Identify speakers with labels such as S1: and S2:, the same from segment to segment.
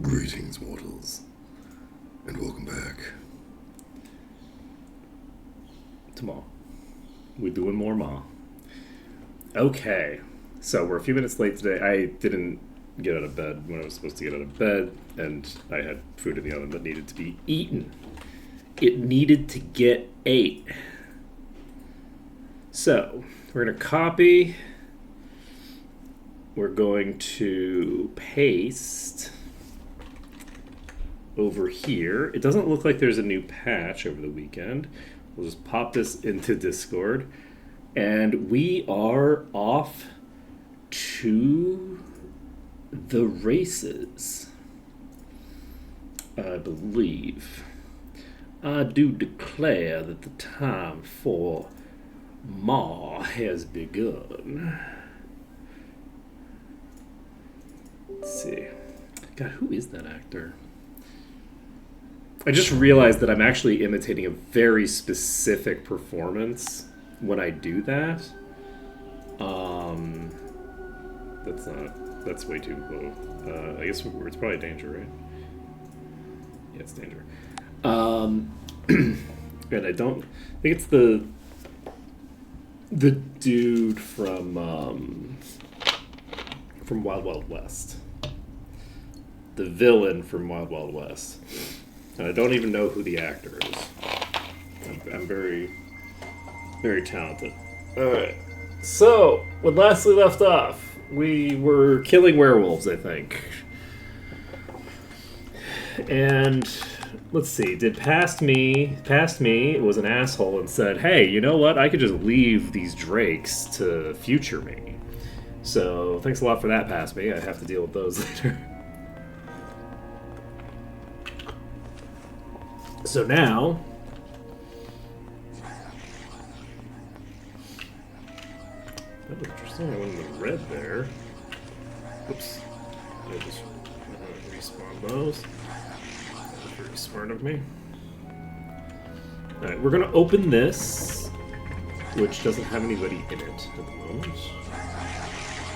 S1: Greetings, mortals, and welcome back.
S2: To Ma. We're doing more Ma. Okay, so we're a few minutes late today. I didn't get out of bed when I was supposed to get out of bed, and I had food in the oven that needed to be eaten. It needed to get ate. So, we're going to copy. We're going to paste over here. It doesn't look like there's a new patch over the weekend. We'll just pop this into Discord. And we are off to the races, I believe. I do declare that the time for Ma has begun. Let's see. God, who is that actor? I just realized that I'm actually imitating a very specific performance when I do that. That's way too low. I guess it's probably Danger, right? Yeah, it's Danger. And I don't think it's the dude from Wild Wild West. The villain from Wild Wild West. And I don't even know who the actor is. I'm very, very talented. Alright. So, when lastly left off, we were killing werewolves, I think. And, let's see, did past me was an asshole and said, hey, you know what, I could just leave these drakes to future me. So, thanks a lot for that, past me. I have to deal with those later. So now, that was interesting. I went in the red there. Oops. I just respawn those. That was very smart of me. Alright, we're going to open this, which doesn't have anybody in it at the moment.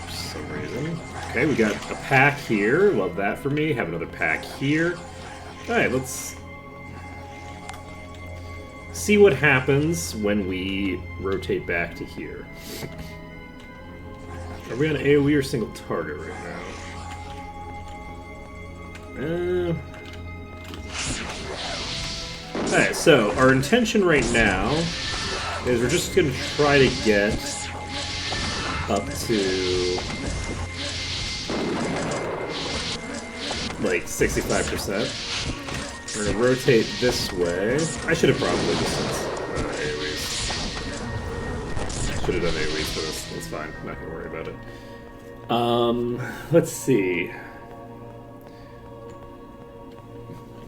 S2: For some reason. Okay, we got a pack here. Love that for me. Have another pack here. Alright, let's see what happens when we rotate back to here. Are we on AoE or single target right now? Alright, so our intention right now is we're just going to try to get up to like 65%. We're going to rotate this way. I should have probably just done AoEs. Should have done AoEs for this. It's fine. I'm not going to worry about it. Let's see.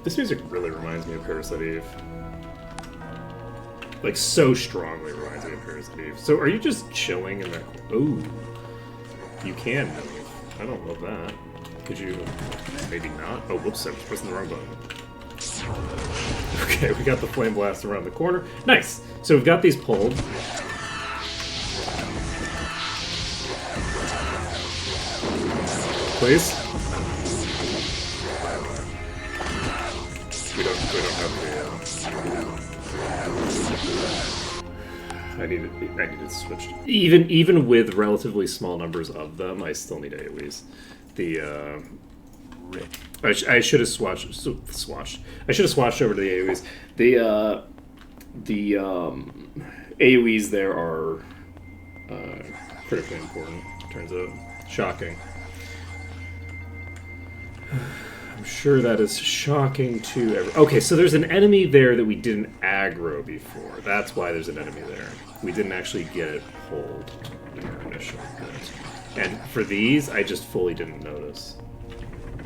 S2: This music really reminds me of Parasite Eve. Like, so strongly reminds me of Parasite Eve. So, are you just chilling in that... Ooh. You can move. I don't love that. Could you... Maybe not? Oh, whoops. I was pressing the wrong button. Okay, we got the flame blast around the corner. Nice! So we've got these pulled. Please? We don't have the... I need it switched. Even with relatively small numbers of them, I still need AoEs. I should have swatched. I should have swatched over to the AoEs. The AoEs there are critically important. Turns out, shocking. I'm sure that is shocking to everyone. Okay, so there's an enemy there that we didn't aggro before. That's why there's an enemy there. We didn't actually get it pulled in our initial hit. And for these, I just fully didn't notice.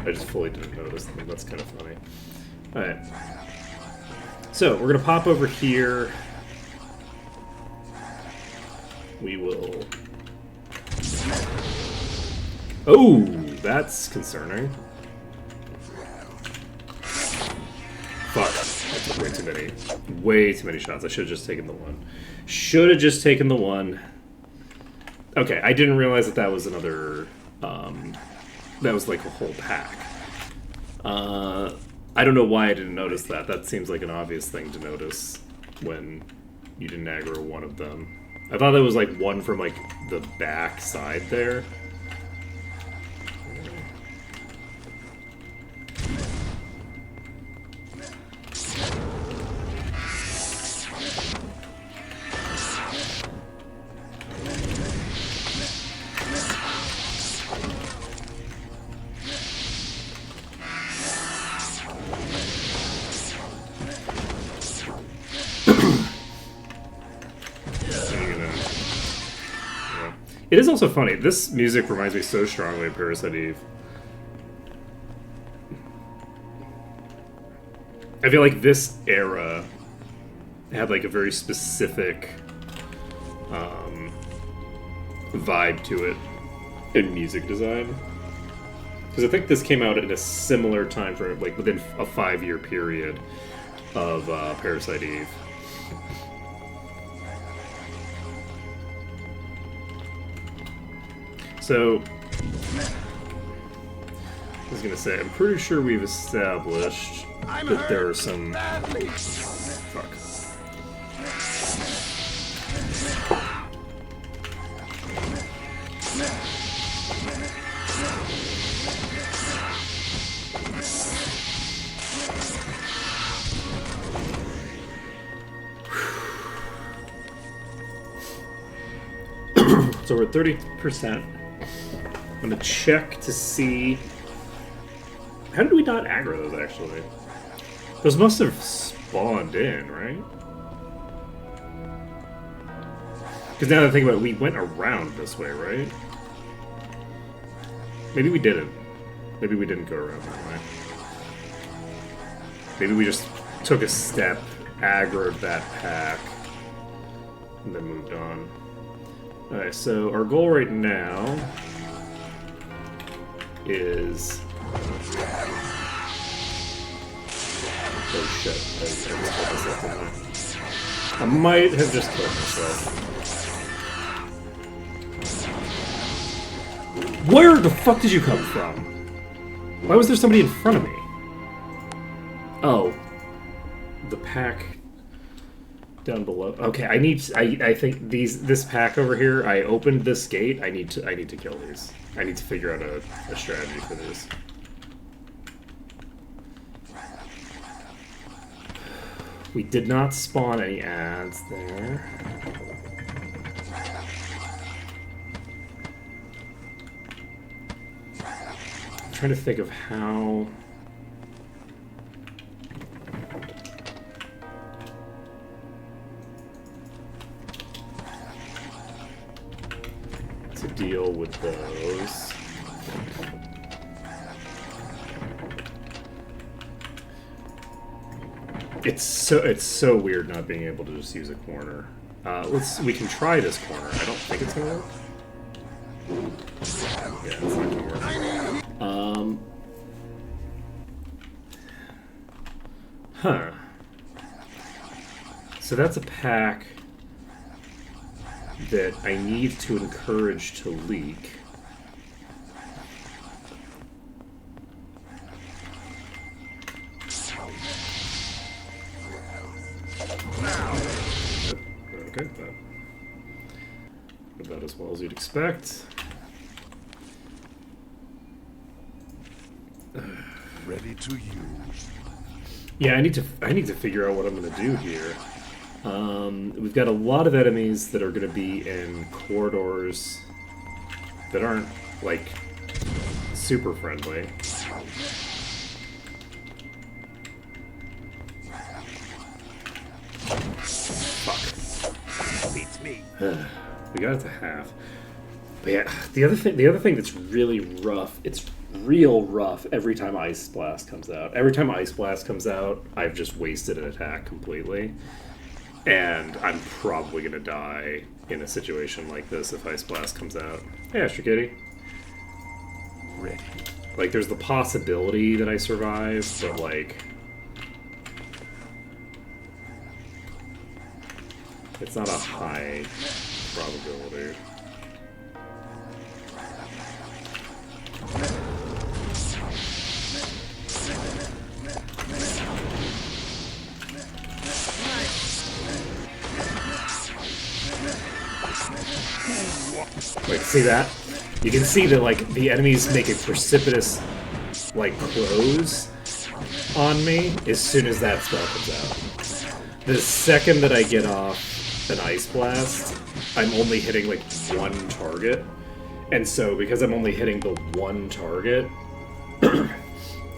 S2: That's kind of funny. Alright. So, we're going to pop over here. We will... Oh, that's concerning. Fuck. I took way too many shots. I should have just taken the one. Okay, I didn't realize that was another... that was like a whole pack. I don't know why I didn't notice that. That seems like an obvious thing to notice when you didn't aggro one of them. I thought that was like one from like the back side there. It is also funny. This music reminds me so strongly of Parasite Eve. I feel like this era had like a very specific vibe to it in music design. Because I think this came out at a similar time frame, like within a 5-year period of Parasite Eve. So, I was gonna say, I'm pretty sure we've established that there are some... Fuck. So we're at 30%. I'm gonna check to see... How did we not aggro those, actually? Those must have spawned in, right? Because now that I think about it, we went around this way, right? Maybe we didn't. Maybe we didn't go around that way. Maybe we just took a step, aggroed that pack, and then moved on. Alright, so our goal right now is... Oh shit, I might have just killed myself. Where the fuck did you come from? Why was there somebody in front of me? Oh. The pack down below. Okay, I think this pack over here, I opened this gate. I need to kill these. I need to figure out a strategy for this. We did not spawn any ads there. I'm trying to think of how... to deal with those. It's so weird not being able to just use a corner. We can try this corner. I don't think it's gonna work. Yeah, it's not gonna work. Huh. So that's a pack that I need to encourage to leak. Okay, about as well as you'd expect.
S1: Ready to use.
S2: Yeah, I need to figure out what I'm gonna do here. We've got a lot of enemies that are gonna be in corridors that aren't like super friendly. We got it to half. But yeah, the other thing that's really rough, it's real rough every time Ice Blast comes out. Every time Ice Blast comes out, I've just wasted an attack completely. And I'm probably gonna die in a situation like this if Ice Blast comes out. Hey, Astro Kitty.
S1: Ready.
S2: Like, there's the possibility that I survive, but like... it's not a high probability. Wait, see that? You can see that, like, the enemies make a precipitous, like, close on me as soon as that spell comes out. The second that I get off an Ice Blast, I'm only hitting, like, one target. And so, because I'm only hitting the one target,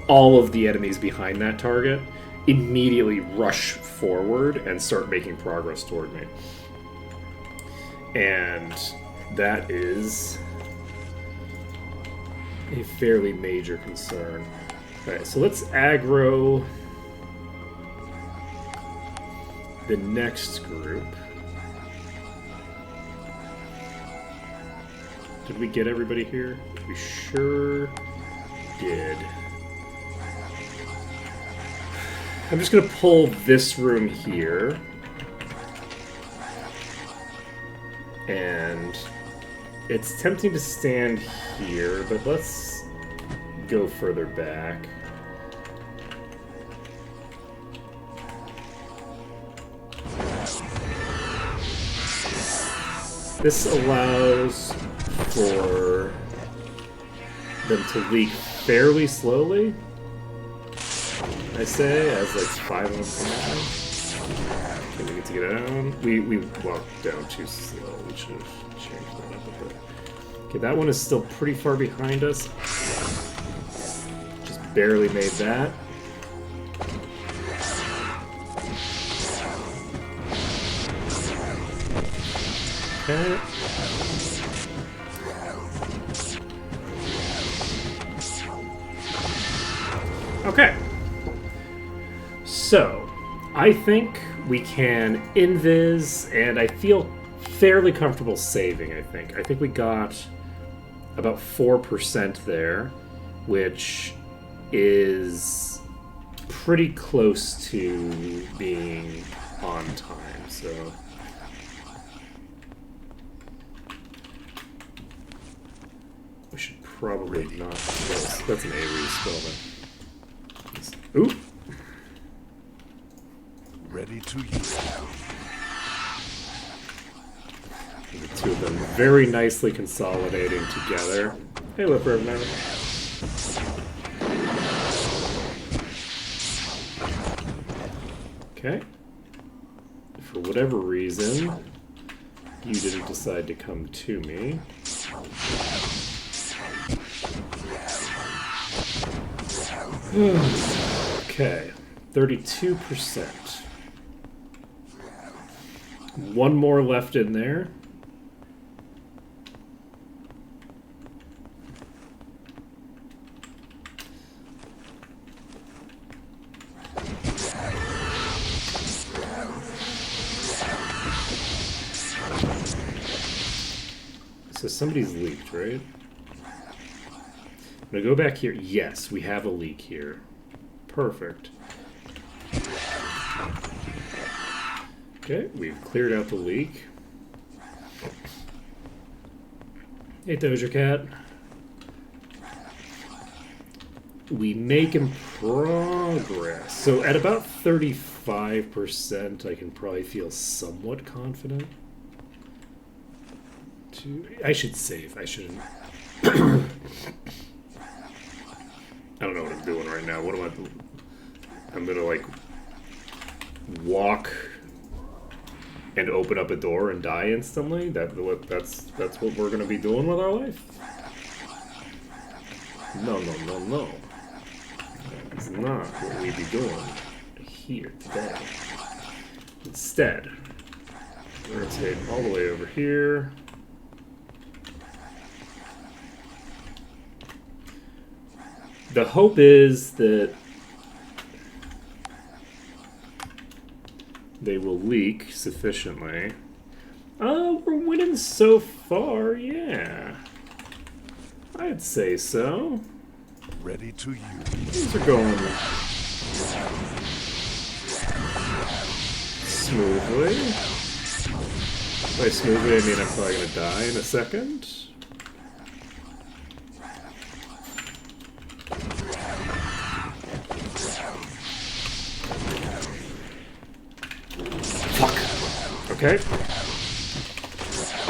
S2: all of the enemies behind that target immediately rush forward and start making progress toward me. And that is a fairly major concern. Alright, so let's aggro the next group. Did we get everybody here? We sure did. I'm just gonna pull this room here. And it's tempting to stand here, but let's go further back. This allows for them to leak fairly slowly, I say, as like 5 on command. Okay, we get to get down. We walked down too slow. We should have changed that up a bit. Okay, that one is still pretty far behind us. Just barely made that. Okay. Okay. So, I think we can invis, and I feel fairly comfortable saving, I think. I think we got about 4% there, which is pretty close to being on time, so... we should probably not... That's an AoE spell, then. Ooh!
S3: Ready to use.
S2: The two of them very nicely consolidating together. Hey, Lipper, man. Okay. For whatever reason, you didn't decide to come to me. Okay. 32%. One more left in there. So somebody's leaked, right? I'm gonna go back here. Yes, we have a leak here. Perfect. Okay, we've cleared out the leak. Hey, Doja Cat. We making progress. So at about 35%, I can probably feel somewhat confident. I should save. I shouldn't. I don't know what I'm doing right now. What am I... I'm gonna, like, walk and open up a door and die instantly? That's what we're gonna be doing with our life? No. That's not what we be doing here today. Instead, we're gonna take all the way over here. The hope is that they will leak sufficiently. We're winning so far, yeah. I'd say so.
S3: Ready to use.
S2: Things are going smoothly. By smoothly, I mean I'm probably gonna die in a second. Okay.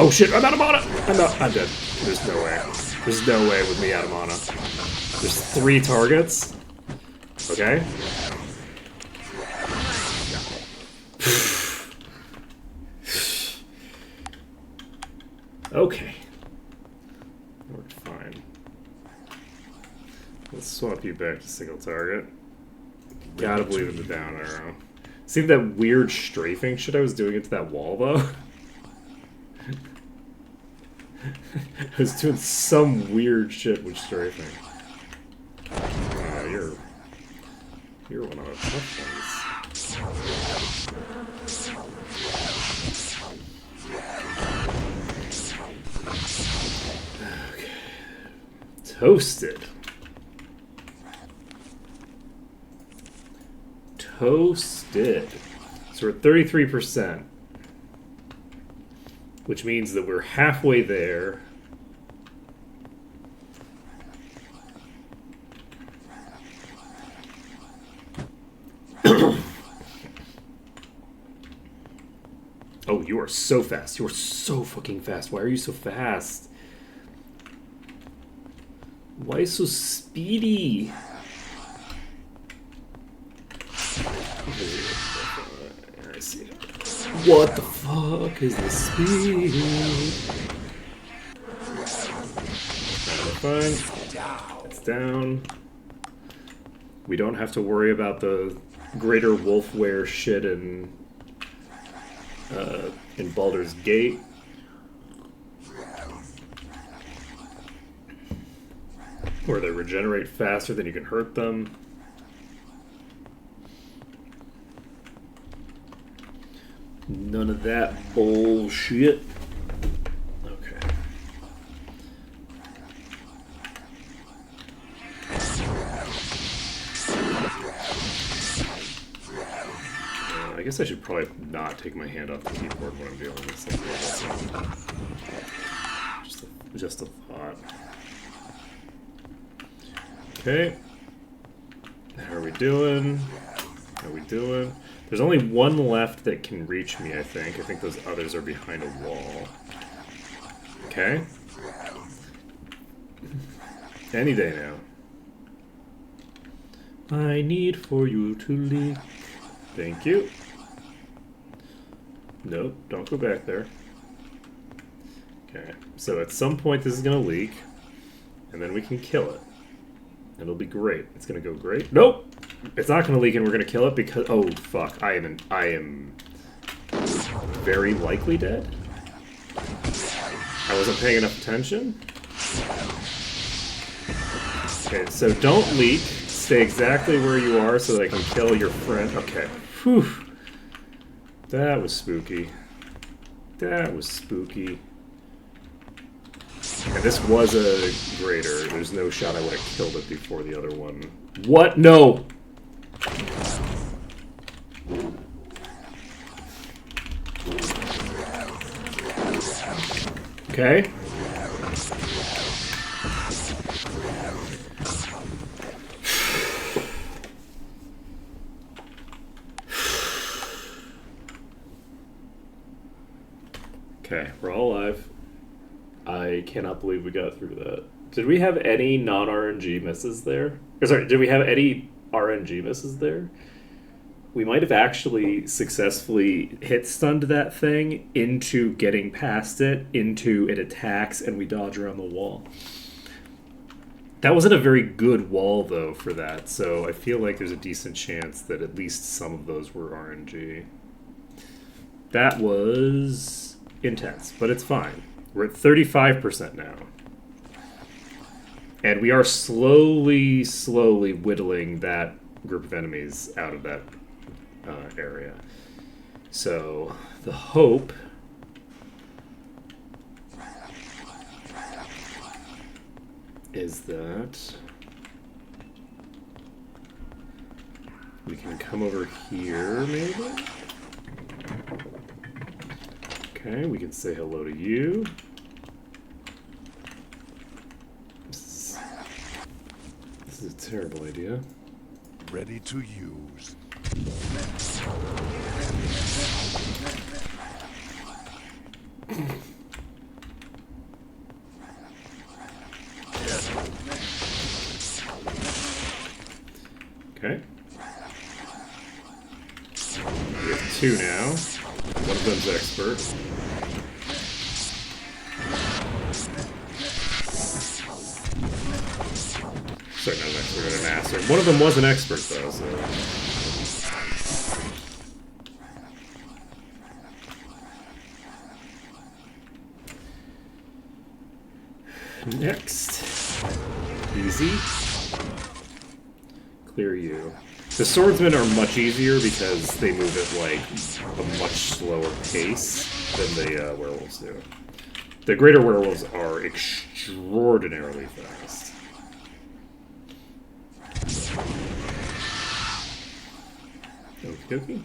S2: Oh shit, I'm out of mana! I'm dead. There's no way. There's no way with me out of mana. There's 3 targets. Okay. Okay. Worked fine. Let's swap you back to single target. Gotta believe in the down arrow. See that weird strafing shit I was doing into that wall, though? I was doing some weird shit with strafing. You're one of the tough ones. Okay. Toasted. Toasted. So we're at 33%. Which means that we're halfway there. Oh, you are so fast. You are so fucking fast. Why are you so fast? Why so speedy? I see it. What the fuck is the speed? Fine. It's down. We don't have to worry about the greater Wolfware shit in Baldur's Gate. Where they regenerate faster than you can hurt them. None of that bullshit. Okay. I guess I should probably not take my hand off the keyboard when I'm dealing with something like this. Just a thought. Okay. How are we doing? How are we doing? There's only one left that can reach me, I think. I think those others are behind a wall. Okay. Any day now. I need for you to leak. Thank you. Nope, don't go back there. Okay, so at some point this is gonna leak, and then we can kill it. It'll be great. It's gonna go great. Nope! It's not gonna leak and we're gonna kill it because... Oh, fuck. I am very likely dead. I wasn't paying enough attention. Okay, so don't leak. Stay exactly where you are so that I can kill your friend. Okay. Whew. That was spooky. That was spooky. And this was a greater. There's no shot I would have killed it before the other one. What? No! Okay. Okay, we're all alive. I cannot believe we got through that. Did we have any non-RNG misses there? Or sorry, did we have any RNG misses there? We might have actually successfully hit stunned that thing into getting past it, into it attacks, and we dodge around the wall. That wasn't a very good wall, though, for that, so I feel like there's a decent chance that at least some of those were RNG. That was intense, but it's fine. We're at 35% now. And we are slowly whittling that group of enemies out of that area. So, the hope is that we can come over here, maybe? Okay, we can say hello to you. This is a terrible idea.
S3: Ready to use.
S2: two now. One of them's expert. Sorry, not an expert, an master. One of them was an expert, though, so... Next. Easy. Clear you. The swordsmen are much easier because they move at, like, a much slower pace than the werewolves do. The greater werewolves are extraordinarily fast. Okie dokie.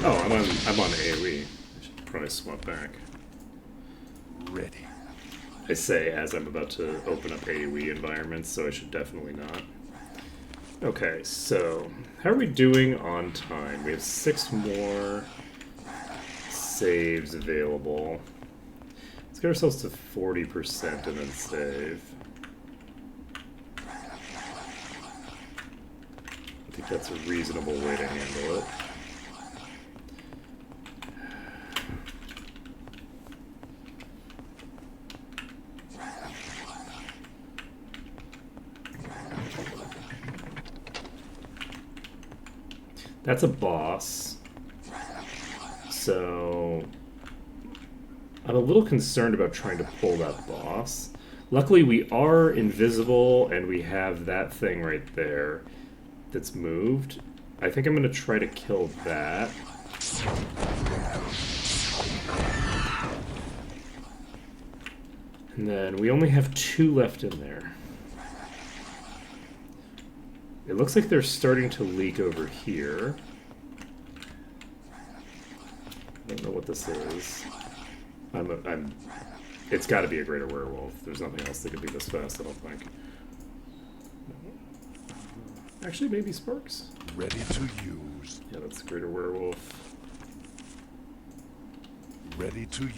S2: Oh, I'm on AoE. I should probably swap back.
S3: Ready.
S2: I say as I'm about to open up AoE environments, so I should definitely not. Okay, so how are we doing on time? We have 6 more saves available. Let's get ourselves to 40% and then save. I think that's a reasonable way to handle it. That's a boss, so I'm a little concerned about trying to pull that boss. Luckily, we are invisible, and we have that thing right there that's moved. I think I'm going to try to kill that. And then we only have 2 left in there. It looks like they're starting to leak over here. I don't know what this is. It's got to be a greater werewolf. There's nothing else that could be this fast, I don't think. Actually, maybe Sparks?
S3: Ready to use.
S2: Yeah, that's a greater werewolf.
S3: Ready to use.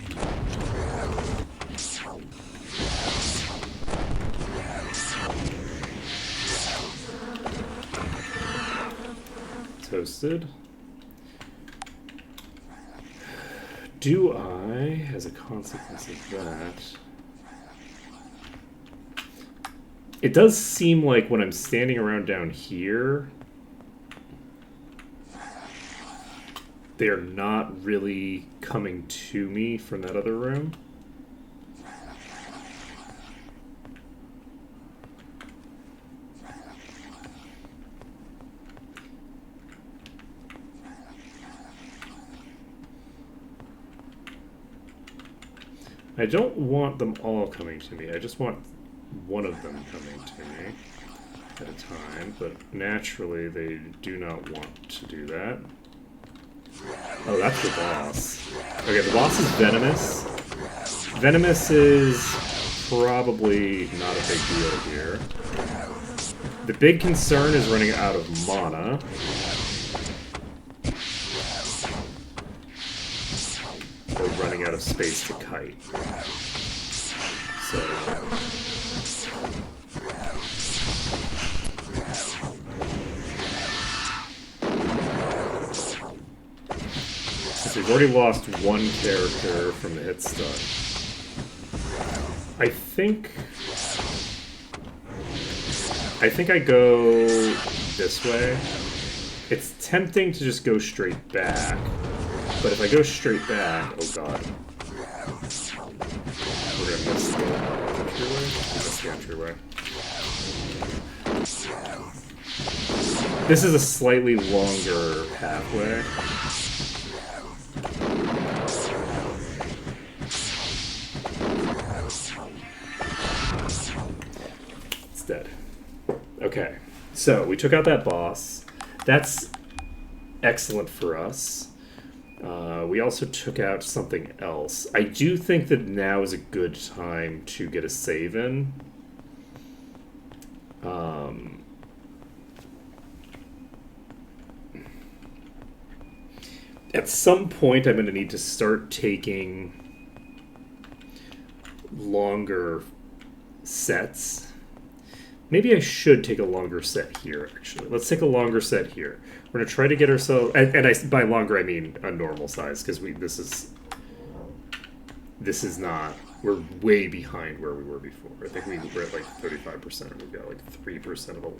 S2: Toasted. Do I, as a consequence of that... It does seem like when I'm standing around down here, they are not really coming to me from that other room. I don't want them all coming to me. I just want one of them coming to me at a time, but naturally they do not want to do that. Oh, that's the boss. Okay, the boss is Venomous. Venomous is probably not a big deal here. The big concern is running out of mana. Or running out of space to kite. So... we've already lost one character from the hit stun. I think I go this way. It's tempting to just go straight back, but if I go straight back, oh god, we're gonna miss the entryway. Miss the entryway. This is a slightly longer pathway. Dead. Okay, so we took out that boss. That's excellent for us. We also took out something else. I do think that now is a good time to get a save in. At some point, I'm going to need to start taking longer sets Maybe I should take a longer set here, actually. Let's take a longer set here. We're going to try to get ourselves... And by longer, I mean a normal size, because this is not... We're way behind where we were before. I think we were at like 35%, and we've got like 3%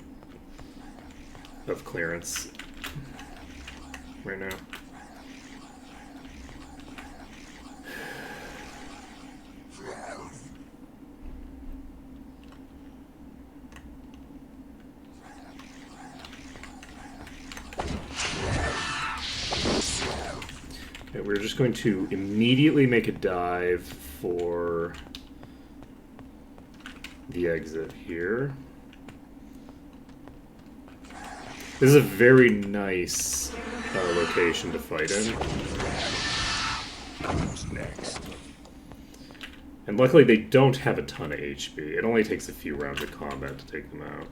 S2: of clearance right now. Okay, we're just going to immediately make a dive for the exit here. This is a very nice location to fight in.
S3: Who's next?
S2: And luckily they don't have a ton of HP. It only takes a few rounds of combat to take them out.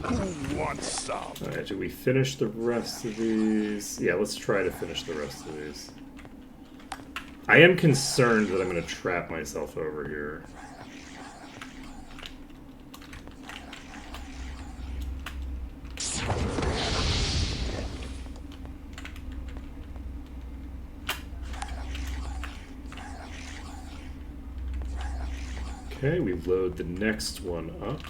S3: Who wants some?
S2: Alright, do we finish the rest of these? Yeah, let's try to finish the rest of these. I am concerned that I'm going to trap myself over here. Okay, we load the next one up.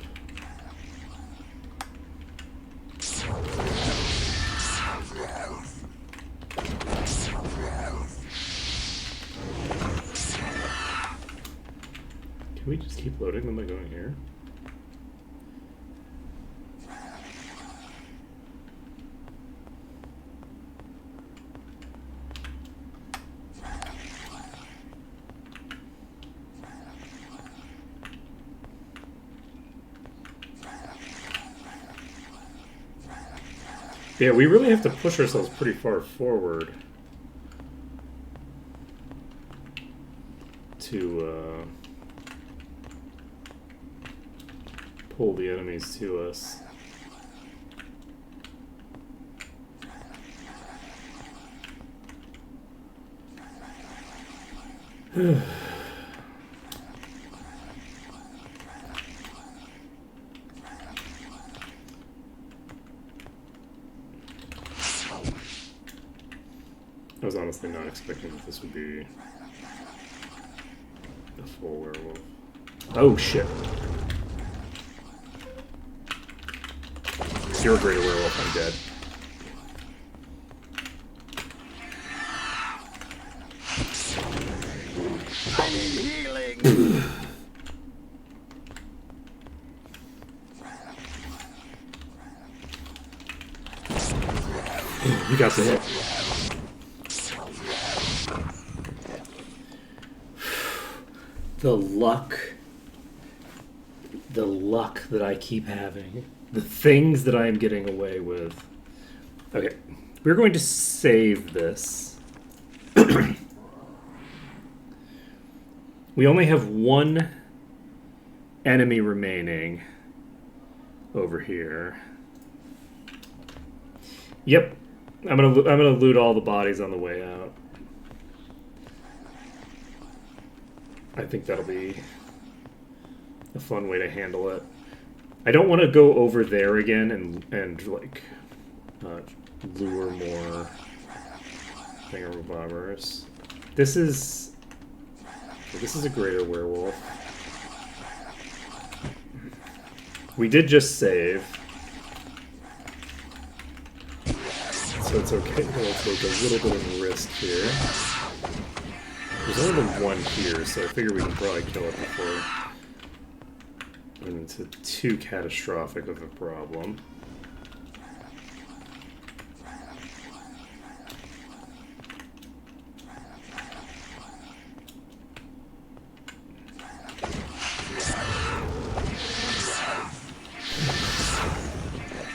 S2: Can we just keep loading them by going here? Yeah, we really have to push ourselves pretty far forward to pull the enemies to us. I was honestly not expecting that this would be a full werewolf. Oh shit. You're a greater werewolf, I'm dead.
S3: I need healing.
S2: You got the hit. The luck that I keep having. The things that I am getting away with. Okay, we're going to save this. We only have one enemy remaining over here. Yep, I'm gonna loot all the bodies on the way out. I think that'll be a fun way to handle it. I don't want to go over there again and like lure more thingamabobbers. This is a greater werewolf. We did just save, so it's okay to take a little bit of risk here. There's only been one here, so I figure we can probably kill it before into too catastrophic of a problem.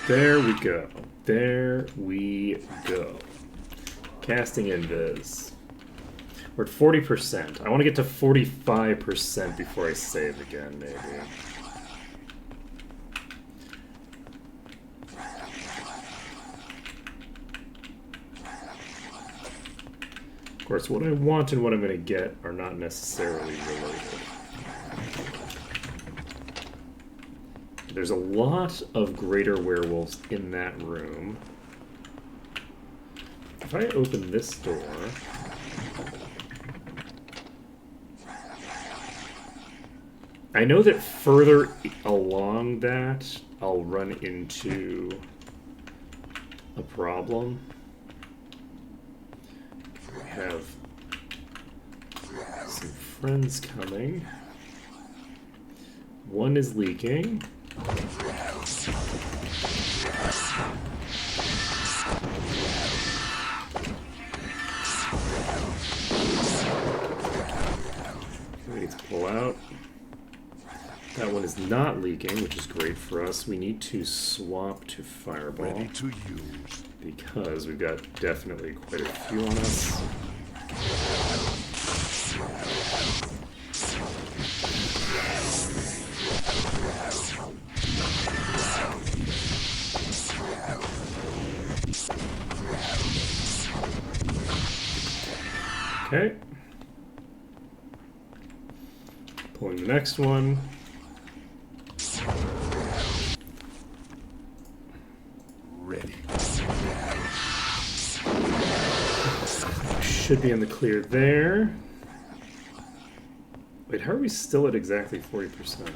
S2: There we go. There we go. Casting invis. We're at 40%. I want to get to 45% before I save again, maybe. course, what I want and what I'm going to get are not necessarily related. There's a lot of greater werewolves in that room. If I open this door... I know that further along that, I'll run into a problem. We have some friends coming. One is leaking. We need to pull out. That one is not leaking, which is great for us. We need to swap to Fireball.
S3: Ready to use.
S2: Because we've got definitely quite a few on us. Okay. Pulling the next one.
S3: Ready.
S2: Should be in the clear there. Wait, how are we still at exactly 40%?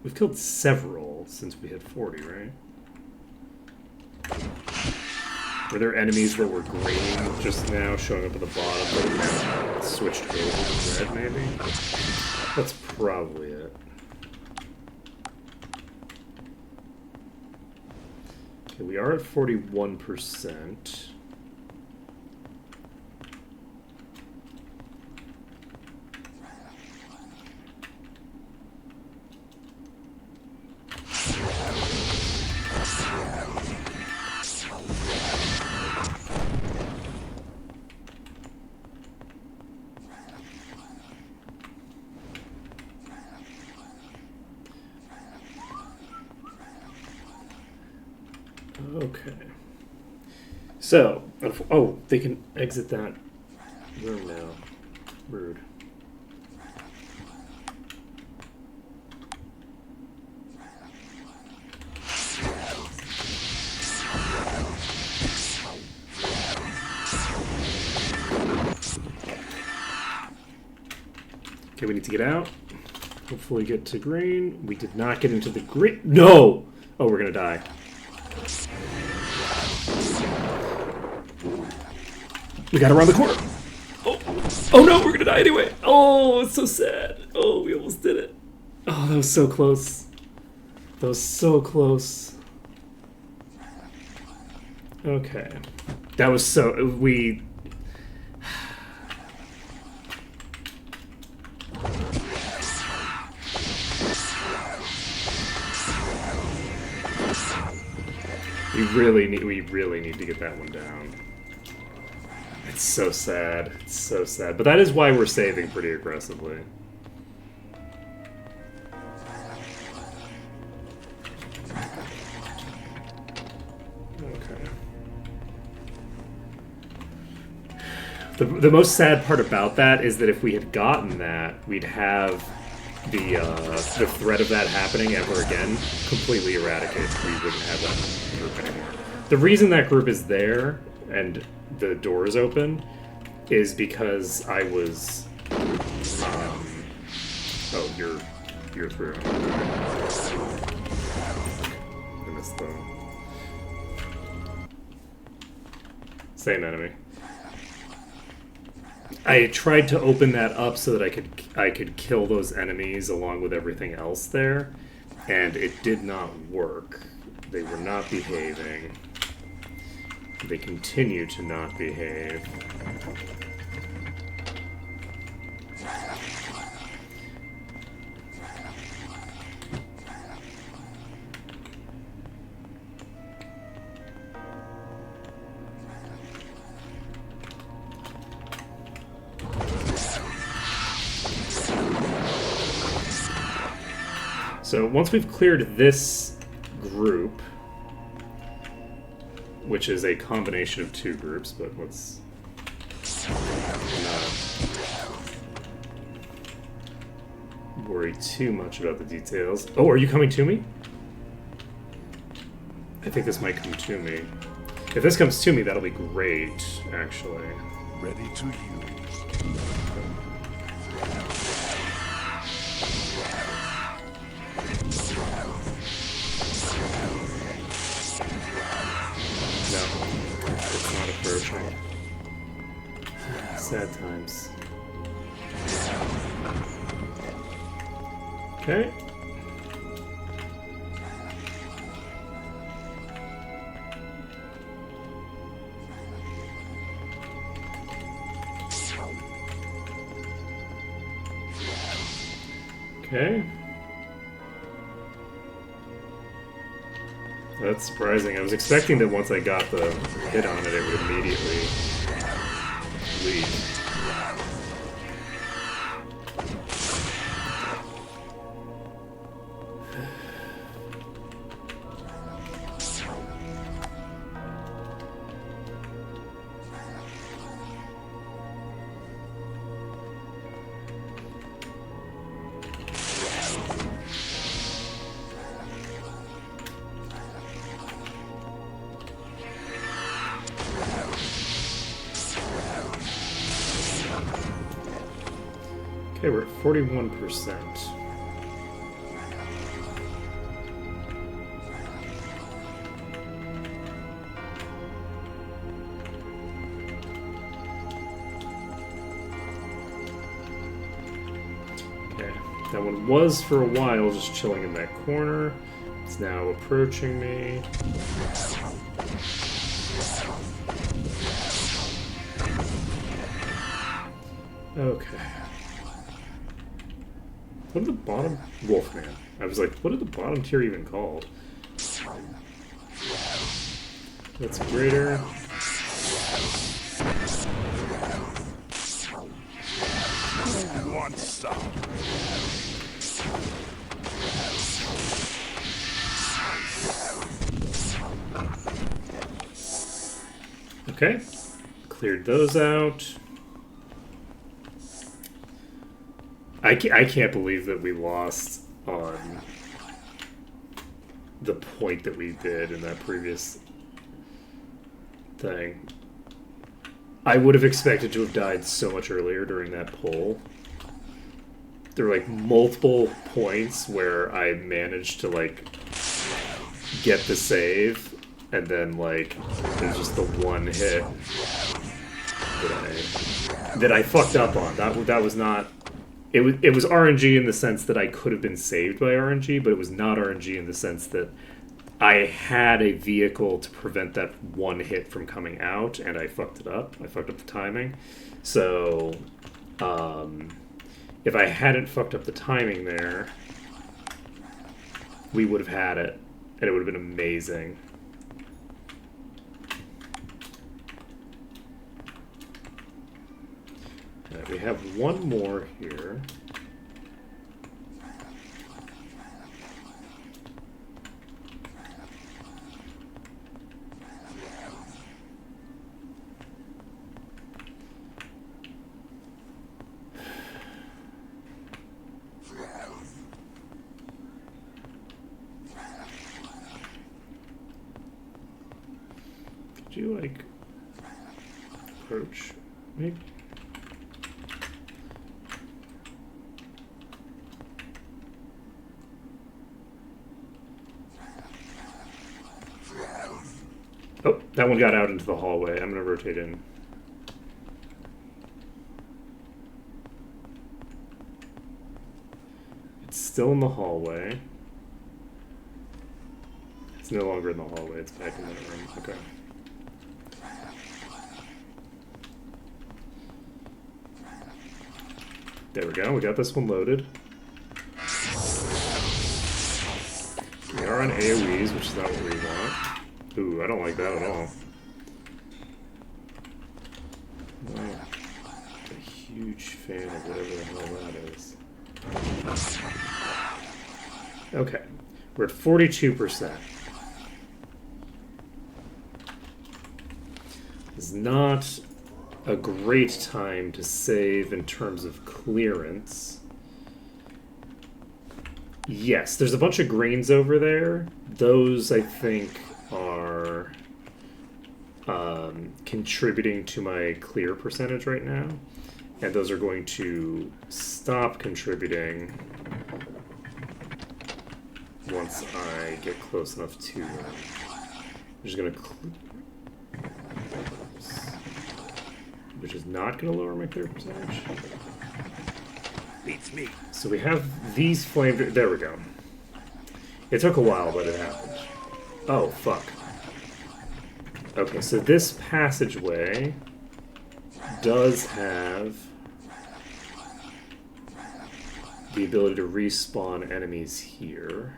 S2: We've killed several since we hit 40, right? Were there enemies that were green just now showing up at the bottom that have now switched over to red, maybe? That's probably it. Okay, we are at 41%. Okay. So, oh, they can exit that room now. Rude. Okay, we need to get out. Hopefully get to green. We did not get into the green. No! Oh, we're gonna die. We got around the corner. Oh, oh no, we're gonna die anyway. Oh, it's so sad. Oh, we almost did it. Oh, that was so close. That was so close. Okay. That was so... We really need to get that one down. It's so sad. It's so sad. But that is why we're saving pretty aggressively. Okay. The most sad part about that is that if we had gotten that, we'd have the threat of that happening ever again completely eradicated. We wouldn't have that group anymore. The reason that group is there and the door is open is because I was oh, you're through. I missed the same enemy. I tried to open that up so that I could kill those enemies along with everything else there, and it did not work. They were not behaving. They continue to not behave. So once we've cleared this group, which is a combination of two groups, but let's not worry too much about the details. Oh, are you coming to me? I think this might come to me. If this comes to me, that'll be great, actually.
S3: Ready to use.
S2: No, it's not approaching. Sad times. Okay. Okay. That's surprising. I was expecting that once I got the hit on it, it would immediately leave. Okay, we're at 41%. Okay, that one was for a while just chilling in that corner. It's now approaching me. Okay. What are the bottom... Wolfman. I was like, what are the bottom tier even called? That's greater.
S3: Who wants some?
S2: Okay. Cleared those out. I can't believe that we lost on the point that we did in that previous thing. I would have expected to have died so much earlier during that pull. There were like multiple points where I managed to like get the save, and then like there's just the one hit that I fucked up on. That was not. It was RNG in the sense that I could have been saved by RNG, but it was not RNG in the sense that I had a vehicle to prevent that one hit from coming out, and I fucked it up. I fucked up the timing. So, if I hadn't fucked up the timing there, we would have had it, and it would have been amazing. Right, we have one more here. Could you, like, approach maybe? Oh, that one got out into the hallway. I'm going to rotate in. It's still in the hallway. It's no longer in the hallway. It's back in that room. Okay. There we go. We got this one loaded. We are on AoEs, which is not what we want. Ooh, I don't like that at all. No, I'm a huge fan of whatever the hell that is. Okay, we're at 42%. is not a great time to save in terms of clearance. Yes, there's a bunch of greens over there. Those, I think, are contributing to my clear percentage right now. And those are going to stop contributing once I get close enough to them. I'm just going to... which is not going to lower my clear percentage.
S3: Beats me.
S2: So we have these flame... there we go. It took a while, but it happened. Oh, fuck. Okay, so this passageway does have the ability to respawn enemies here.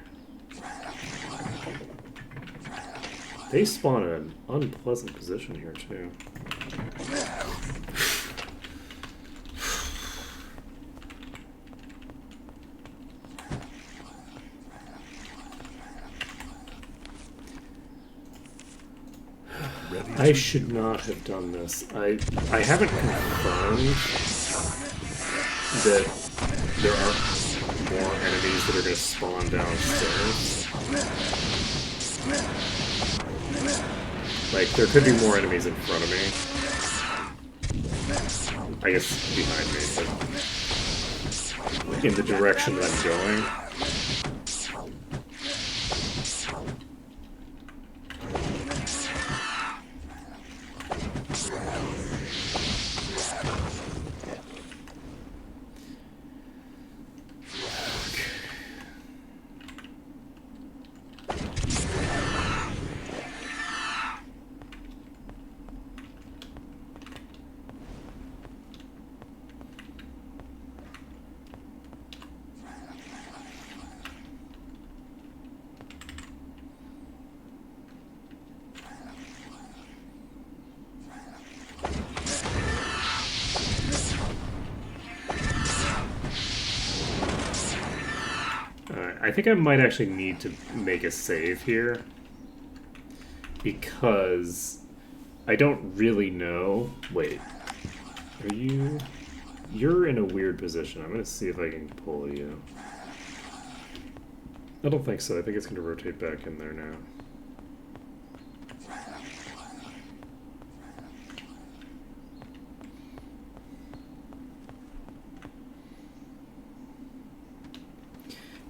S2: They spawn in an unpleasant position here, too. I should not have done this. I haven't confirmed that there aren't more enemies that are going to spawn downstairs. Like, there could be more enemies in front of me. I guess behind me, but in the direction that I'm going. I think I might actually need to make a save here because I don't really know. Wait, are you... You're in a weird position. I'm going to see if I can pull you. I don't think so. I think it's going to rotate back in there now.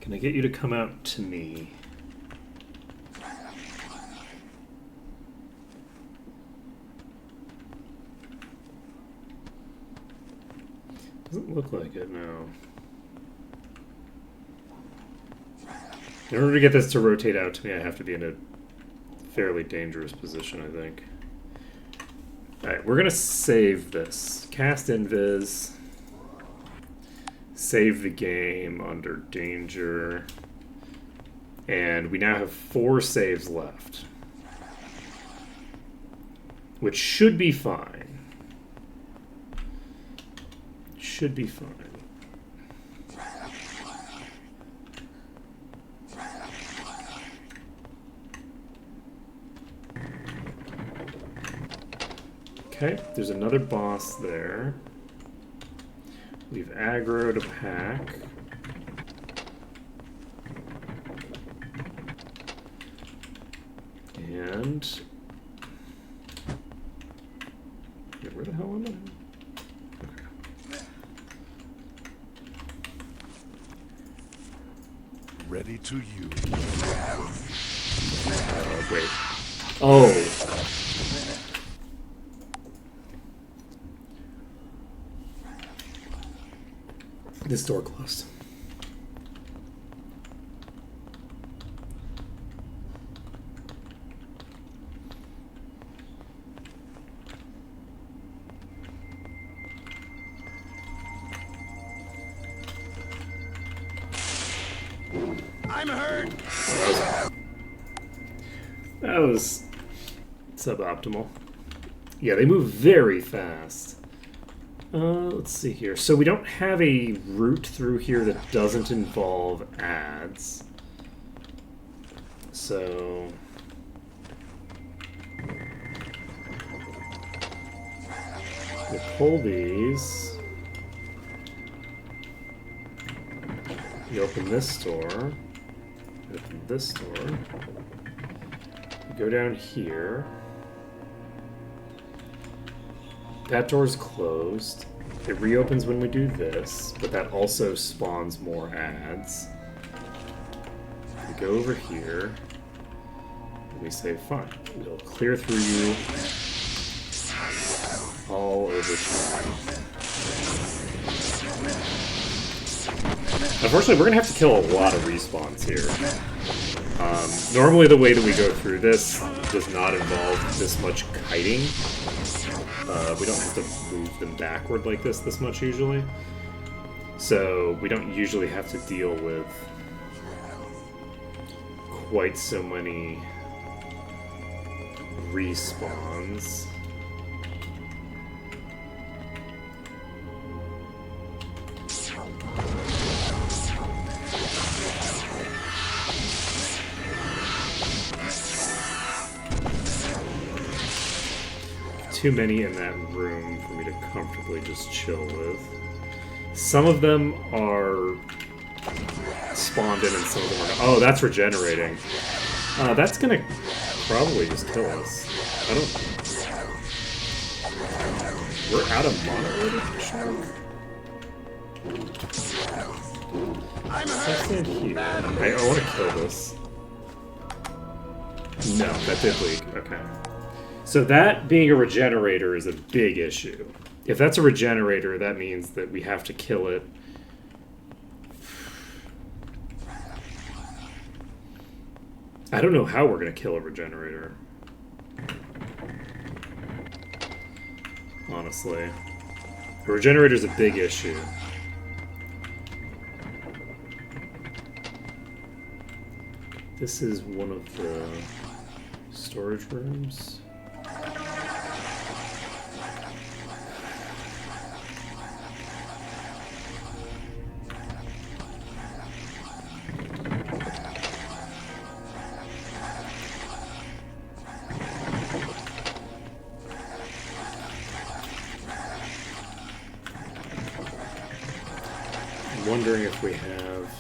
S2: Can I get you to come out to me? Doesn't look like it, no. In order to get this to rotate out to me, I have to be in a fairly dangerous position, I think. Alright, we're gonna save this. Cast Invis. Save the game under danger. And we now have 4 saves left. Which should be fine. Should be fine. Okay, there's another boss there. We've aggroed a pack. And... yeah, where the hell am I? Okay.
S3: Ready to use.
S2: Wait. Oh! This door closed.
S3: I'm hurt.
S2: That was suboptimal. Yeah, they move very fast. Let's see here. So we don't have a route through here that doesn't involve ads. So... You pull these. You open this door. Open this door. You go down here. That door's closed. It reopens when we do this, but that also spawns more ads. We go over here. And we say, fine, we'll clear through you all over time. Unfortunately, we're going to have to kill a lot of respawns here. Normally the way that we go through this does not involve this much kiting. We don't have to move them backward like this much usually. So we don't usually have to deal with quite so many respawns. Too many in that room for me to comfortably just chill with. Some of them are spawned in and some of them are... Oh, that's regenerating. That's gonna probably just kill us. I don't... We're out of mono shark? I stand here. I want to kill this. No, that did leak. Okay. So that being a regenerator is a big issue. If that's a regenerator, that means that we have to kill it. I don't know how we're going to kill a regenerator. Honestly. A regenerator is a big issue. This is one of the storage rooms. I'm wondering if we have...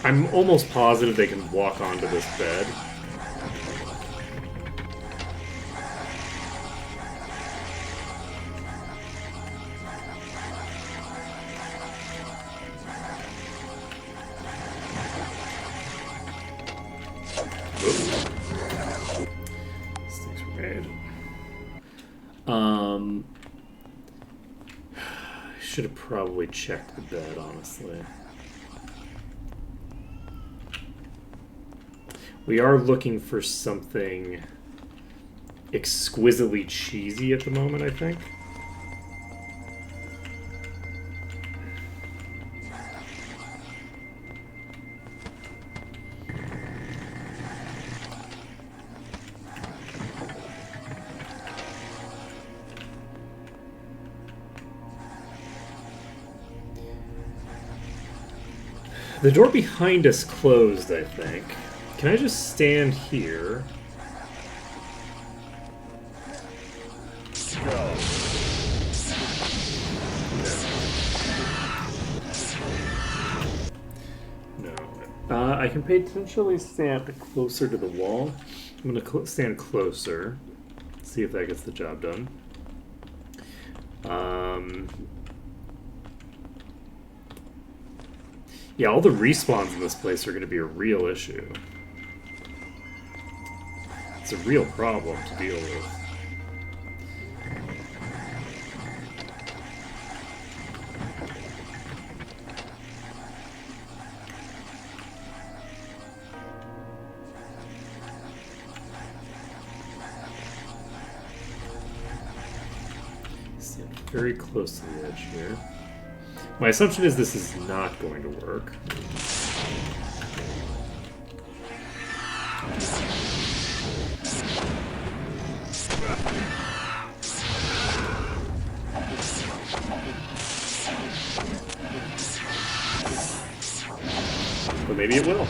S2: I'm almost positive they can walk onto this bed. Mistakes were made. I should have probably checked the bed, honestly. We are looking for something exquisitely cheesy at the moment, I think. The door behind us closed, I think. Can I just stand here? No. I can potentially stand closer to the wall. I'm going to stand closer. See if that gets the job done. Yeah, all the respawns in this place are going to be a real issue. It's a real problem to deal with. Stand very close to the edge here. My assumption is this is not going to work. But maybe it will.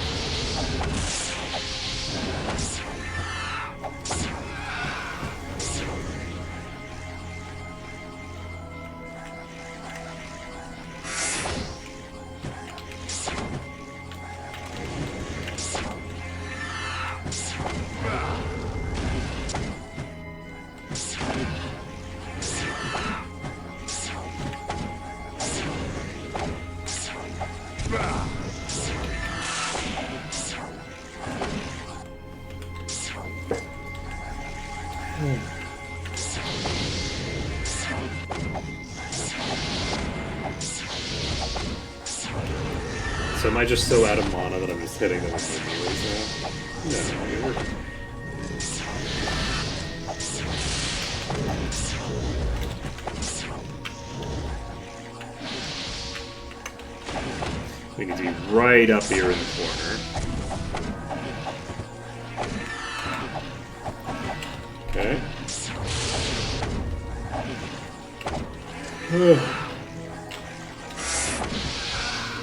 S2: So am I just so out of mana that I'm just hitting them with my melees now? No, you're working. We need to be right up here in the corner. Okay.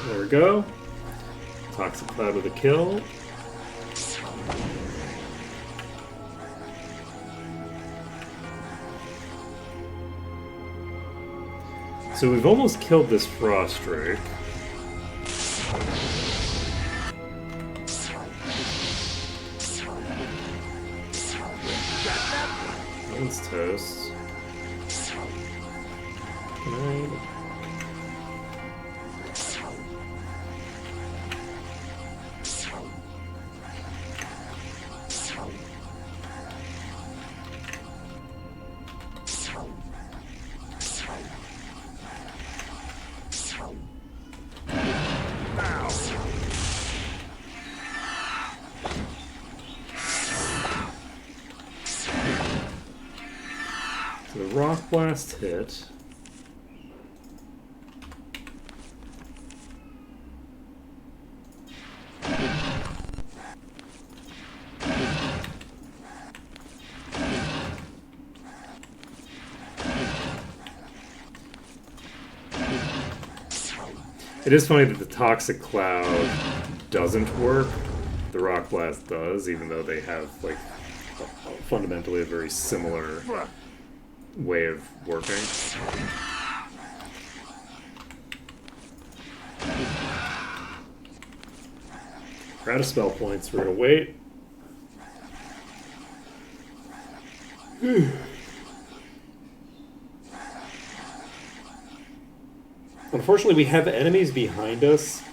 S2: There we go. Toxic Cloud with a kill. So we've almost killed this Frost Drake. That one's toast. Can I... The Rock Blast hit. It is funny that the Toxic Cloud doesn't work. The Rock Blast does, even though they have, like, fundamentally a very similar way of working. We're out of spell points. We're gonna wait. Unfortunately, we have enemies behind us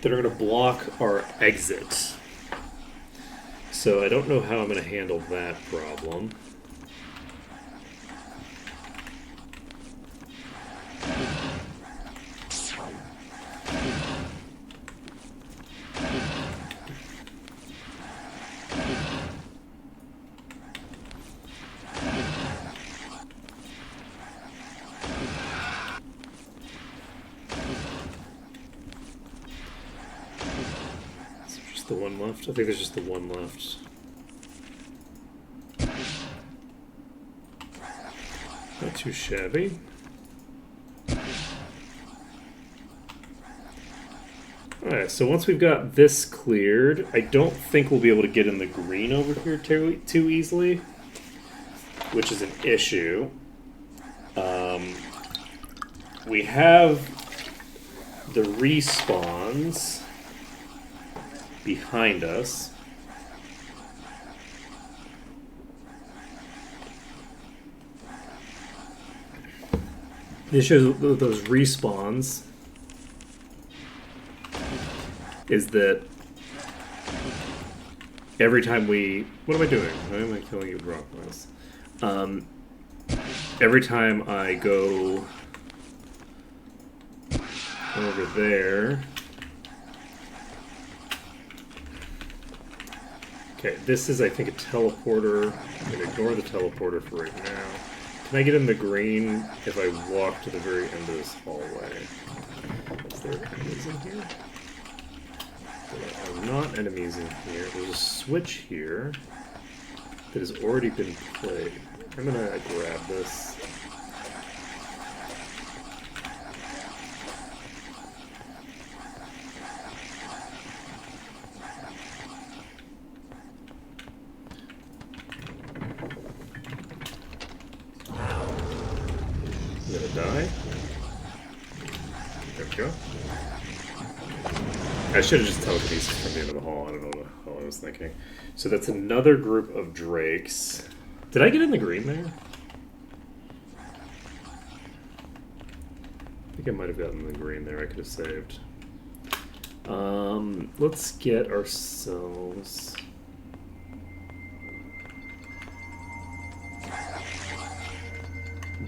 S2: that are going to block our exit. So I don't know how I'm going to handle that problem. The one left? I think there's just the one left. Not too shabby. Alright, so once we've got this cleared, I don't think we'll be able to get in the green over here too easily, which is an issue. We have the respawns behind us. This shows those respawns is that every time we... What am I doing? Why am I killing you with rock blast? Every time I go over there... Okay, this is, I think, a teleporter. I'm going to ignore the teleporter for right now. Can I get in the green if I walk to the very end of this hallway? Is there enemies in here? There are not enemies in here. There's a switch here that has already been played. I'm going to grab this. Die. There we go. I should have just telekinesis from the end of the hall. I don't know how I was was thinking. So that's another group of drakes. Did I get in the green there? I think I might have gotten the green there. I could have saved. Let's get ourselves...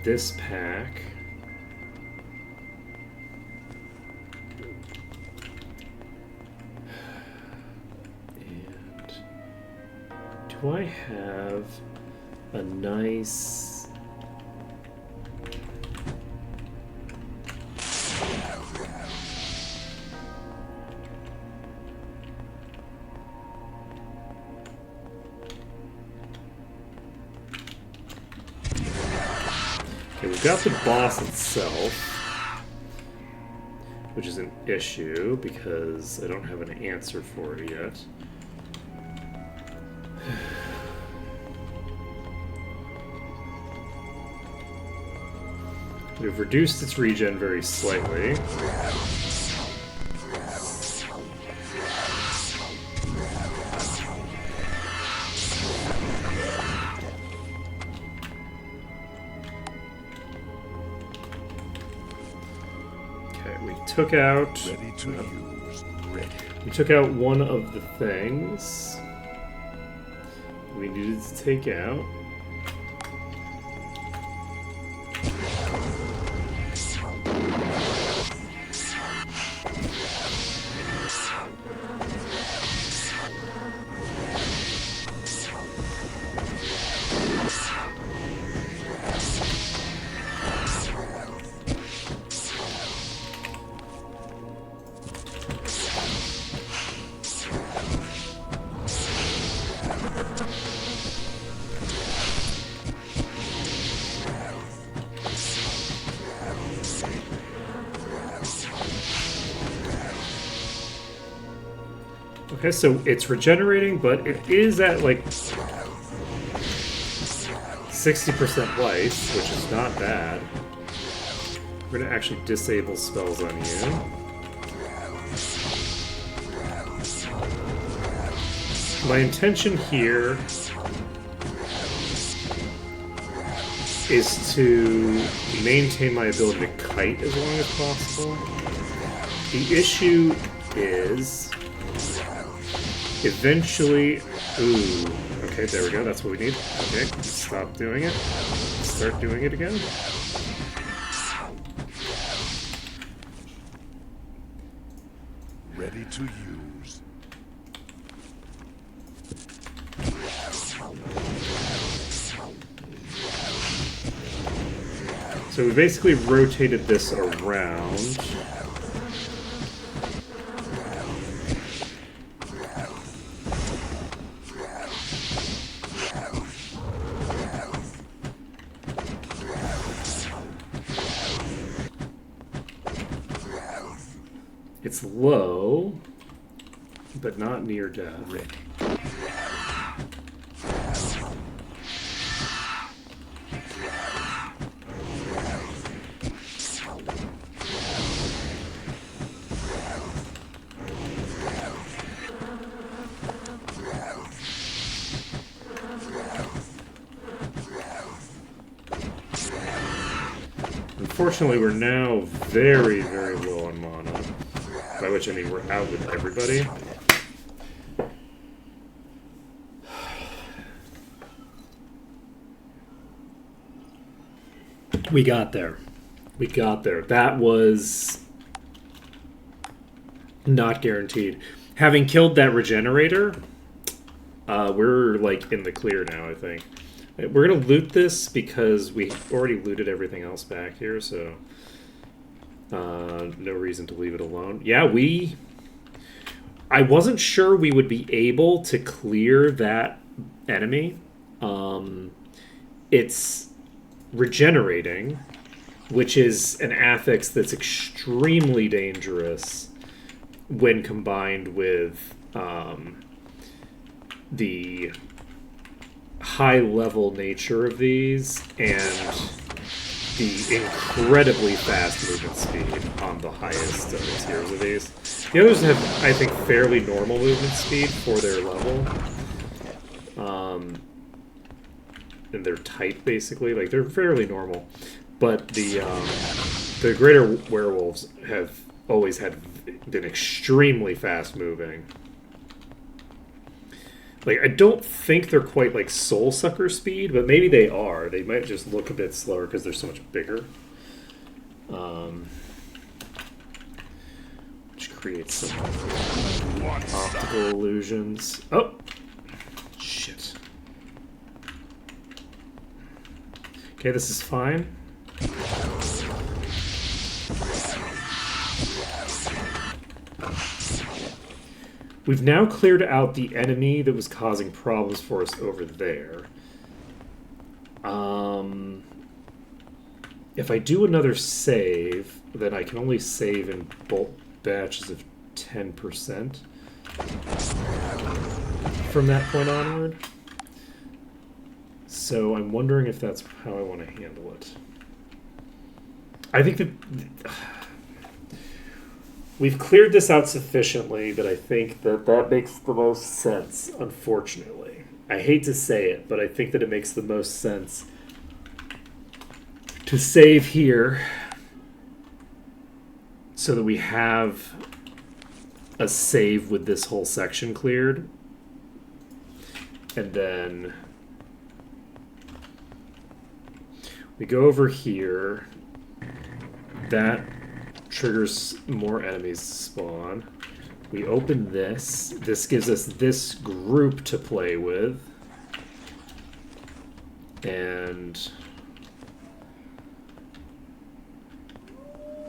S2: this pack. And do I have a nice... Okay, we've got the boss itself, which is an issue because I don't have an answer for it yet. We've reduced its regen very slightly. Took out.
S3: Ready to use. Ready.
S2: We took out one of the things we needed to take out. Okay, so it's regenerating, but it is at like 60% life, which is not bad. We're gonna actually disable spells on you. My intention here is to maintain my ability to kite as long as possible. The issue is eventually... Ooh. Okay, there we go. That's what we need. Okay, stop doing it. Start doing it again.
S3: Ready to use.
S2: So we basically rotated this around. It's low, but not near death. Unfortunately, we're now very, very low on mana. By which I mean we're out with everybody. We got there. We got there. That was not guaranteed. Having killed that regenerator, we're like in the clear now, I think. We're gonna loot this because we already looted everything else back here, so no reason to leave it alone. Yeah, I wasn't sure we would be able to clear that enemy. It's regenerating, which is an affix that's extremely dangerous when combined with the high-level nature of these and the incredibly fast movement speed on the highest tiers of these. The others have, I think, fairly normal movement speed for their level. And their type, basically. Like, they're fairly normal. But the greater werewolves have always been extremely fast moving. Like, I don't think they're quite like Soul Sucker speed, but maybe they are. They might just look a bit slower because they're so much bigger. Which creates some optical illusions. Oh! Shit. Okay, this is fine. We've now cleared out the enemy that was causing problems for us over there. If I do another save, then I can only save in bulk batches of 10% from that point onward. So I'm wondering if that's how I want to handle it. I think that we've cleared this out sufficiently that I think that makes the most sense, unfortunately. I hate to say it, but I think that it makes the most sense to save here so that we have a save with this whole section cleared. And then we go over here. That triggers more enemies spawn. We open this. This gives us this group to play with. And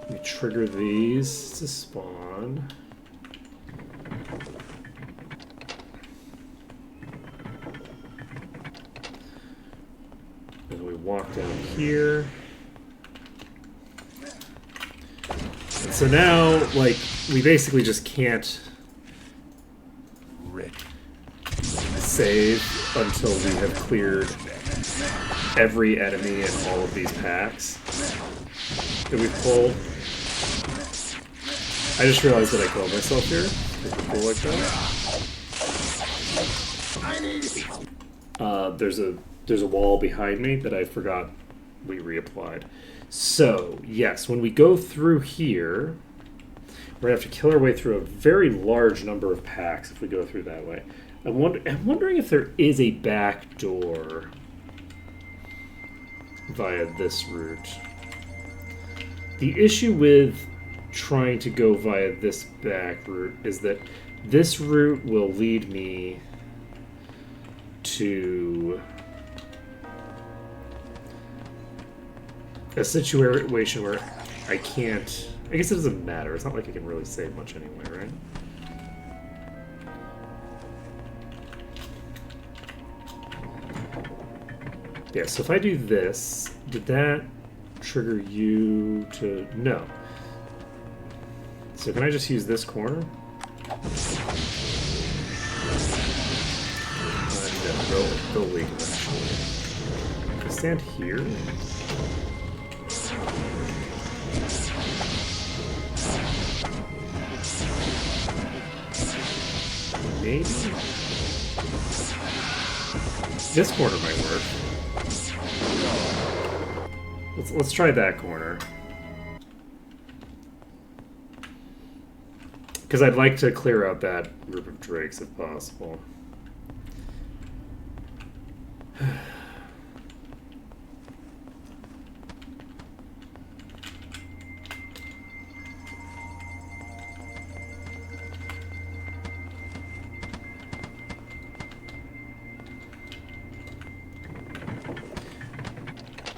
S2: we trigger these to spawn. And we walk down here. And so now, like, we basically just can't save until we have cleared every enemy in all of these packs that we've pulled. I just realized that I killed myself here. Is it cool like that? There's a wall behind me that I forgot we reapplied. So, yes, when we go through here, we're going to have to kill our way through a very large number of packs if we go through that way. I'm wondering if there is a back door via this route. The issue with trying to go via this back route is that this route will lead me to a situation where I can't... I guess it doesn't matter. It's not like I can really save much anyway, right? Yeah, so if I do this, did that trigger you to... No. So can I just use this corner? They'll leak eventually. Can I stand here? Maybe? This corner might work. Let's try that corner. Because I'd like to clear out that group of drakes if possible.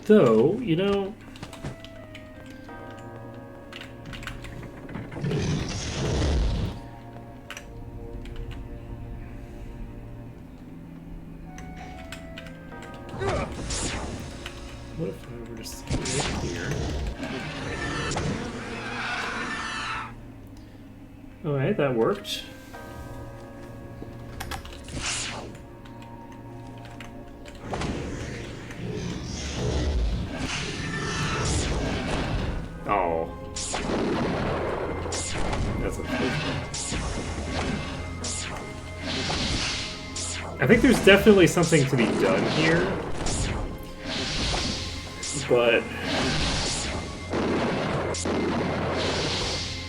S2: Though, you know... What if I were to stay here? Alright, that worked. Oh. That's unfortunate. I think there's definitely something to be done here, but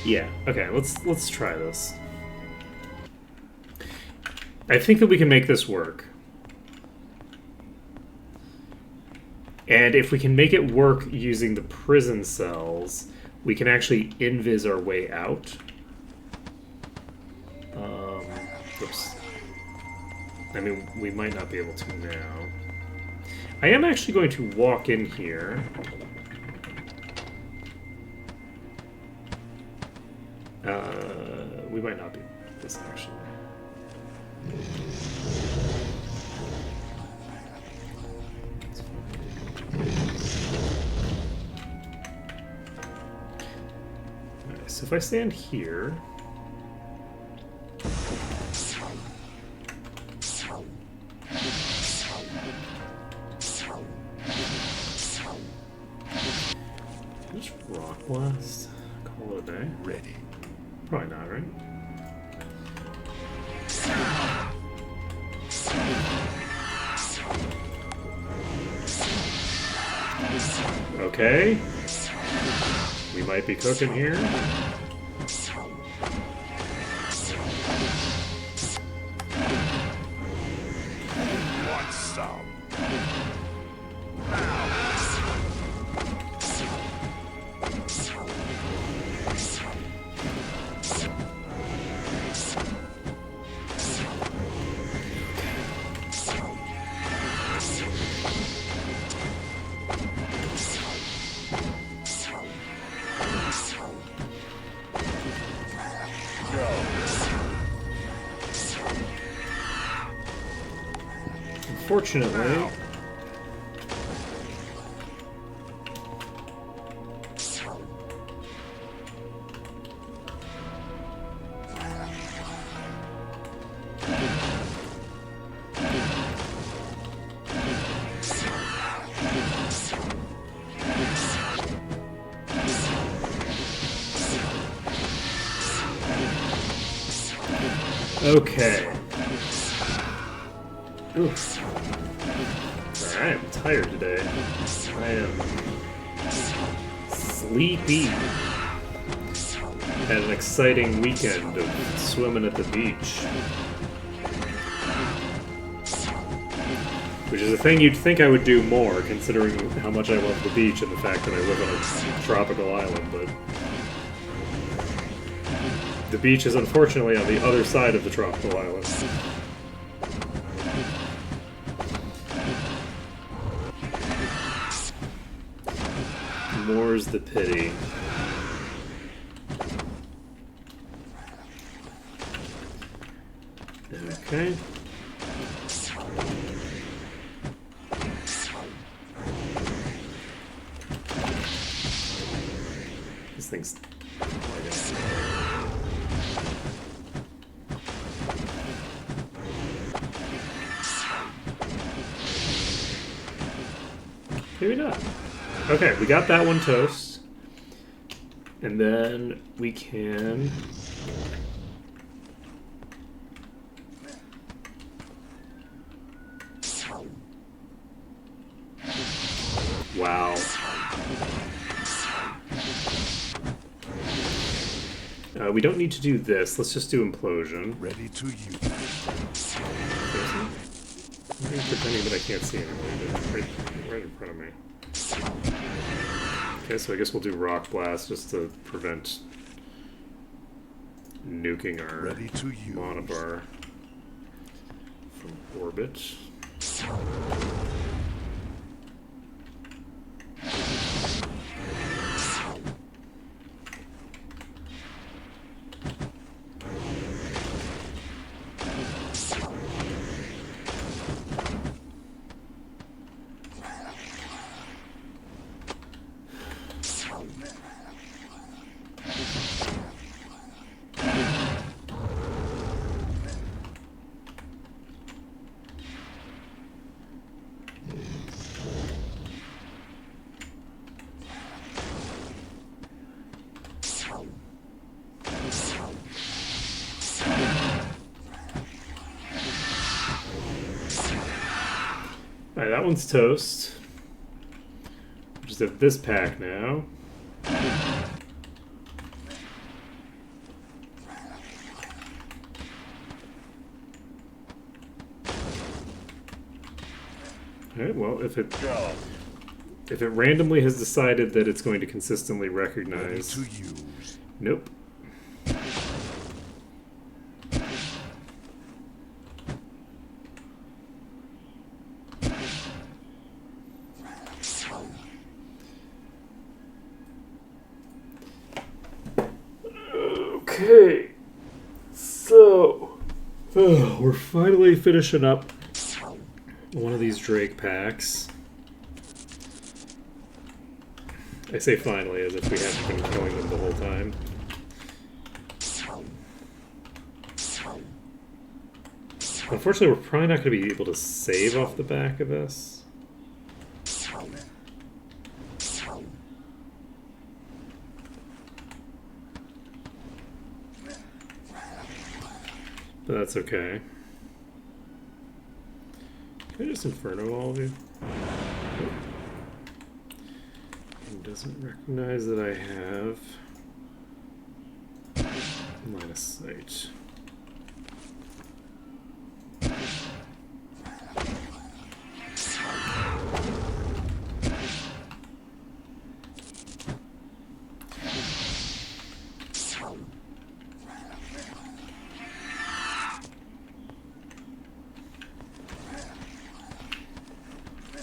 S2: yeah, okay, let's try this. I think that we can make this work. And if we can make it work using the prison cells, we can actually invis our way out. Oops. I mean, we might not be able to now. I am actually going to walk in here. We might not be this actually. Alright, so if I stand here. Just rock blast. Call it a day.
S3: Ready.
S2: Probably not, right? Okay. We might be cooking here.
S3: Want some?
S2: Unfortunately, okay. Oof. Alright, I'm tired today. I am sleepy. Had an exciting weekend of swimming at the beach. Which is a thing you'd think I would do more, considering how much I love the beach and the fact that I live on a tropical island, but the beach is unfortunately on the other side of the tropical island. More's the pity. Okay. This thing's... Maybe not. Okay, we got that one toast. And then we can... Wow. We don't need to do this. Let's just do implosion.
S3: Ready to use.
S2: I'm pretending that I can't see anything. Right in front of me. Okay, so I guess we'll do rock blast just to prevent nuking our
S3: Ready to use.
S2: monobar from orbit. Alright, that one's toast. Just have this pack now. Alright, well, if it randomly has decided that it's going to consistently recognize...
S3: To use.
S2: Nope. Okay, so we're finally finishing up one of these Drake packs. I say finally as if we haven't been killing them the whole time. Unfortunately, we're probably not going to be able to save off the back of this. But that's okay. Can I just Inferno all of you? Nope. It doesn't recognize that I have line of sight.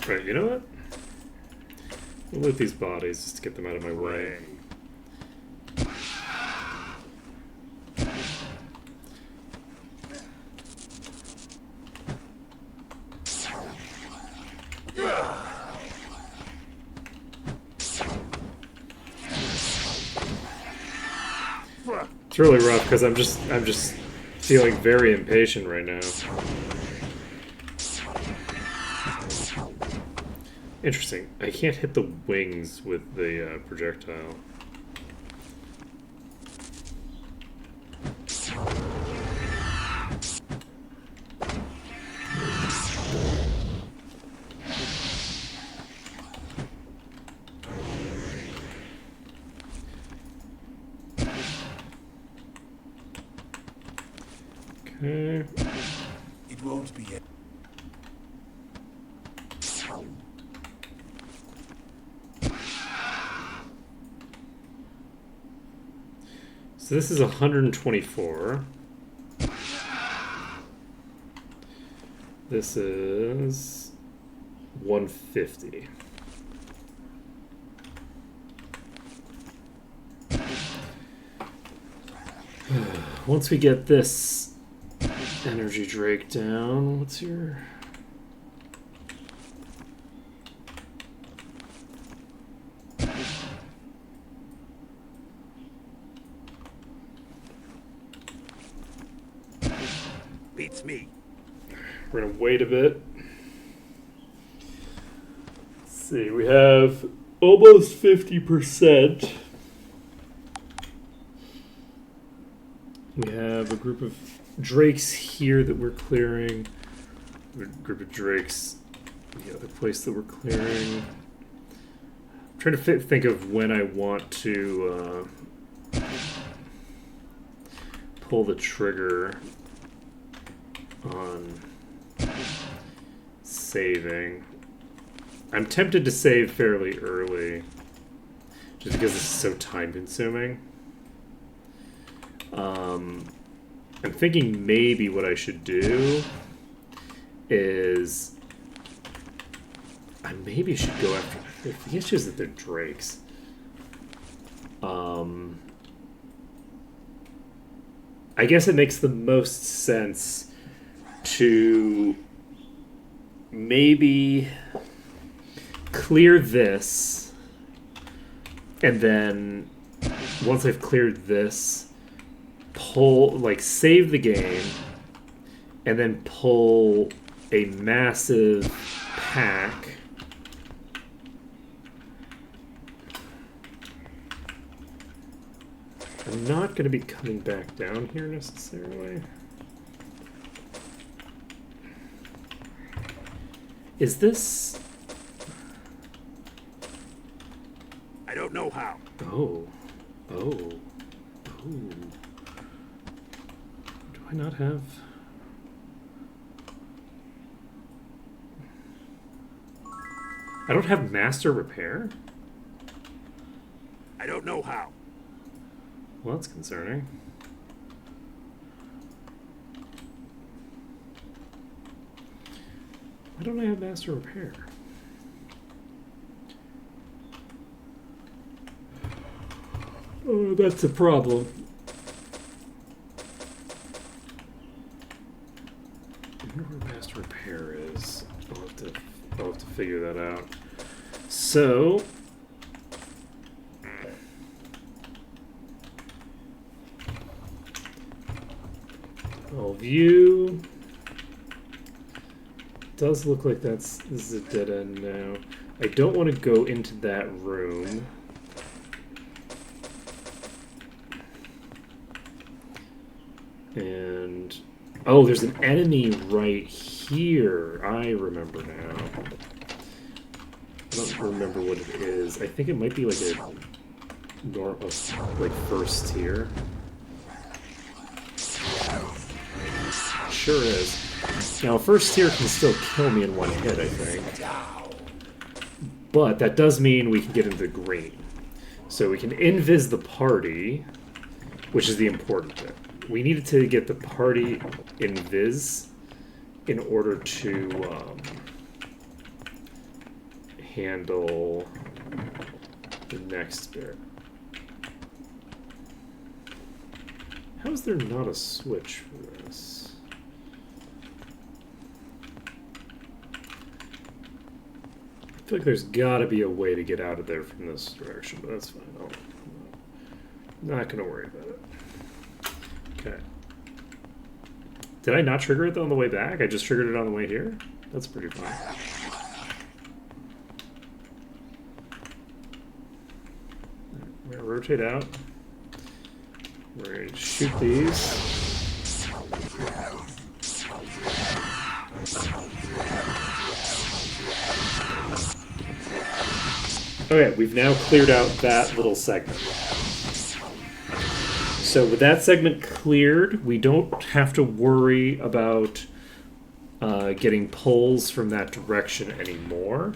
S2: Right, you know what? We'll loot these bodies just to get them out of my way. It's really rough because I'm just feeling very impatient right now. Interesting. I can't hit the wings with the projectile. Okay.
S3: It won't be it.
S2: So this is 124. This is 150. Once we get this energy Drake down, what's your...
S3: Beats me.
S2: We're gonna wait a bit. Let's see, we have almost 50%. We have a group of Drakes here that we're clearing. A group of Drakes the other place that we're clearing. I'm trying to think of when I want to pull the trigger on saving. I'm tempted to save fairly early just because this is so time consuming. I'm thinking maybe what I should do is I maybe should go after the issue is that they're Drakes. I guess it makes the most sense to maybe clear this, and then once I've cleared this, pull, like, save the game, and then pull a massive pack. I'm not going to be coming back down here necessarily. Is this...
S3: I don't know how.
S2: Oh. Oh. Oh. Do I not have... I don't have master repair?
S3: I don't know how.
S2: Well, that's concerning. Why don't I have master repair? Oh, that's a problem. I wonder where master repair is. I'll have to figure that out. So... I'll view... Does look like this is a dead end now. I don't want to go into that room. And oh, there's an enemy right here. I remember now. I don't remember what it is. I think it might be like a normal, like first tier. Sure is. Now, first tier can still kill me in one hit, I think. But that does mean we can get into the green. So we can invis the party, which is the important bit. We needed to get the party invis in order to handle the next bit. How is there not a switch for this? I feel like there's got to be a way to get out of there from this direction, but that's fine. I'm not going to worry about it. Okay. Did I not trigger it on the way back? I just triggered it on the way here? That's pretty fun. We're going to rotate out. We're going to shoot these. Okay, we've now cleared out that little segment. So with that segment cleared, we don't have to worry about getting pulls from that direction anymore.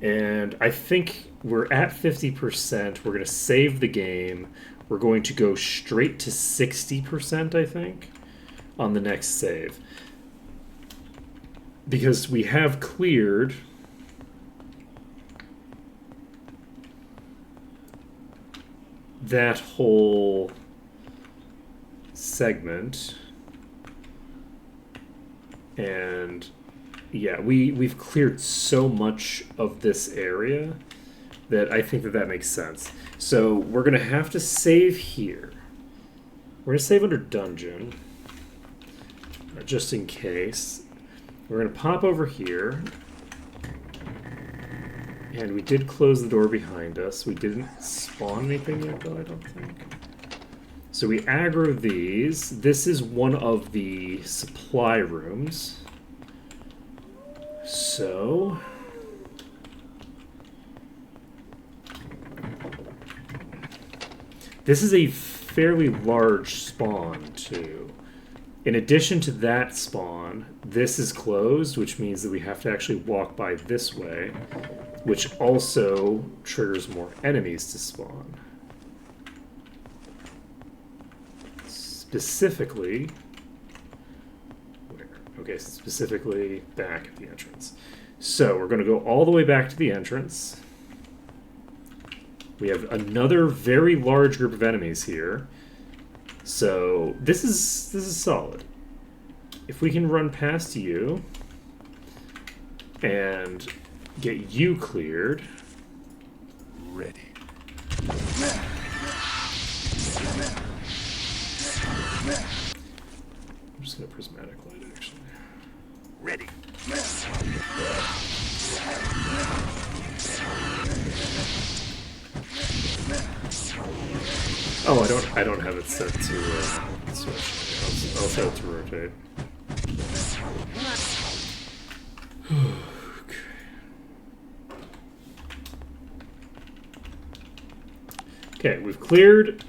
S2: And I think we're at 50%. We're going to save the game. We're going to go straight to 60%, I think, on the next save. Because we have cleared... that whole segment, and yeah, we've cleared so much of this area that I think that makes sense. So we're gonna have to save here. We're gonna save under dungeon, just in case. We're gonna pop over here. And we did close the door behind us. We didn't spawn anything yet, though, I don't think. So we aggro these. This is one of the supply rooms. So... this is a fairly large spawn, too. In addition to that spawn, this is closed, which means that we have to actually walk by this way, which also triggers more enemies to spawn. Specifically... where? Okay, so specifically back at the entrance. So we're going to go all the way back to the entrance. We have another very large group of enemies here. So this is solid. If we can run past you and get you cleared.
S3: Ready.
S2: I'm just gonna prismatic light it actually.
S3: Ready.
S2: Oh, I don't have it set to switch. I'll set it to rotate. Okay, we've cleared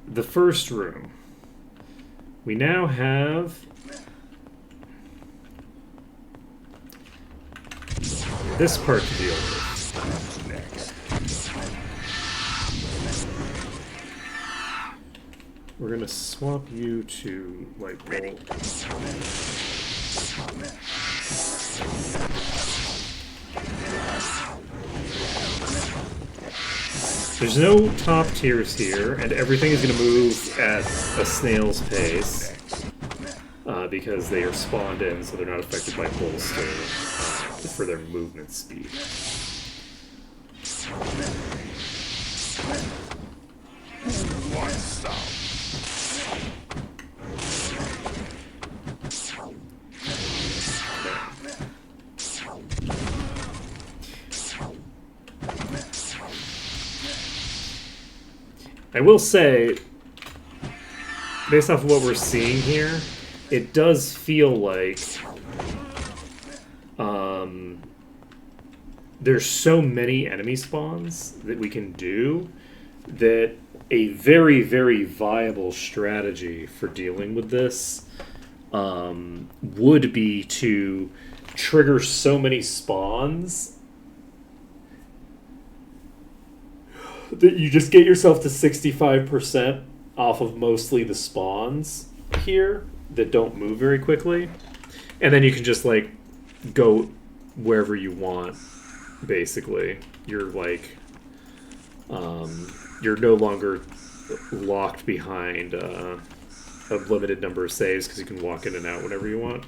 S2: the first room. We now have this part to deal with.
S3: Next.
S2: We're gonna swap you to light bulb. There's no top tiers here, and everything is going to move at a snail's pace because they are spawned in, so they're not affected by bolster for their movement speed.
S3: What's up?
S2: I will say, based off of what we're seeing here, it does feel like there's so many enemy spawns that we can do that a very, very viable strategy for dealing with this would be to trigger so many spawns that you just get yourself to 65% off of mostly the spawns here that don't move very quickly. And then you can just, like, go wherever you want, basically. You're, like, you're no longer locked behind a limited number of saves because you can walk in and out whenever you want.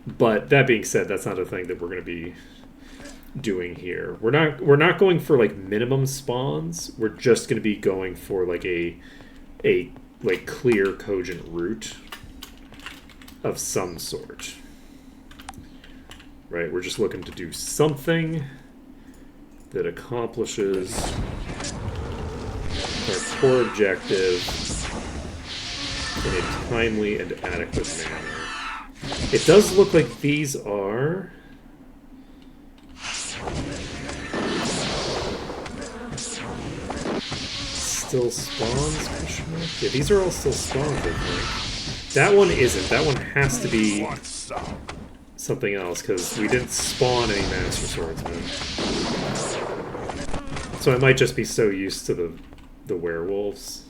S2: But that being said, that's not a thing that we're going to be doing here. We're not going for like minimum spawns. We're just going to be going for like a like clear cogent route of some sort. Right? We're just looking to do something that accomplishes our core objective in a timely and adequate manner. It does look like these are still spawns? Yeah, these are all still spawns, I think. That one isn't. That one has to be
S3: What's up?
S2: something else, because we didn't spawn any Master Swordsmen. So I might just be so used to the werewolves.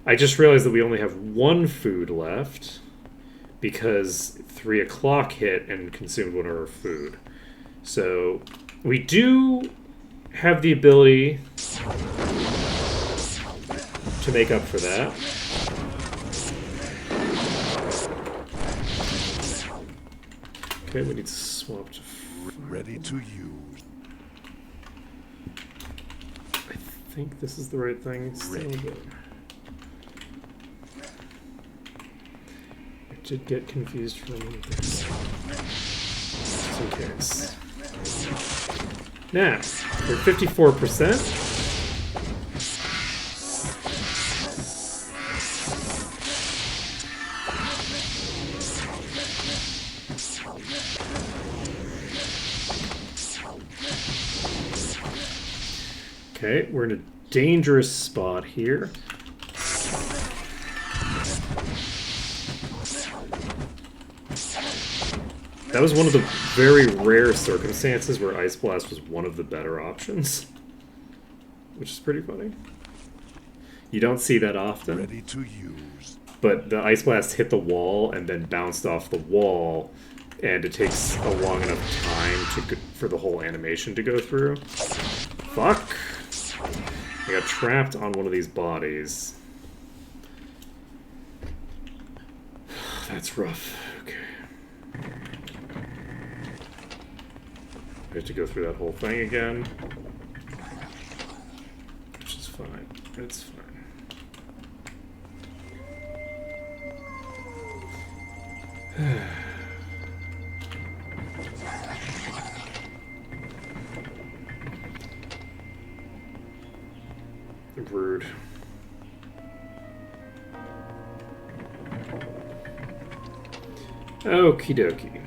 S2: I just realized that we only have one food left, because 3 o'clock hit and consumed one of our food. So we do have the ability to make up for that. Okay, we need to swap to...
S3: Ready to use.
S2: I think this is the right thing. Still, but I did get confused for a minute there. Just in case. Now, we're at 54%. Okay, we're in a dangerous spot here. That was one of the very rare circumstances where Ice Blast was one of the better options. Which is pretty funny. You don't see that often.
S3: Ready to use.
S2: But the Ice Blast hit the wall and then bounced off the wall, and it takes a long enough time for the whole animation to go through. Fuck! I got trapped on one of these bodies. That's rough. Okay. I have to go through that whole thing again. Which is fine. It's fine. Rude. Okie dokie.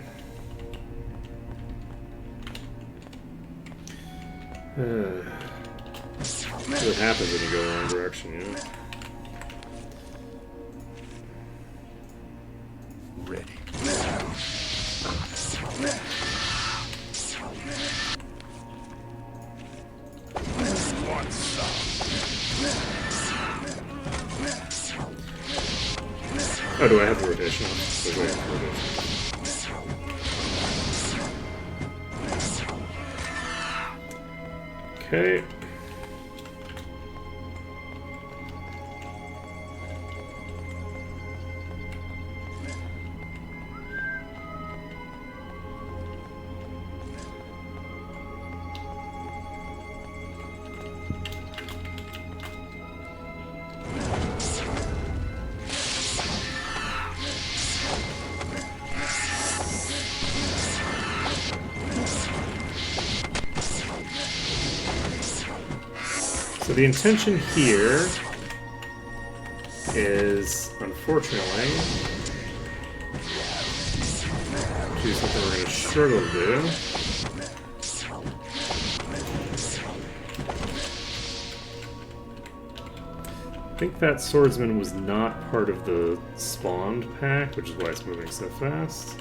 S2: What happens when you go the wrong direction, you know?
S3: Ready. Want some?
S2: Oh, do I have the rotation on? Wait, wait, rotation. Okay. So the intention here is, unfortunately, do something we're going to struggle to do. I think that swordsman was not part of the spawned pack, which is why it's moving so fast.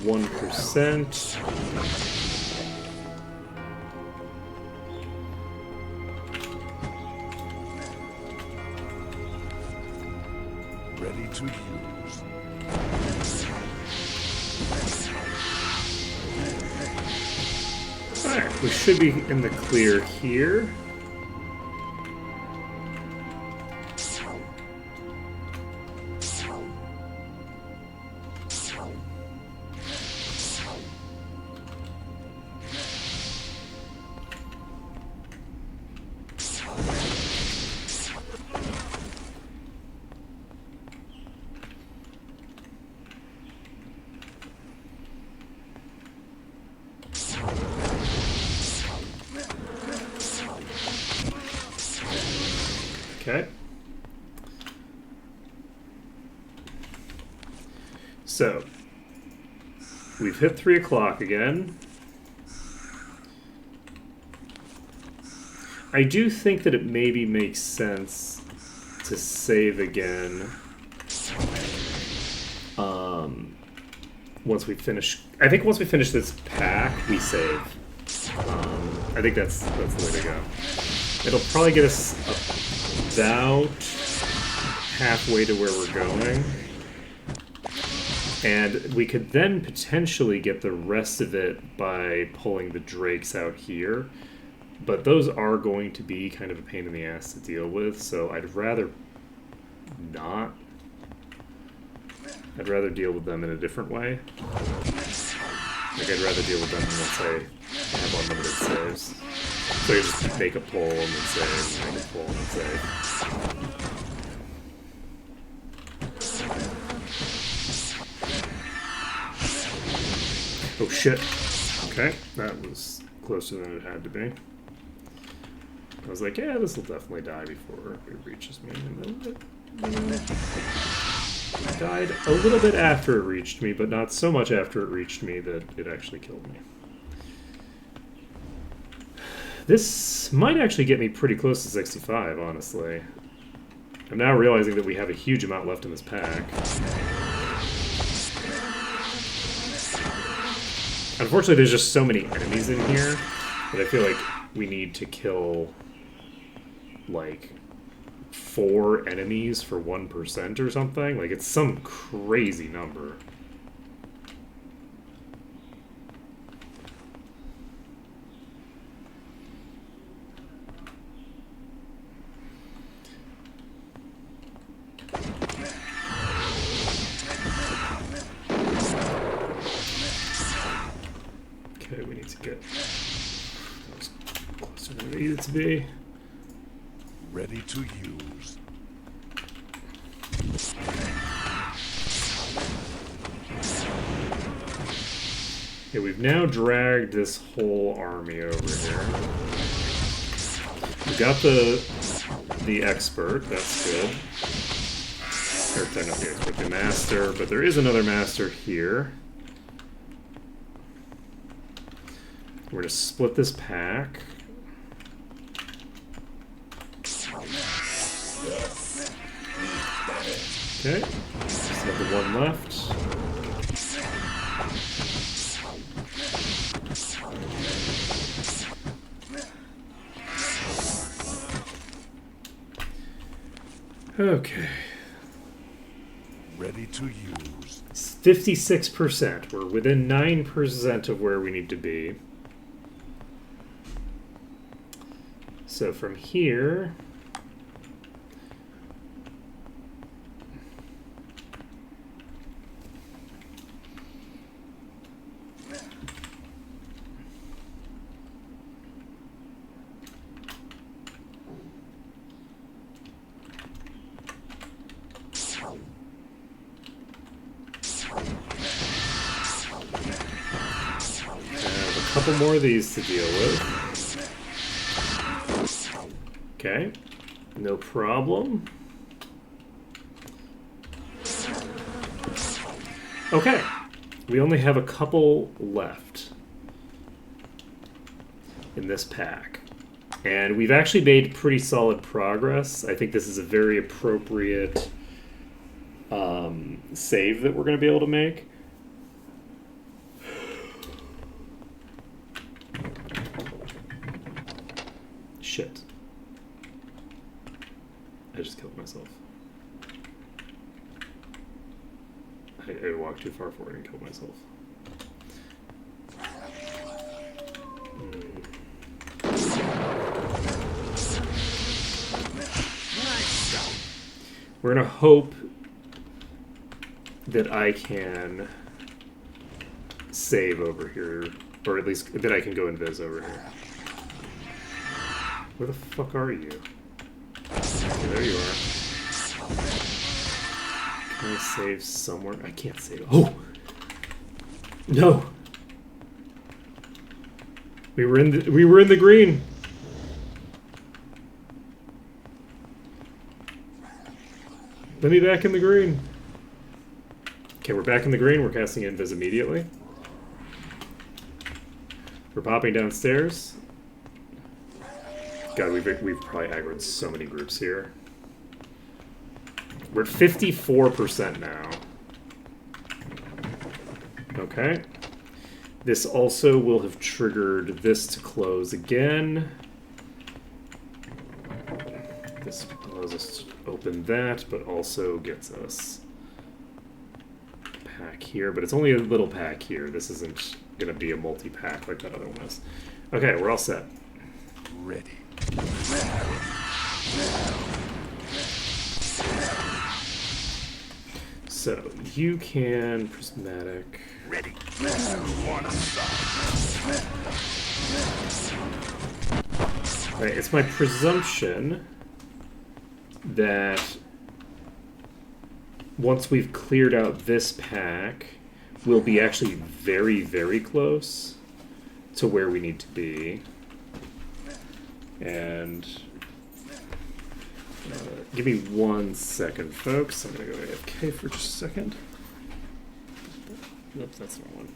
S2: %.
S3: Ready to use.
S2: Alright, we should be in the clear here. Okay. So, we've hit 3 o'clock again. I do think that it maybe makes sense to save again once we finish. I think once we finish this pack, we save. I think that's the way to go. It'll probably get us about halfway to where we're going. And we could then potentially get the rest of it by pulling the drakes out here. But those are going to be kind of a pain in the ass to deal with, so I'd rather not. I'd rather deal with them in a different way. Like, I'd rather deal with them once I have unlimited saves. So I just make a pull and then save, make a pull and then save. Oh shit. Okay, that was closer than it had to be. I was like, yeah, this will definitely die before it reaches me. And then it died a little bit after it reached me, but not so much after it reached me that it actually killed me. This might actually get me pretty close to 65, honestly. I'm now realizing that we have a huge amount left in this pack. Unfortunately, there's just so many enemies in here that I feel like we need to kill, like, 4 enemies for 1% or something. Like, it's some crazy number. Okay, we need to get closer than we need it to be.
S3: Ready to use.
S2: Okay, we've now dragged this whole army over here. We got the the expert. That's good. Or not the expert, the master. But there is another master here. We're going to split this pack. Okay. Just have the one left. Okay.
S3: Ready to use.
S2: It's 56%. We're within 9% of where we need to be. So from here... couple more of these to deal with. Okay, no problem. Okay, we only have a couple left in this pack. And we've actually made pretty solid progress. I think this is a very appropriate save that we're going to be able to make. Shit. I just killed myself. I walked too far forward and killed myself. We're gonna hope that I can save over here, or at least that I can go invis over here. Where the fuck are you? Okay, there you are. Can I save somewhere? I can't save. Oh! No! We were in the green. Let me back in the green. Okay, we're back in the green. We're casting invis immediately. We're popping downstairs. God, we've probably aggroed so many groups here. We're at 54% now. Okay. This also will have triggered this to close again. This allows us to open that, but also gets us a pack here. But it's only a little pack here. This isn't going to be a multi-pack like that other one is. Okay, we're all set.
S3: Ready.
S2: So you can prismatic.
S3: Ready.
S2: Right, it's my presumption that once we've cleared out this pack, we'll be actually very, very close to where we need to be. And give me 1 second, folks. I'm going to go AFK for just a second. Oops, that's not one.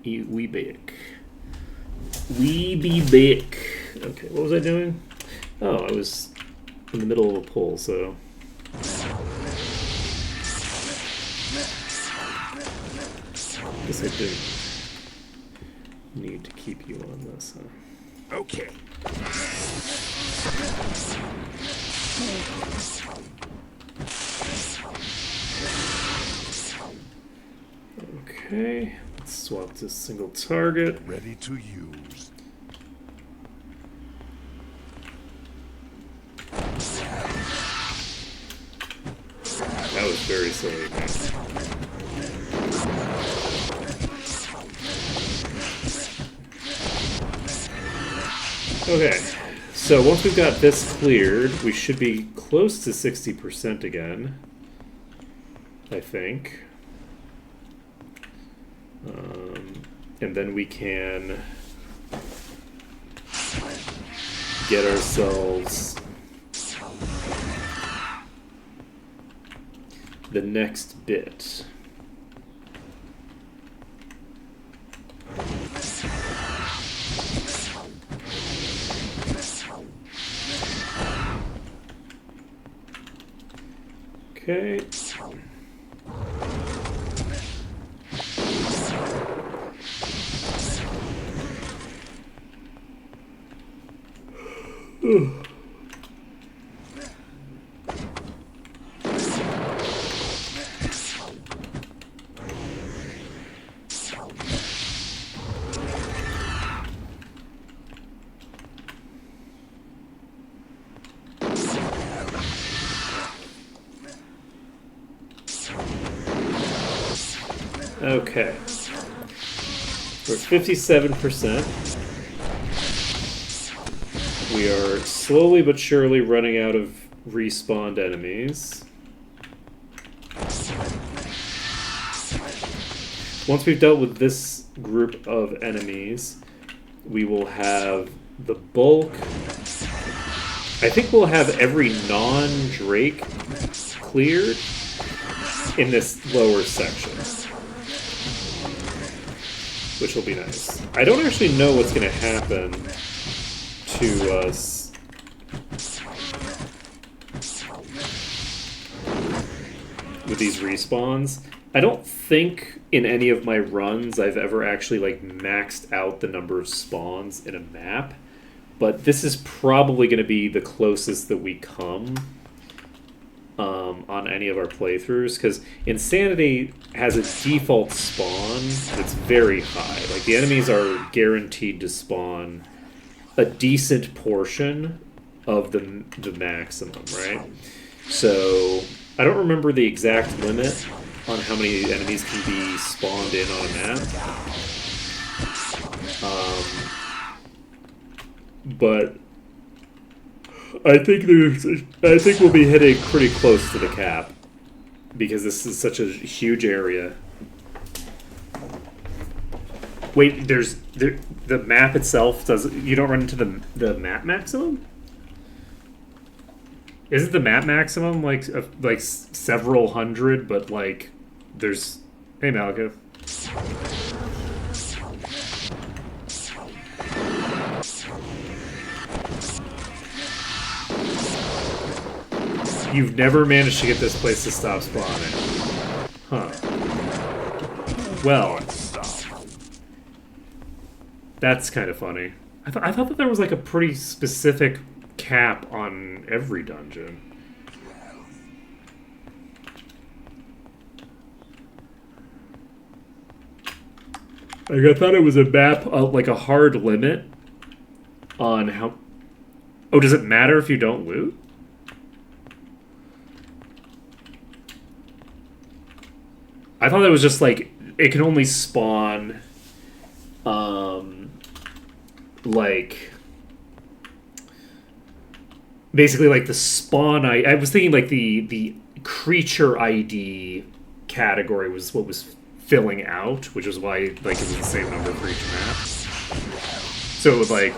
S2: We back. We be back. Okay, what was I doing? Oh, I was in the middle of a poll, so Guess I didn't need to keep you on this, huh?
S3: Okay.
S2: Okay, let's swap to single target.
S3: Ready to use.
S2: That was very silly. Okay, so once we've got this cleared, we should be close to 60% again, I think. And then we can get ourselves the next bit. Okay. Okay. We're at 57%. We are slowly but surely running out of respawned enemies. Once we've dealt with this group of enemies, we will have the bulk. I think we'll have every non-Drake cleared in this lower section, which will be nice. I don't actually know what's going to happen to us with these respawns. I don't think in any of my runs I've ever actually like maxed out the number of spawns in a map, but this is probably going to be the closest that we come on any of our playthroughs, because Insanity has a default spawn that's very high. Like, the enemies are guaranteed to spawn a decent portion of the maximum, right? So I don't remember the exact limit on how many enemies can be spawned in on a map. But I think we'll be hitting pretty close to the cap, because this is such a huge area. Wait, the map itself you don't run into the map maximum? Isn't the map maximum like several hundred, but like there's hey Malika. You've never managed to get this place to stop spawning. Huh. Well, that's kind of funny. I thought that there was like a pretty specific cap on every dungeon. Like, I thought it was a map, like a hard limit on how... Oh, does it matter if you don't loot? I thought that was just like, it can only spawn, like, basically like the spawn, I was thinking like the creature ID category was what was filling out, which is why like it was the same number for each map. So it was like...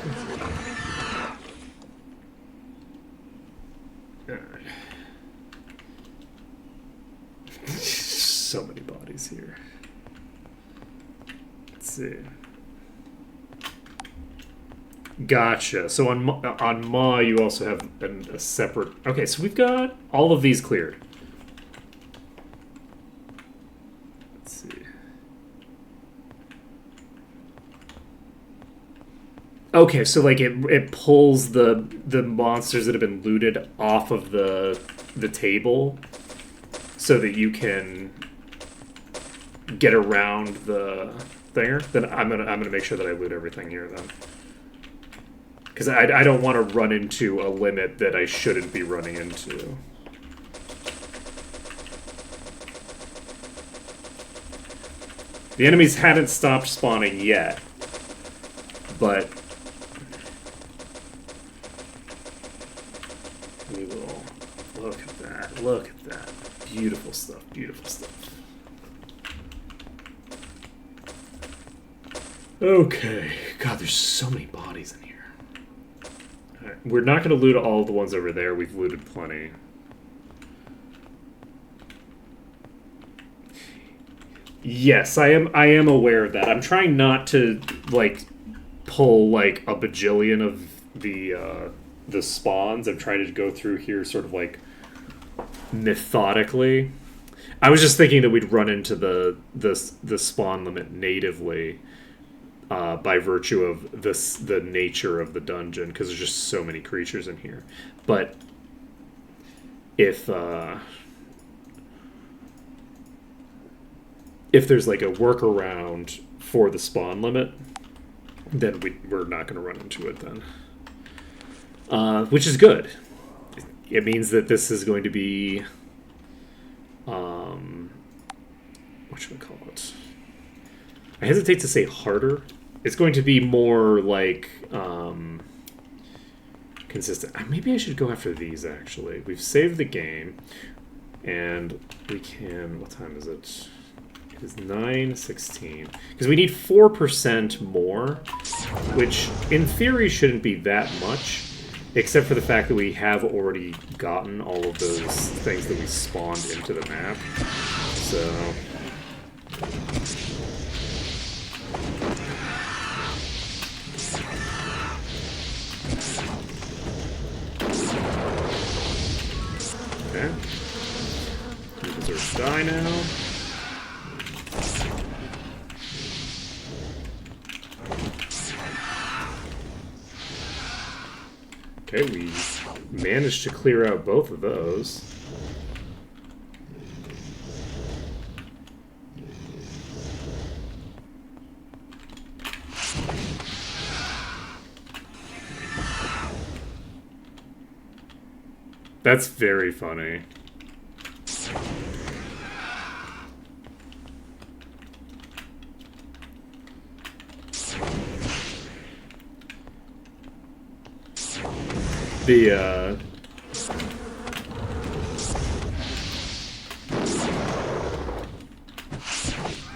S2: So many bodies here. Let's see. Gotcha. So on Ma, you also have a separate... Okay, so we've got all of these cleared. Let's see. Okay, so like it pulls the monsters that have been looted off of the table so that you can get around the thinger. Then I'm gonna make sure that I loot everything here then. Because I don't want to run into a limit that I shouldn't be running into. The enemies hadn't stopped spawning yet, but we will. Look at that. Look at that. Beautiful stuff. Beautiful stuff. Okay. God, there's so many bodies in here. We're not going to loot all the ones over there. We've looted plenty. Yes, I am aware of that. I'm trying not to like pull like a bajillion of the spawns. I'm trying to go through here sort of like methodically. I was just thinking that we'd run into the spawn limit natively. By virtue of the nature of the dungeon, because there's just so many creatures in here. But if there's like a workaround for the spawn limit, then we're not going to run into it then. Which is good. It means that this is going to be what should we call it? I hesitate to say harder. It's going to be more like consistent. Maybe I should go after these, actually. We've saved the game, and we can... What time is it? It is 9:16. Because we need 4% more, which in theory shouldn't be that much, except for the fact that we have already gotten all of those things that we spawned into the map. So... Okay. He deserves to die now. Okay, we managed to clear out both of those. That's very funny.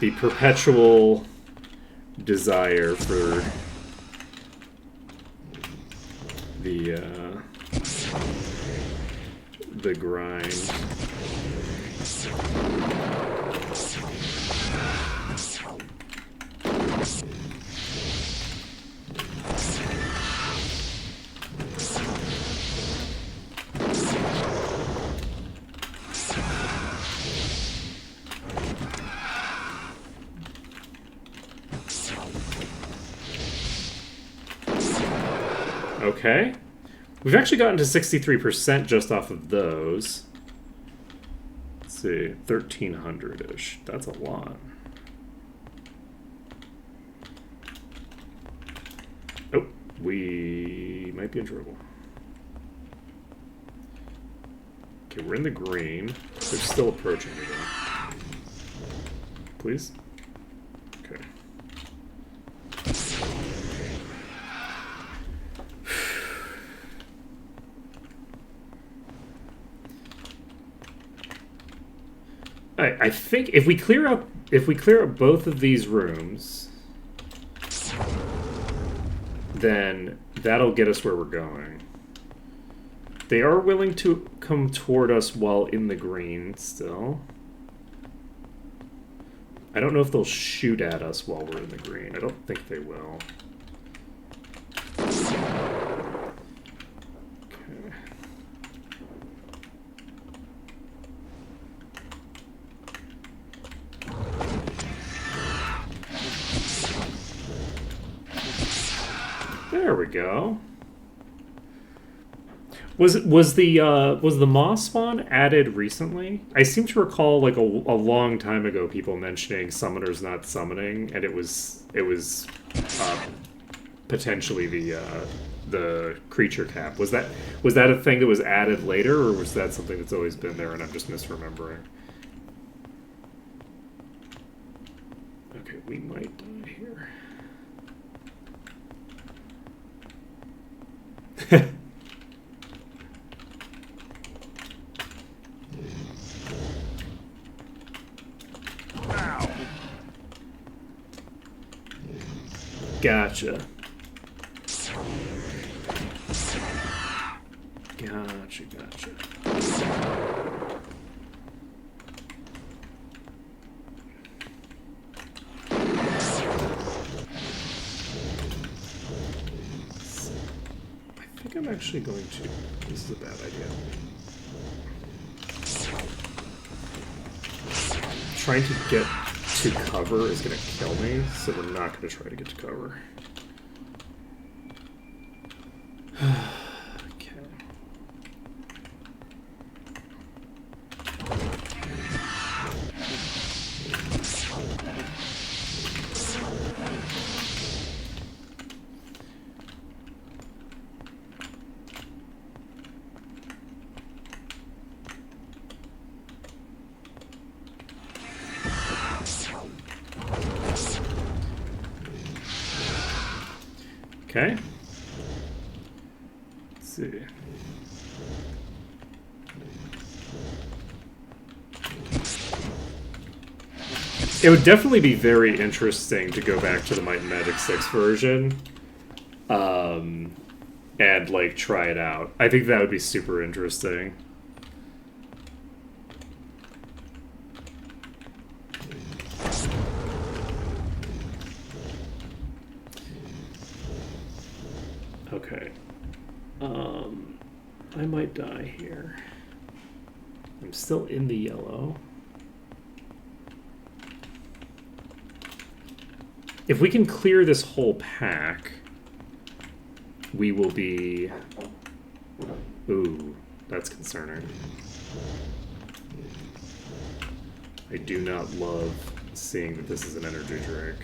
S2: The perpetual desire for the grind. Okay. We've actually gotten to 63% just off of those. Let's see, 1,300-ish. That's a lot. Oh, we might be in trouble. Okay, we're in the green. They're still approaching me, though. Please? Okay. I think if we clear out both of these rooms, then that'll get us where we're going. They are willing to come toward us while in the green still. I don't know if they'll shoot at us while we're in the green. I don't think they will. go. Was the moss spawn added recently? I seem to recall like a long time ago people mentioning summoners not summoning, and it was potentially the creature cap. Was that a thing that was added later, or was that something that's always been there and I'm just misremembering? Okay, we might die here. Gotcha. Gotcha. I think I'm actually going to... This is a bad idea. Trying to get to cover is going to kill me, so we're not going to try to get to cover. Okay. Okay. Let's see. It would definitely be very interesting to go back to the Might and Magic 6 version, and like try it out. I think that would be super interesting. Okay. I might die here. I'm still in the yellow. If we can clear this whole pack, we will be... Ooh, that's concerning. I do not love seeing that this is an energy drink.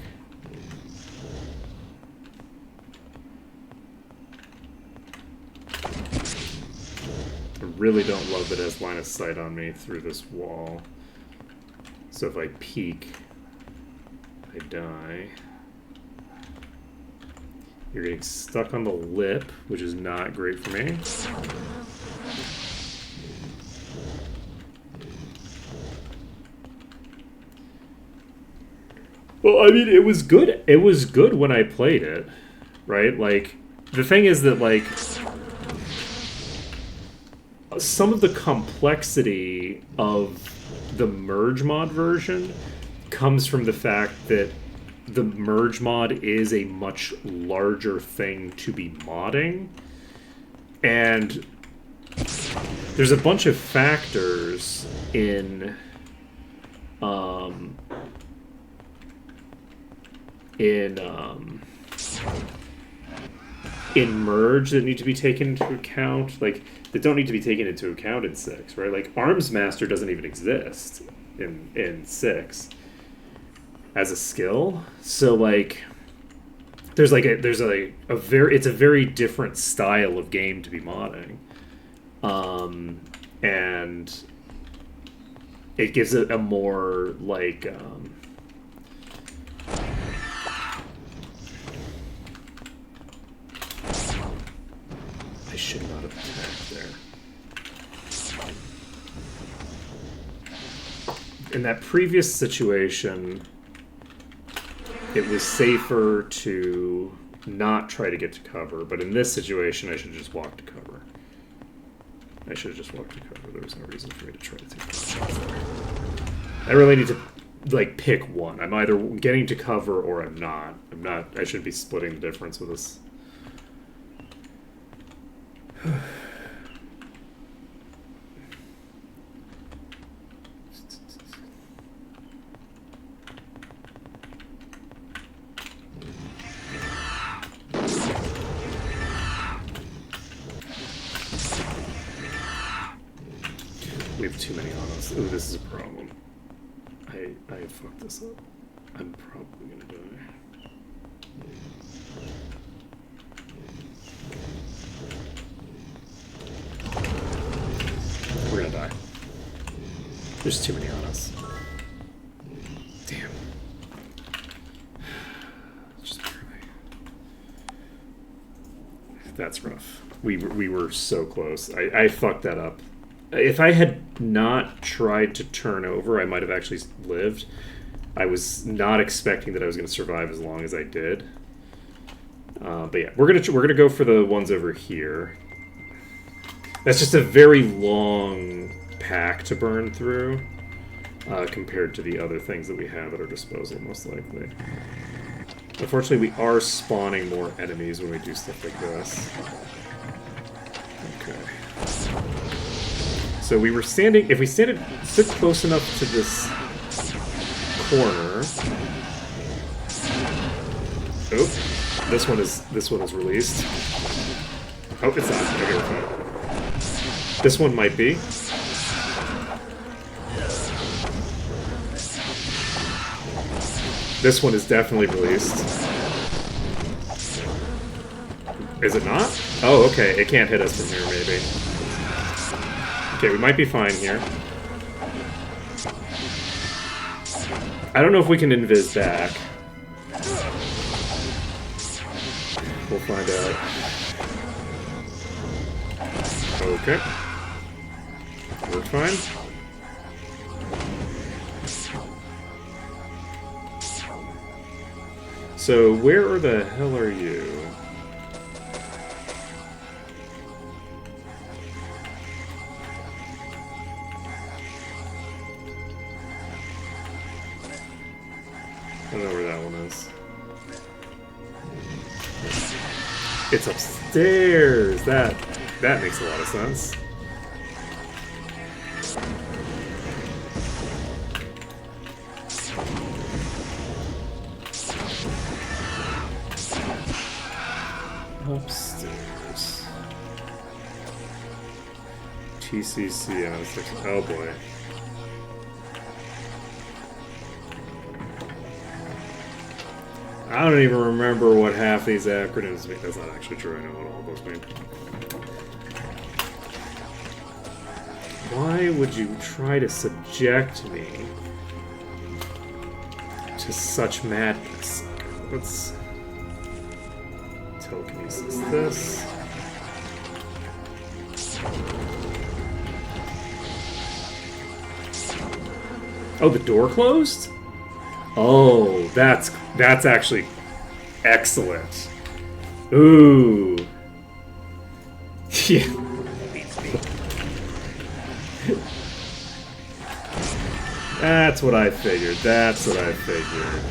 S2: I really don't love that it has line of sight on me through this wall. So if I peek, I die. You're getting stuck on the lip, which is not great for me. Well, I mean, it was good. It was good when I played it, right? Like, the thing is that, like, some of the complexity of the Merge mod version comes from the fact that the Merge mod is a much larger thing to be modding. And there's a bunch of factors in Merge that need to be taken into account, like that don't need to be taken into account in 6, right? Like Arms Master doesn't even exist in 6 as a skill, so like it's a very different style of game to be modding, and it gives it a more like I should not have attacked there. In that previous situation, it was safer to not try to get to cover, but in this situation, I should have just walked to cover. There was no reason for me to try to take shots there. I really need to, like, pick one. I'm either getting to cover or I'm not. I should be splitting the difference with this. We have too many on us. Ooh, this is a problem. I fucked this up. I'm probably gonna die. We're gonna die. There's too many on us. Damn. Just barely. That's rough. We were so close. I fucked that up. If I had not tried to turn over, I might have actually lived. I was not expecting that I was going to survive as long as I did. But yeah, we're gonna go for the ones over here. That's just a very long pack to burn through compared to the other things that we have at our disposal, most likely. Unfortunately, we are spawning more enemies when we do stuff like this. Okay. So we were standing... If we stood close enough to this corner... Oh, this one is released. Oh, it's not. Okay, we're fine. This one might be. This one is definitely released. Is it not? Oh, okay. It can't hit us from here, maybe. Okay, we might be fine here. I don't know if we can invis back. We'll find out. Okay. We're fine. So, where the hell are you? I don't know where that one is. It's upstairs! That makes a lot of sense. Upstairs. TCC on 6. Oh boy. I don't even remember what half these acronyms mean. That's not actually true. I know what all those mean. Why would you try to subject me to such madness? Let's telekinesis this. Oh, the door closed? Oh, that's actually excellent. Ooh. Yeah. That's what I figured. That's what I figured.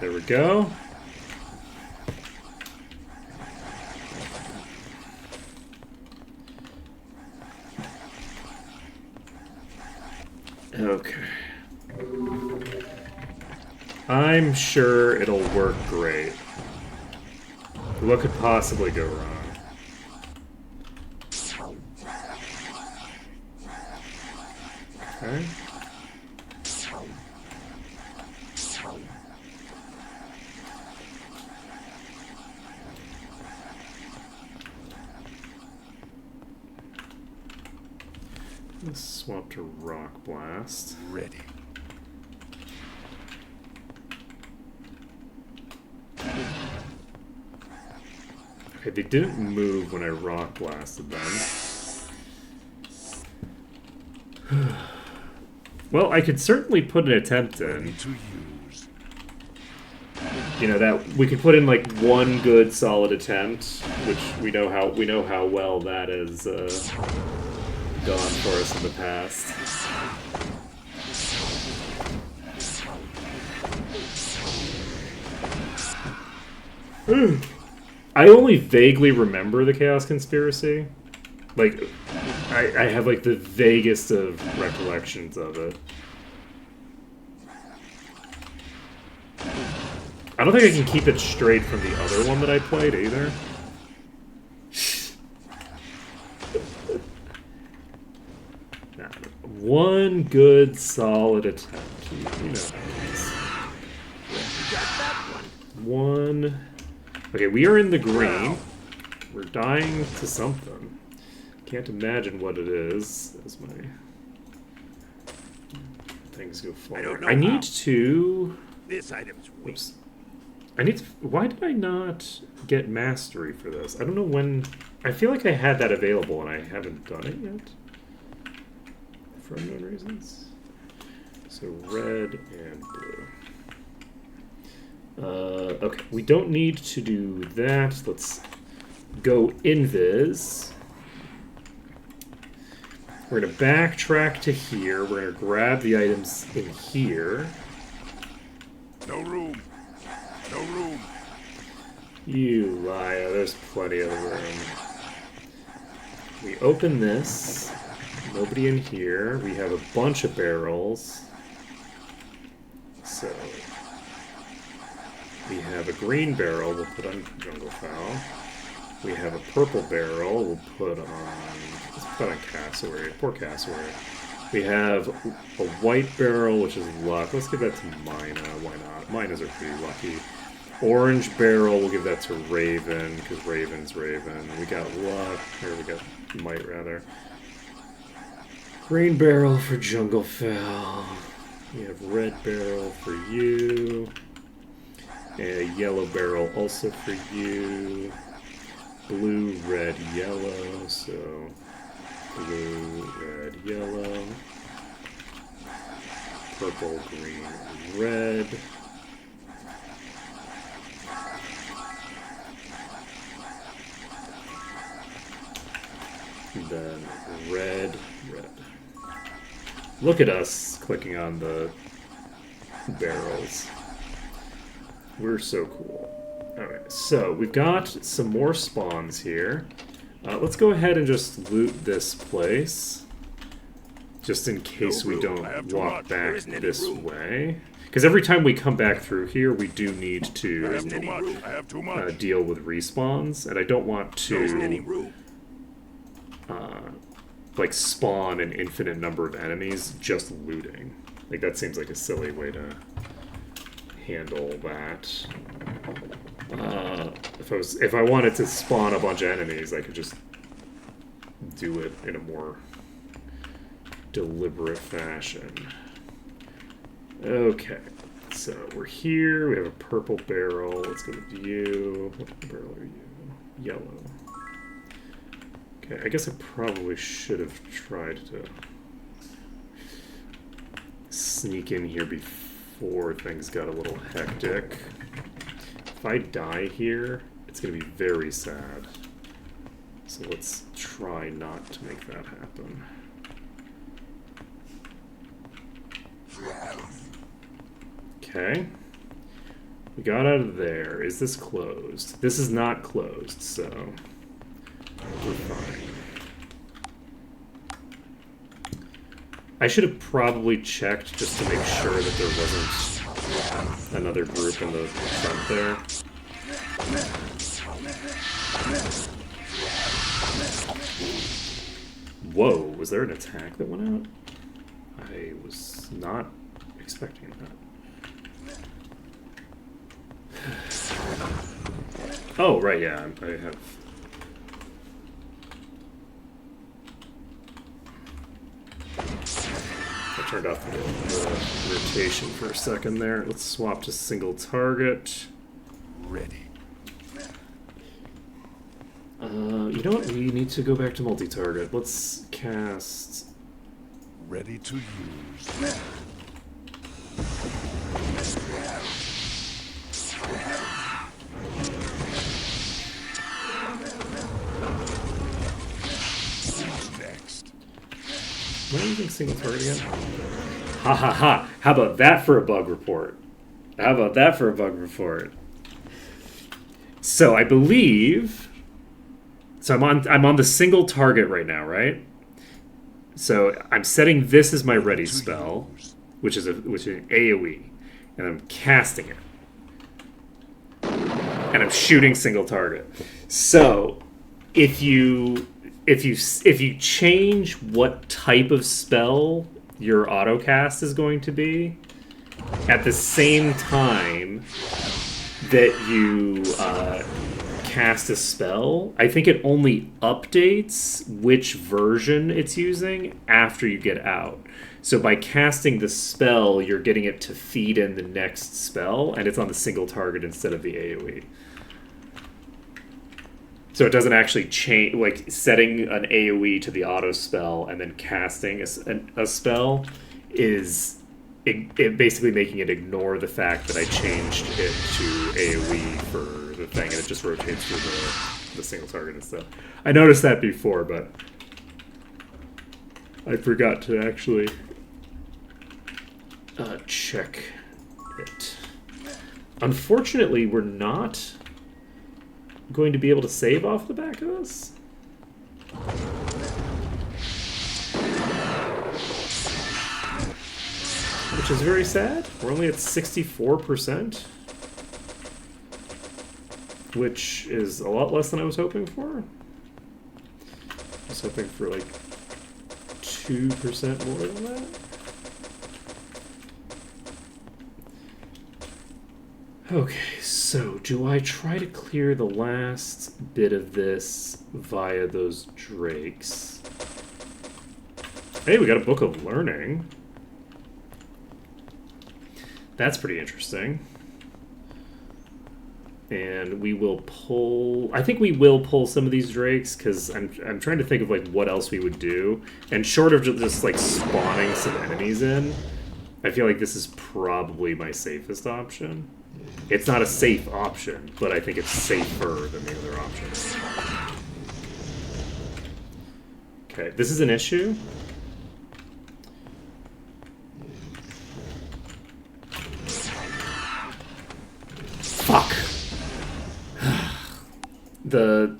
S2: There we go. Okay. I'm sure it'll work great. What could possibly go wrong? Okay. Let's swap to Rock Blast.
S3: Ready.
S2: Okay, they didn't move when I Rock Blasted them. Well, I could certainly put an attempt in.
S3: To use.
S2: You know, that we could put in like one good solid attempt, which we know how well that has gone for us in the past. I only vaguely remember the Chaos Conspiracy. Like, I have like the vaguest of recollections of it. don't think I can keep it straight from the other one that I played either. Nah, one good solid attempt. You know how it is. One. Okay, we are in the green. We're dying to something. Can't imagine what it is as my things go forward. I need to.
S3: This item's weak.
S2: Oops. I need to. Why did I not get mastery for this? I don't know when. I feel like I had that available and I haven't done it yet. For unknown reasons. So red and blue. Okay, we don't need to do that. Let's go invis. We're going to backtrack to here. We're going to grab the items in here.
S3: No room. No room.
S2: You liar, there's plenty of room. We open this. Nobody in here. We have a bunch of barrels. So we have a green barrel we'll put on Jungle Fowl. We have a purple barrel we'll put on... Let's put on Cassowary. Poor Cassowary. We have a white barrel, which is luck. Let's give that to Mina. Why not? Minas are pretty lucky. Orange barrel, we'll give that to Raven, because Raven's Raven. We got luck. Or we got might, rather. Green barrel for Jungle Fowl. We have red barrel for you. And a yellow barrel also for you. Blue, red, yellow. So blue, red, yellow. Purple, green, red. And then red, red. Look at us clicking on the barrels. We're so cool. Alright, so we've got some more spawns here. Let's go ahead and just loot this place. Just in case we don't walk back this way. Because every time we come back through here, we do need to deal with respawns. And I don't want to like spawn an infinite number of enemies just looting. Like that seems like a silly way to handle that. If I wanted to spawn a bunch of enemies, I could just do it in a more deliberate fashion. Okay, so we're here. We have a purple barrel. Let's go with you. What barrel are you? Yellow. Okay, I guess I probably should have tried to sneak in here before things got a little hectic. If I die here, it's going to be very sad. So let's try not to make that happen. Okay. We got out of there. Is this closed? This is not closed, so we're fine. I should have probably checked just to make sure that there wasn't another group in the front there. Whoa, was there an attack that went out? I was not expecting that. Oh, right, yeah, I have... I turned off the rotation for a second there. Let's swap to single target.
S3: Ready.
S2: You know what? We need to go back to multi-target. Let's cast...
S3: Ready to use. Next.
S2: What do you think single target again? Ha ha ha! How about that for a bug report? How about that for a bug report? So I believe... So I'm on the single target right now, right? So I'm setting this as my ready spell, which is an AoE, and I'm casting it. and I'm shooting single target. So if you change what type of spell your autocast is going to be at the same time that you cast a spell, I think it only updates which version it's using after you get out. So by casting the spell, you're getting it to feed in the next spell, and it's on the single target instead of the AoE. So it doesn't actually change, like setting an AoE to the auto spell and then casting a spell is it basically making it ignore the fact that I changed it to AoE for the thing, and it just rotates through the single target instead. I noticed that before, but I forgot to actually check it. Unfortunately, we're not going to be able to save off the back of this. Which is very sad. We're only at 64%. Which is a lot less than I was hoping for. I was hoping for like 2% more than that. Okay, so do I try to clear the last bit of this via those drakes? Hey, we got a Book of Learning. That's pretty interesting. And we will pull... I think we will pull some of these drakes, because I'm trying to think of like what else we would do. And short of just like spawning some enemies in, I feel like this is probably my safest option. It's not a safe option, but I think it's safer than the other options. Okay, this is an issue. Fuck. The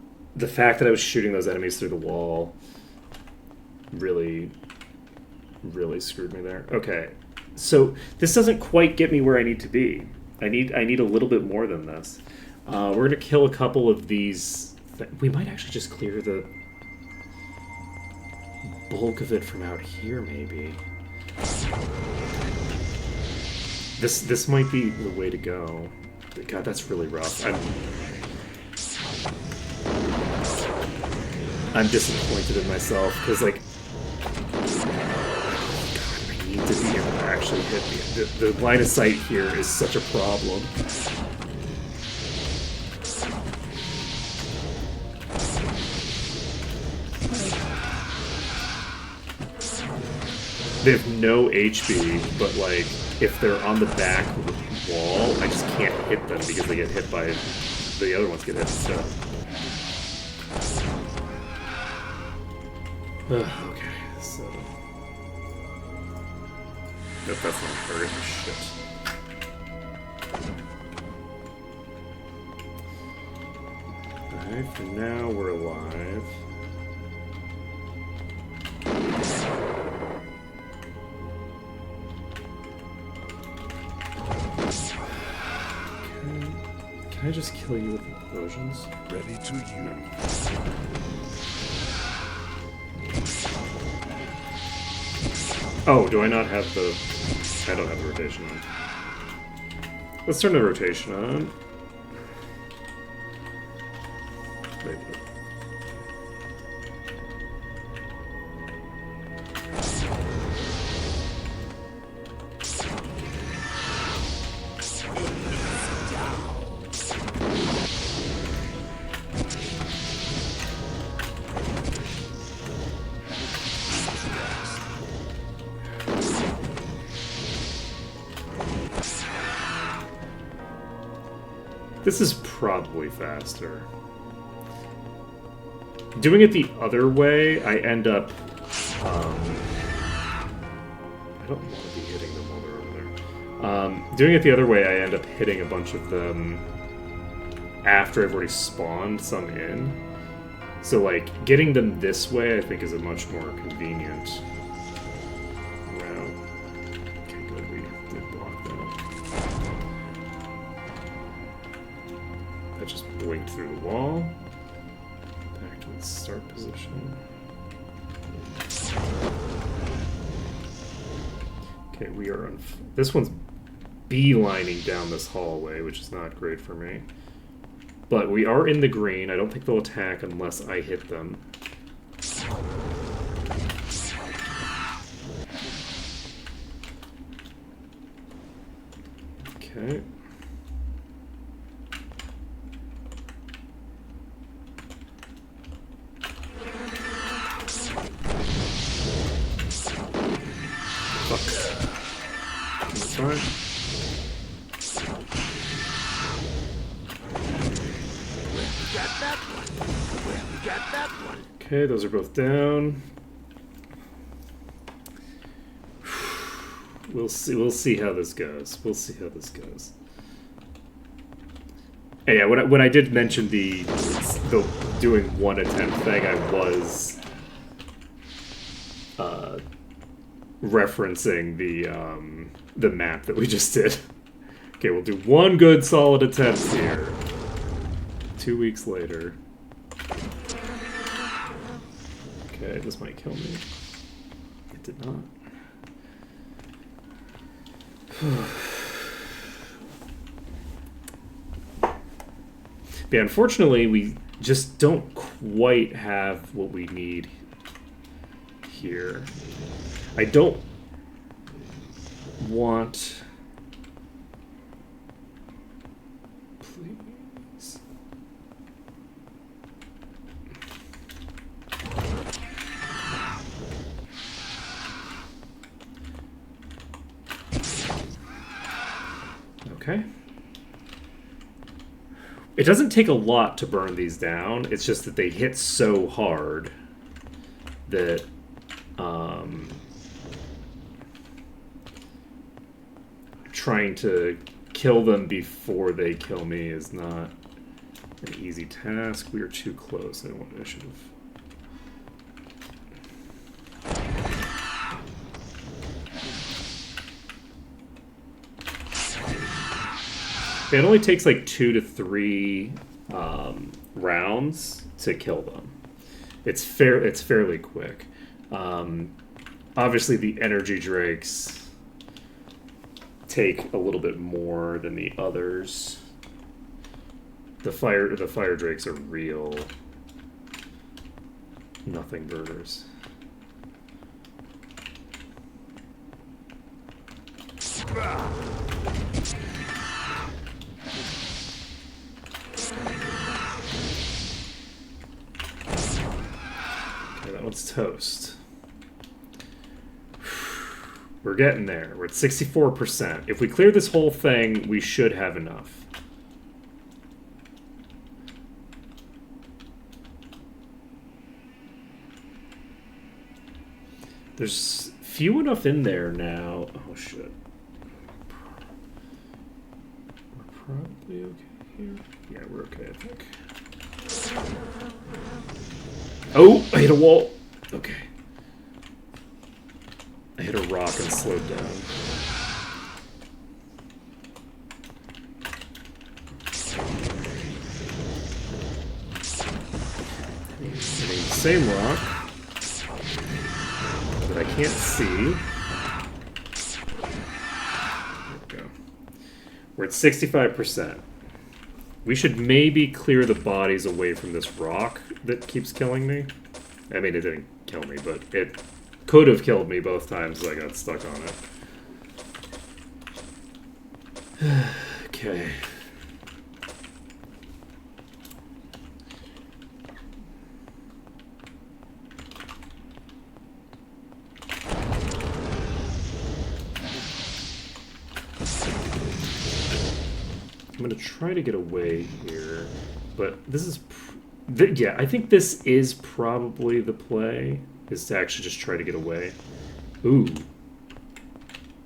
S2: fact that I was shooting those enemies through the wall really screwed me there. Okay, so this doesn't quite get me where I need to be. I need a little bit more than this. We're gonna kill a couple of these. We might actually just clear the bulk of it from out here, maybe. This might be the way to go. God, that's really rough. I'm disappointed in myself because, like, God, I need to be able to actually hit the line of sight here is such a problem. They have no HP, but like if they're on the back wall, I just can't hit them because they get hit by the other ones get hit instead. Okay, so that's not hurt. Shit. Alright, for now we're alive. Can I just kill you with explosions?
S3: Ready to use.
S2: Oh, do I not have the... I don't have the rotation on. Let's turn the rotation on. Wait. This is probably faster. Doing it the other way, I end up... I don't want to be hitting them while they're over there. Doing it the other way, I end up hitting a bunch of them after I've already spawned some in. So, like, getting them this way, I think, is a much more convenient route. Okay, good, we did block that. climbed through the wall. Back to its start position. Okay, we are on... This one's beelining down this hallway, which is not great for me. But we are in the green. I don't think they'll attack unless I hit them. Okay. Fuck. That's fine. Okay, those are both down. We'll see how this goes. We'll see how this goes. And yeah, when I did mention the doing one attempt thing, I was referencing the map that we just did. Okay, we'll do one good solid attempt here. 2 weeks later. Okay, this might kill me. It did not. But yeah, unfortunately, we just don't quite have what we need here. I don't want... Please. Okay. It doesn't take a lot to burn these down. It's just that they hit so hard that trying to kill them before they kill me is not an easy task. We are too close. I should have... It only takes like 2 to 3 rounds to kill them. It's fairly quick. Obviously, the energy drakes take a little bit more than the others. The fire drakes are real nothing burgers. That one's toast. We're getting there. We're at 64%. If we clear this whole thing, we should have enough. There's few enough in there now. Oh, shit. We're probably okay here. Yeah, we're okay, I think. Oh, I hit a wall. Okay. I hit a rock and slowed down. Hitting the same rock that I can't see. There we go. We're at 65%. We should maybe clear the bodies away from this rock that keeps killing me. I mean, it didn't kill me, but it could have killed me both times as I got stuck on it. Okay. I'm going to try to get away here, but this is... yeah, I think this is probably the play, is to actually just try to get away. Ooh.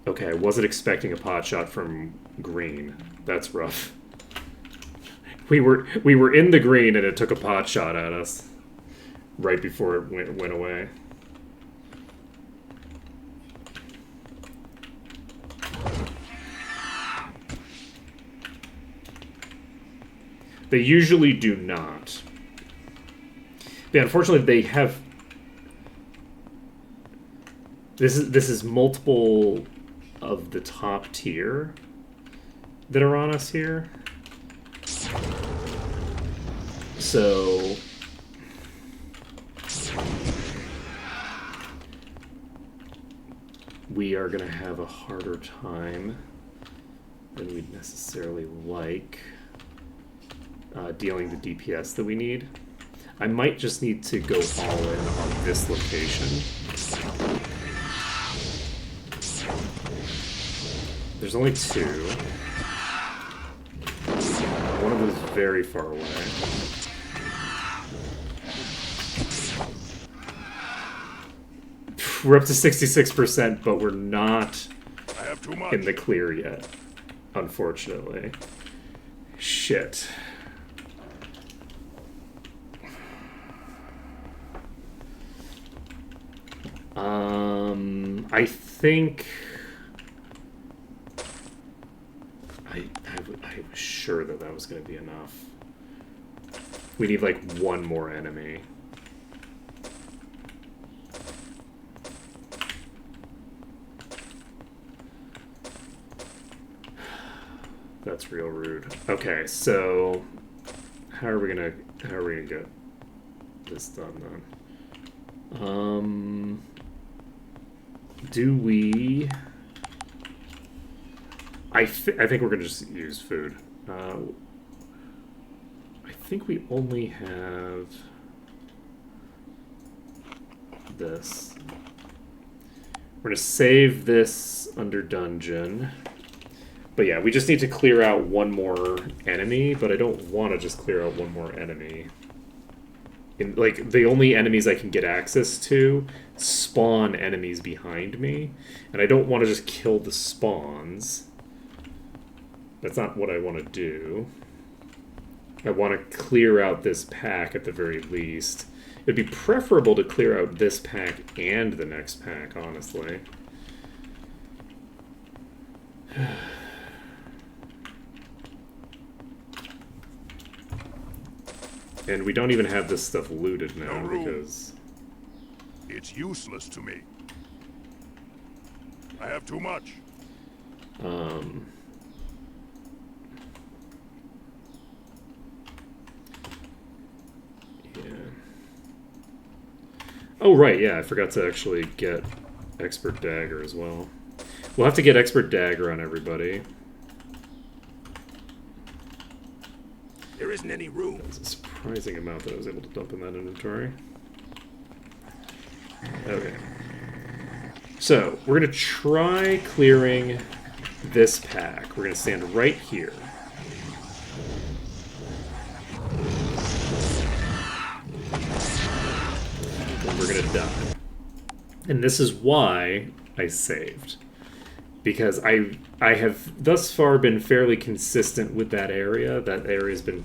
S2: Okay, I wasn't expecting a pot shot from green. That's rough. We were in the green and it took a pot shot at us right before it went away. They usually do not. But unfortunately, they have... This is multiple of the top tier that are on us here. So... we are going to have a harder time than we'd necessarily like dealing the DPS that we need. I might just need to go all in on this location. There's only two. One of them is very far away. We're up to 66%, but we're not
S3: I have too much.
S2: in the clear yet, unfortunately. Shit. I think... I was sure that that was going to be enough. We need, like, one more enemy. That's real rude. Okay, so how are we gonna get this done then? Do we? I think we're gonna just use food. I think we only have this. We're gonna save this under dungeon. But yeah, we just need to clear out one more enemy, but I don't want to just clear out one more enemy. Like, the only enemies I can get access to spawn enemies behind me, and I don't want to just kill the spawns. That's not what I want to do. I want to clear out this pack at the very least. It'd be preferable to clear out this pack and the next pack, honestly. And we don't even have this stuff looted now because...
S3: It's useless to me. I have too much.
S2: Yeah. Oh, right, yeah, I forgot to actually get Expert Dagger as well. We'll have to get Expert Dagger on everybody.
S3: There isn't any room.
S2: That's a surprising amount that I was able to dump in that inventory. Okay. So, we're going to try clearing this pack. We're going to stand right here. And we're going to die. And this is why I saved. Because I have thus far been fairly consistent with that area. That area's been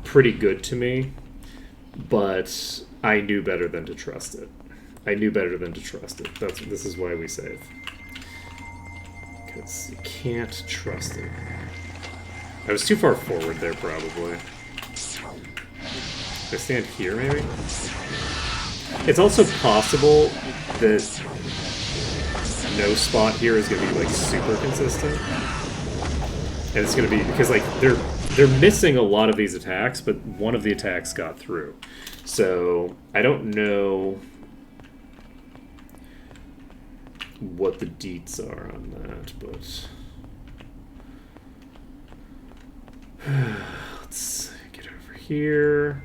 S2: pretty good to me. But I knew better than to trust it. This is why we save. Because you can't trust it. I was too far forward there, probably. If I stand here, maybe? It's also possible that no spot here is going to be, like, super consistent. And it's going to be... Because, like, they're missing a lot of these attacks, but one of the attacks got through. So, I don't know what the deets are on that, but... Let's get over here.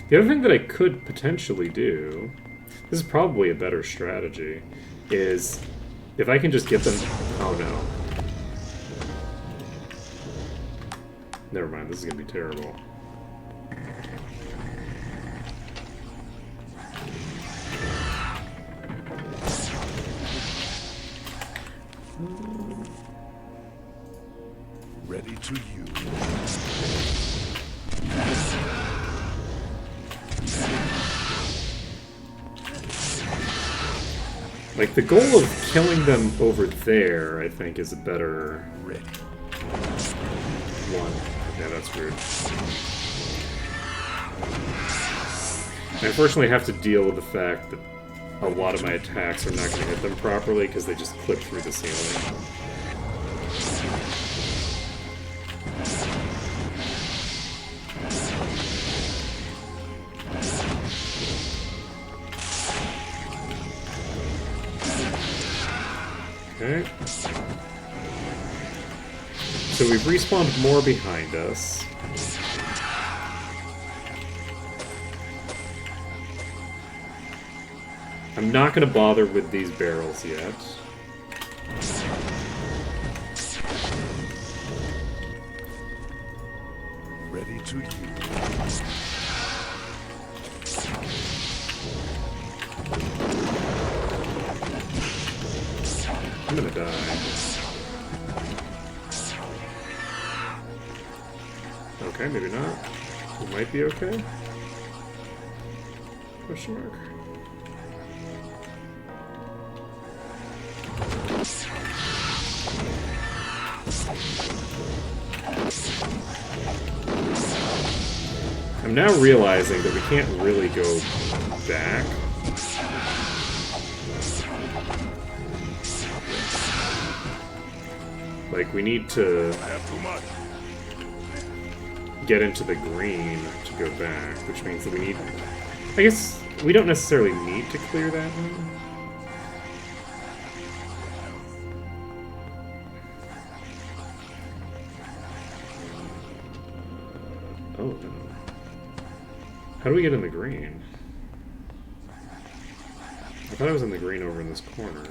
S2: The other thing that I could potentially do, this is probably a better strategy, is if I can just get them... Oh no. Never mind, this is going to be terrible.
S3: Ready to use.
S2: Like, the goal of killing them over there, I think, is a better one. Yeah, that's weird. I unfortunately have to deal with the fact that a lot of my attacks are not going to hit them properly because they just clip through the ceiling. Okay. So we've respawned more behind us. I'm not going to bother with these barrels yet.
S3: Ready to use.
S2: I'm gonna die. Okay, maybe not. We might be okay. Question mark. I'm now realizing that we can't really go back. Like, we need to
S3: I have too much.
S2: get into the green to go back, which means that we need... I guess we don't necessarily need to clear that one. Oh, no. How do we get in the green? I thought I was in the green over in this corner.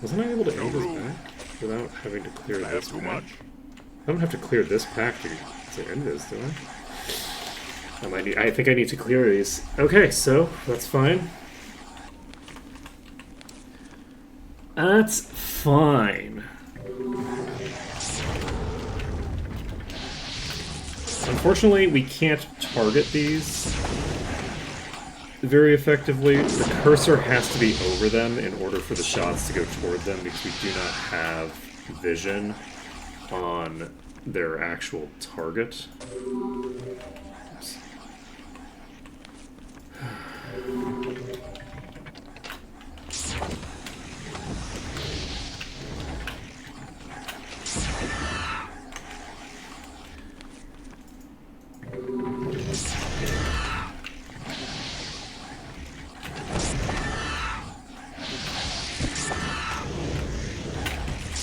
S2: Wasn't I able to aim this back without having to clear
S3: I have
S2: this
S3: too
S2: pack?
S3: much.
S2: I don't have to clear this pack to end this, do I? I think I need to clear these. Okay, so that's fine. That's fine. Unfortunately, we can't target these very effectively. The cursor has to be over them in order for the shots to go toward them because we do not have vision on their actual target. Oops.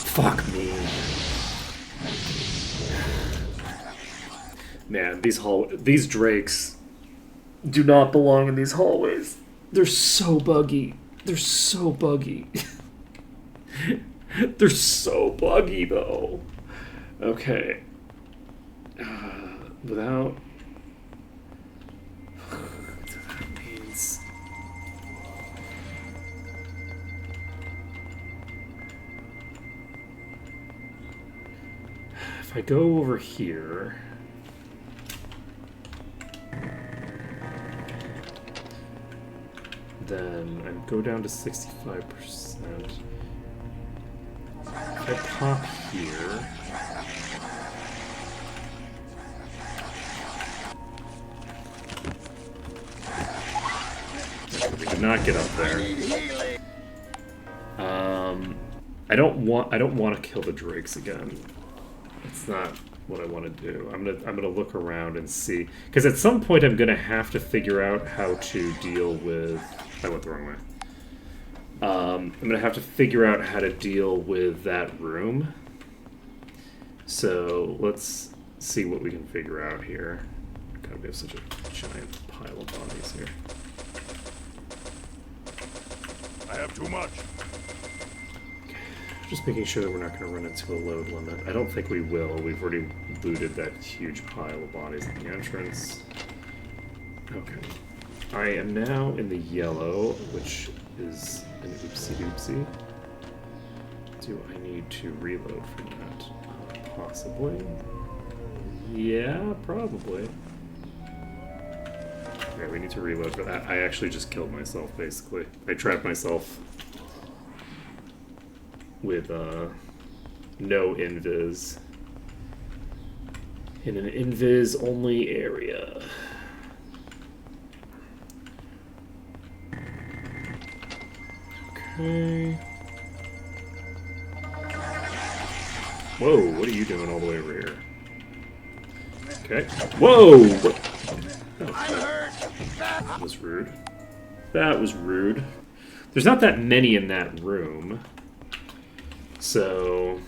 S2: Fuck me. Man, these drakes do not belong in these hallways. They're so buggy. They're so buggy. They're so buggy, though. Okay. Without... That means... If I go over here... Then I go down to 65%. If I pop here... We did not get up there. I don't want to kill the drakes again. That's not what I want to do. I'm gonna look around and see, because at some point I'm gonna have to figure out how to deal with. I went the wrong way. I'm gonna have to figure out how to deal with that room. So let's see what we can figure out here. God, we have such a giant pile of bodies here.
S3: I have too much.
S2: Just making sure that we're not going to run into a load limit. I don't think we will. We've already looted that huge pile of bodies at the entrance. Okay. I am now in the yellow, which is an oopsie-doopsie. Do I need to reload from that? Possibly. Yeah, probably. Okay, we need to reload for that. I actually just killed myself, basically. I trapped myself with no invis. In an invis-only area. Okay. Whoa, what are you doing all the way over here? Okay. Whoa! That was rude. That was rude. There's not that many in that room. So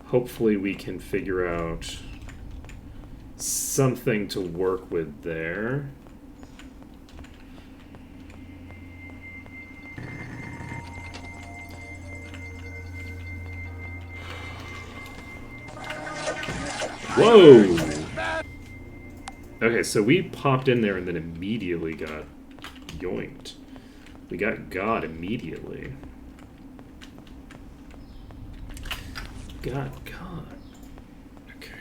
S2: hopefully we can figure out something to work with there. Whoa! Okay, so we popped in there and then immediately got yoinked. We got God immediately. God. Okay.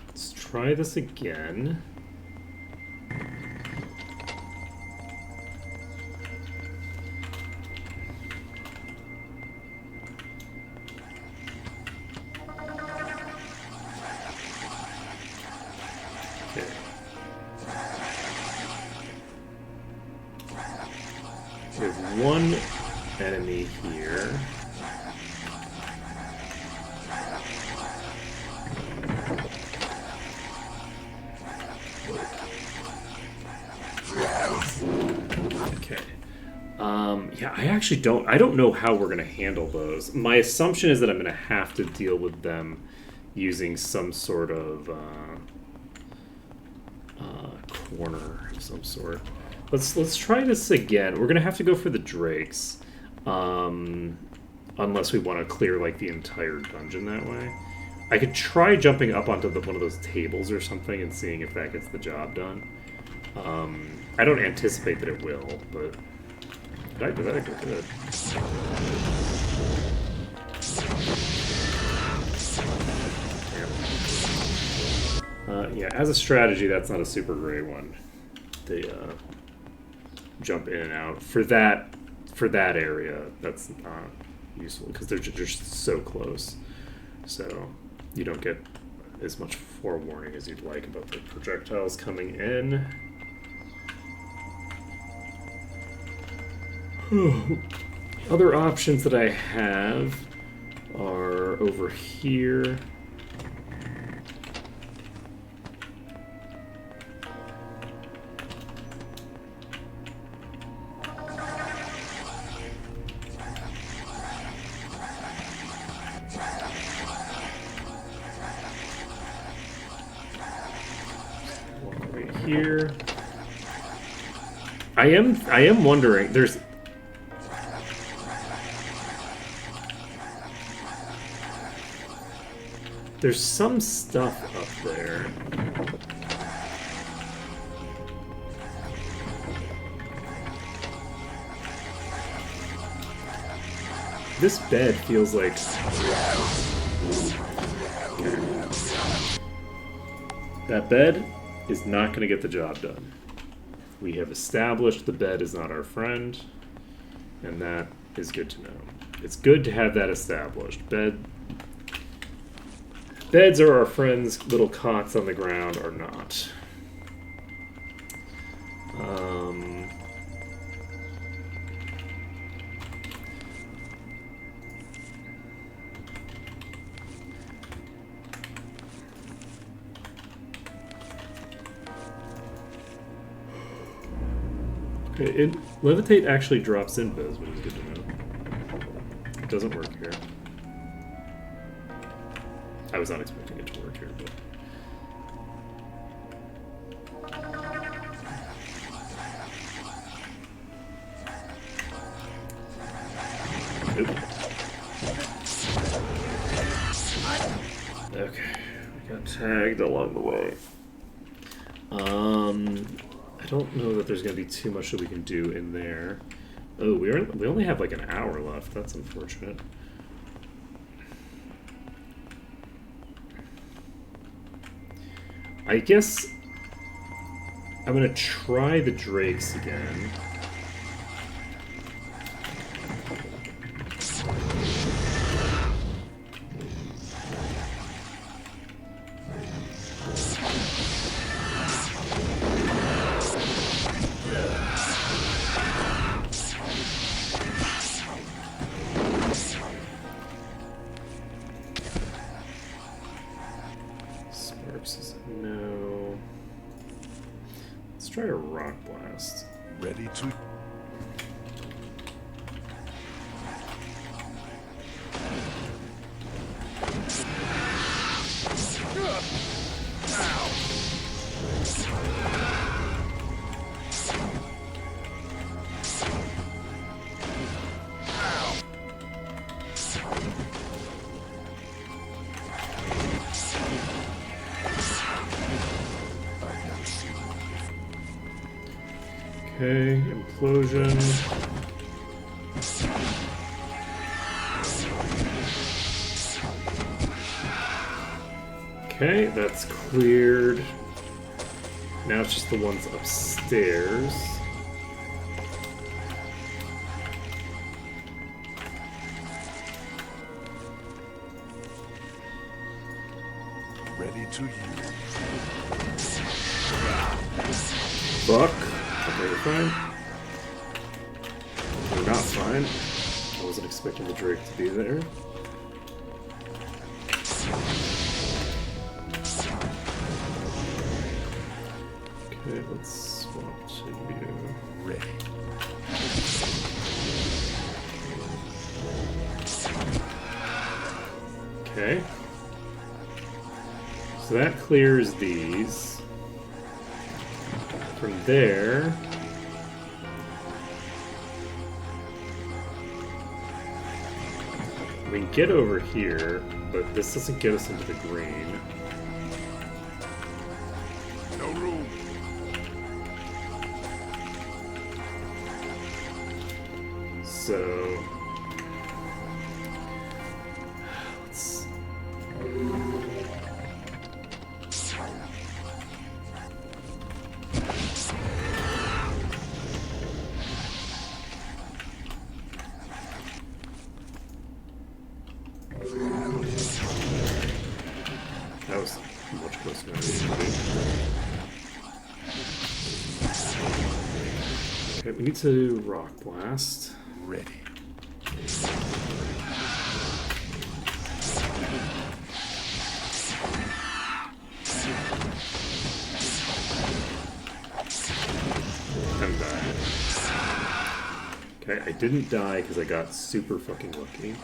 S2: Let's try this again. Okay. We have one enemy here. Okay. Yeah, I don't know how we're gonna handle those. My assumption is that I'm gonna have to deal with them using some sort of corner of some sort. Let's try this again. We're gonna have to go for the drakes, unless we want to clear like the entire dungeon that way. I could try jumping up onto one of those tables or something and seeing if that gets the job done. I don't anticipate that it will, but did I do that? I did good. Yeah, as a strategy, that's not a super great one. They jump in and out for that area. That's not useful because they're just so close, so you don't get as much forewarning as you'd like about the projectiles coming in. Other options that I have are over here. One right here. I am wondering, There's some stuff up there. This bed feels like... That bed is not going to get the job done. We have established the bed is not our friend, and that is good to know. It's good to have that established. Beds are our friends, little cots on the ground are not. Okay, Levitate actually drops in Biz, which is good to know. It doesn't work here. I was not expecting it to work here, but... Oop. Okay, we got tagged along the way. I don't know that there's going to be too much that we can do in there. Oh, we only have like an hour left. That's unfortunate. I guess I'm gonna try the drakes again. Sparks is a no. Let's try a rock blast.
S3: Ready to.
S2: Okay, implosion. Okay, that's cleared. Now it's just the ones upstairs.
S3: Ready to use.
S2: Fuck. Okay, we're fine. We're not fine. I wasn't expecting the Drake to be there. Okay, let's swap to you.
S3: Ready.
S2: Okay. So that clears these. From there... we can get over here, but this doesn't get us into the green.
S3: No room.
S2: So... let's... that was much closer than I needed to be. Okay, we need to rock blast.
S3: Ready.
S2: And die. Okay, I didn't die because I got super fucking lucky.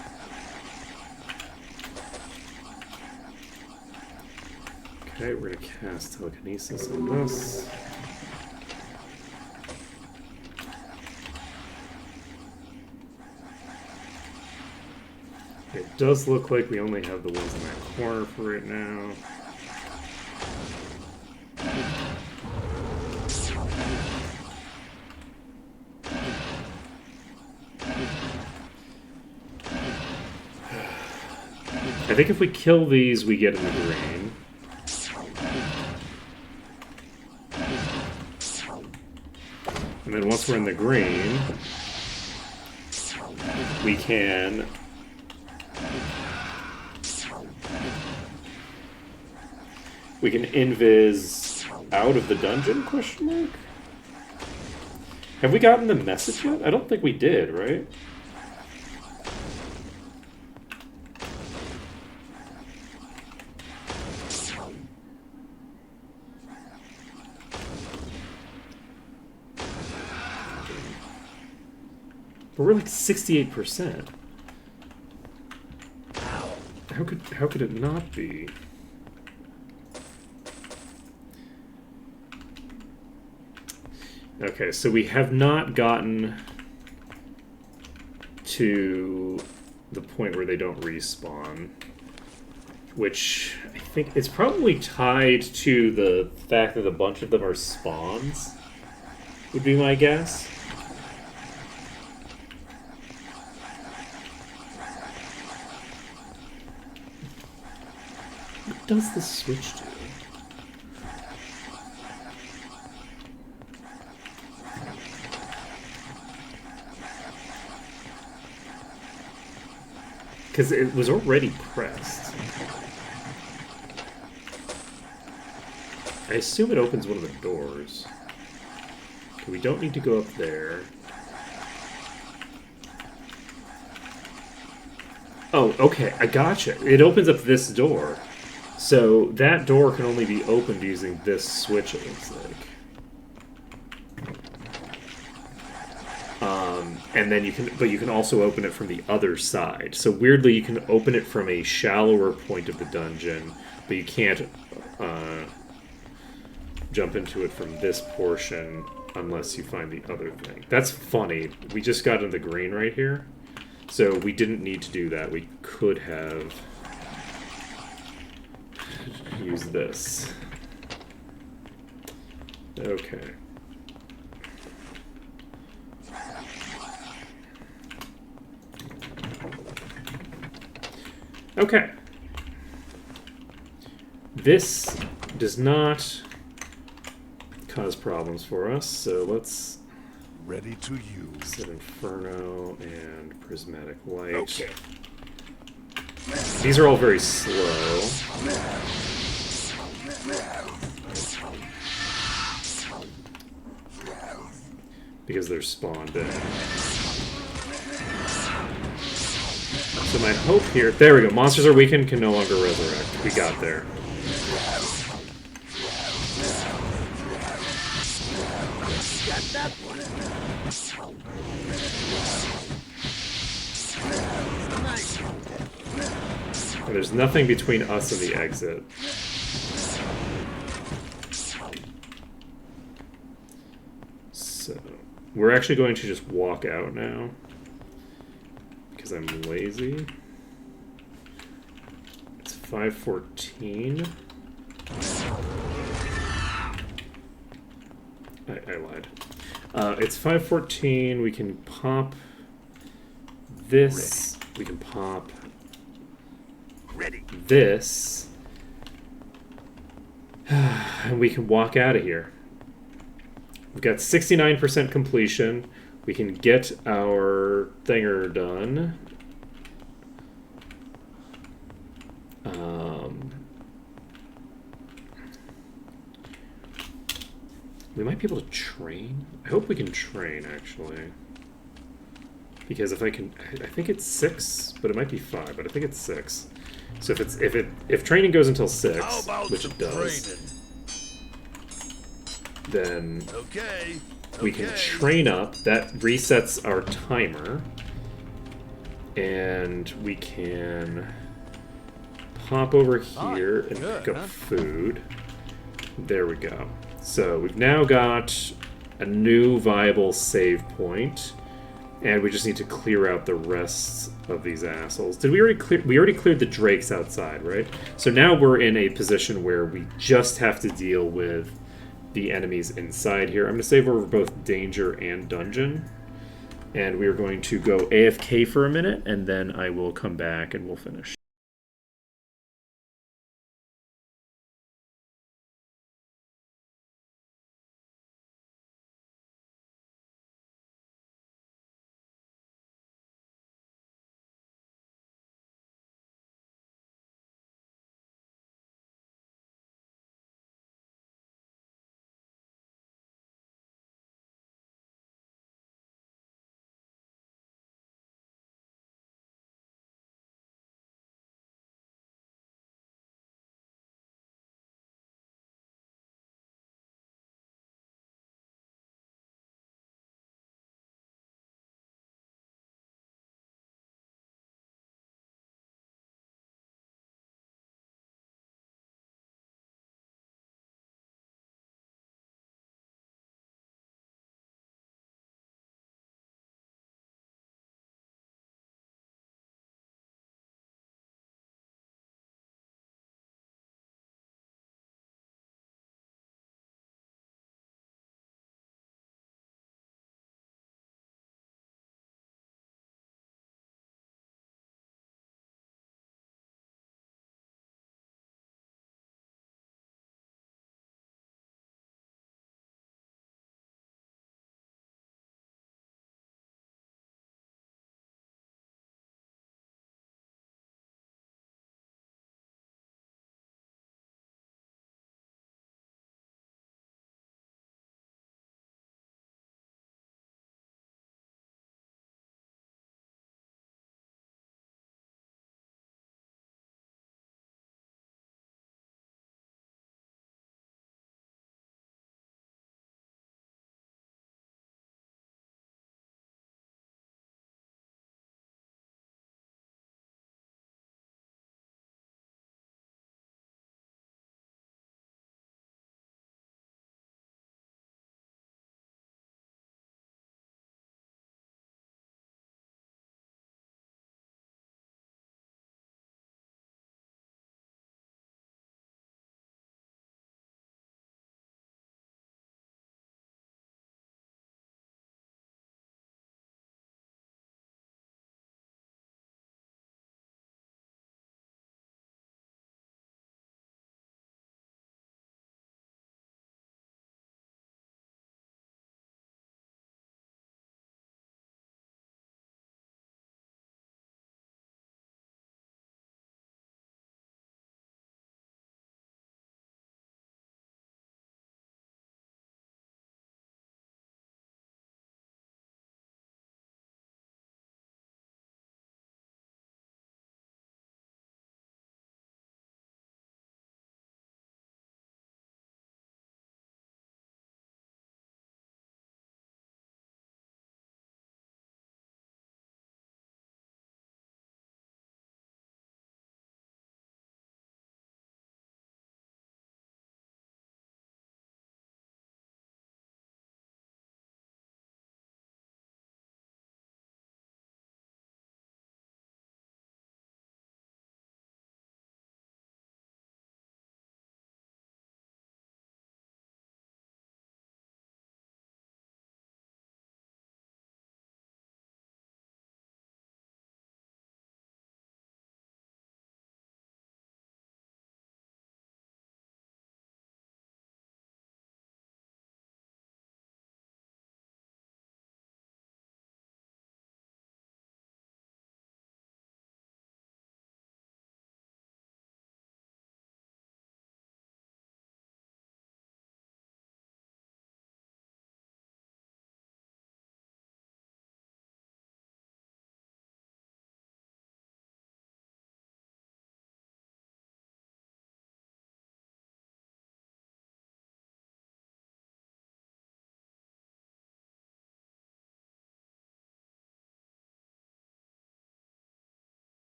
S2: Okay, we're gonna cast telekinesis on this. It does look like we only have the ones in that corner for right now. I think if we kill these, we get in the green. And then once we're in the green, we can... we can invis out of the dungeon, question mark? Have we gotten the message yet? I don't think we did, right? But we're like 68%. How could it not be? Okay, so we have not gotten to the point where they don't respawn, which I think it's probably tied to the fact that a bunch of them are spawns, would be my guess. What does the switch do? because it was already pressed. I assume it opens one of the doors. Okay, we don't need to go up there. Oh, okay, I gotcha. It opens up this door. So that door can only be opened using this switch, it looks like. And then you can also open it from the other side. So weirdly, you can open it from a shallower point of the dungeon, but you can't jump into it from this portion unless you find the other thing. That's funny. We just got in the green right here. So we didn't need to do that. We could have used this. Okay. Okay. This does not cause problems for us, so let's
S3: Ready to use.
S2: set Inferno and Prismatic Light.
S3: Okay.
S2: These are all very slow. Because they're spawned in. So my hope here... There we go. Monsters are weakened, can no longer resurrect. We got there. And there's nothing between us and the exit. So, we're actually going to just walk out now. Because I'm lazy. It's 5:14. I lied. It's 5:14. We can pop this. We can pop this. And we can walk out of here. We've got 69% completion. We can get our thinger done. We might be able to train. I hope we can train, actually. Because if I can... I think it's 6, but it might be 5, but I think it's 6. So if training goes until 6, which it does, then we can train up. That resets our timer. And we can pop over here and pick up food. There we go. So we've now got a new viable save point. And we just need to clear out the rest of these assholes. Did we already clear? We already cleared the drakes outside, right? So now we're in a position where we just have to deal with the enemies inside here. I'm going to save over both danger and dungeon. And we are going to go AFK for a minute, and then I will come back and we'll finish.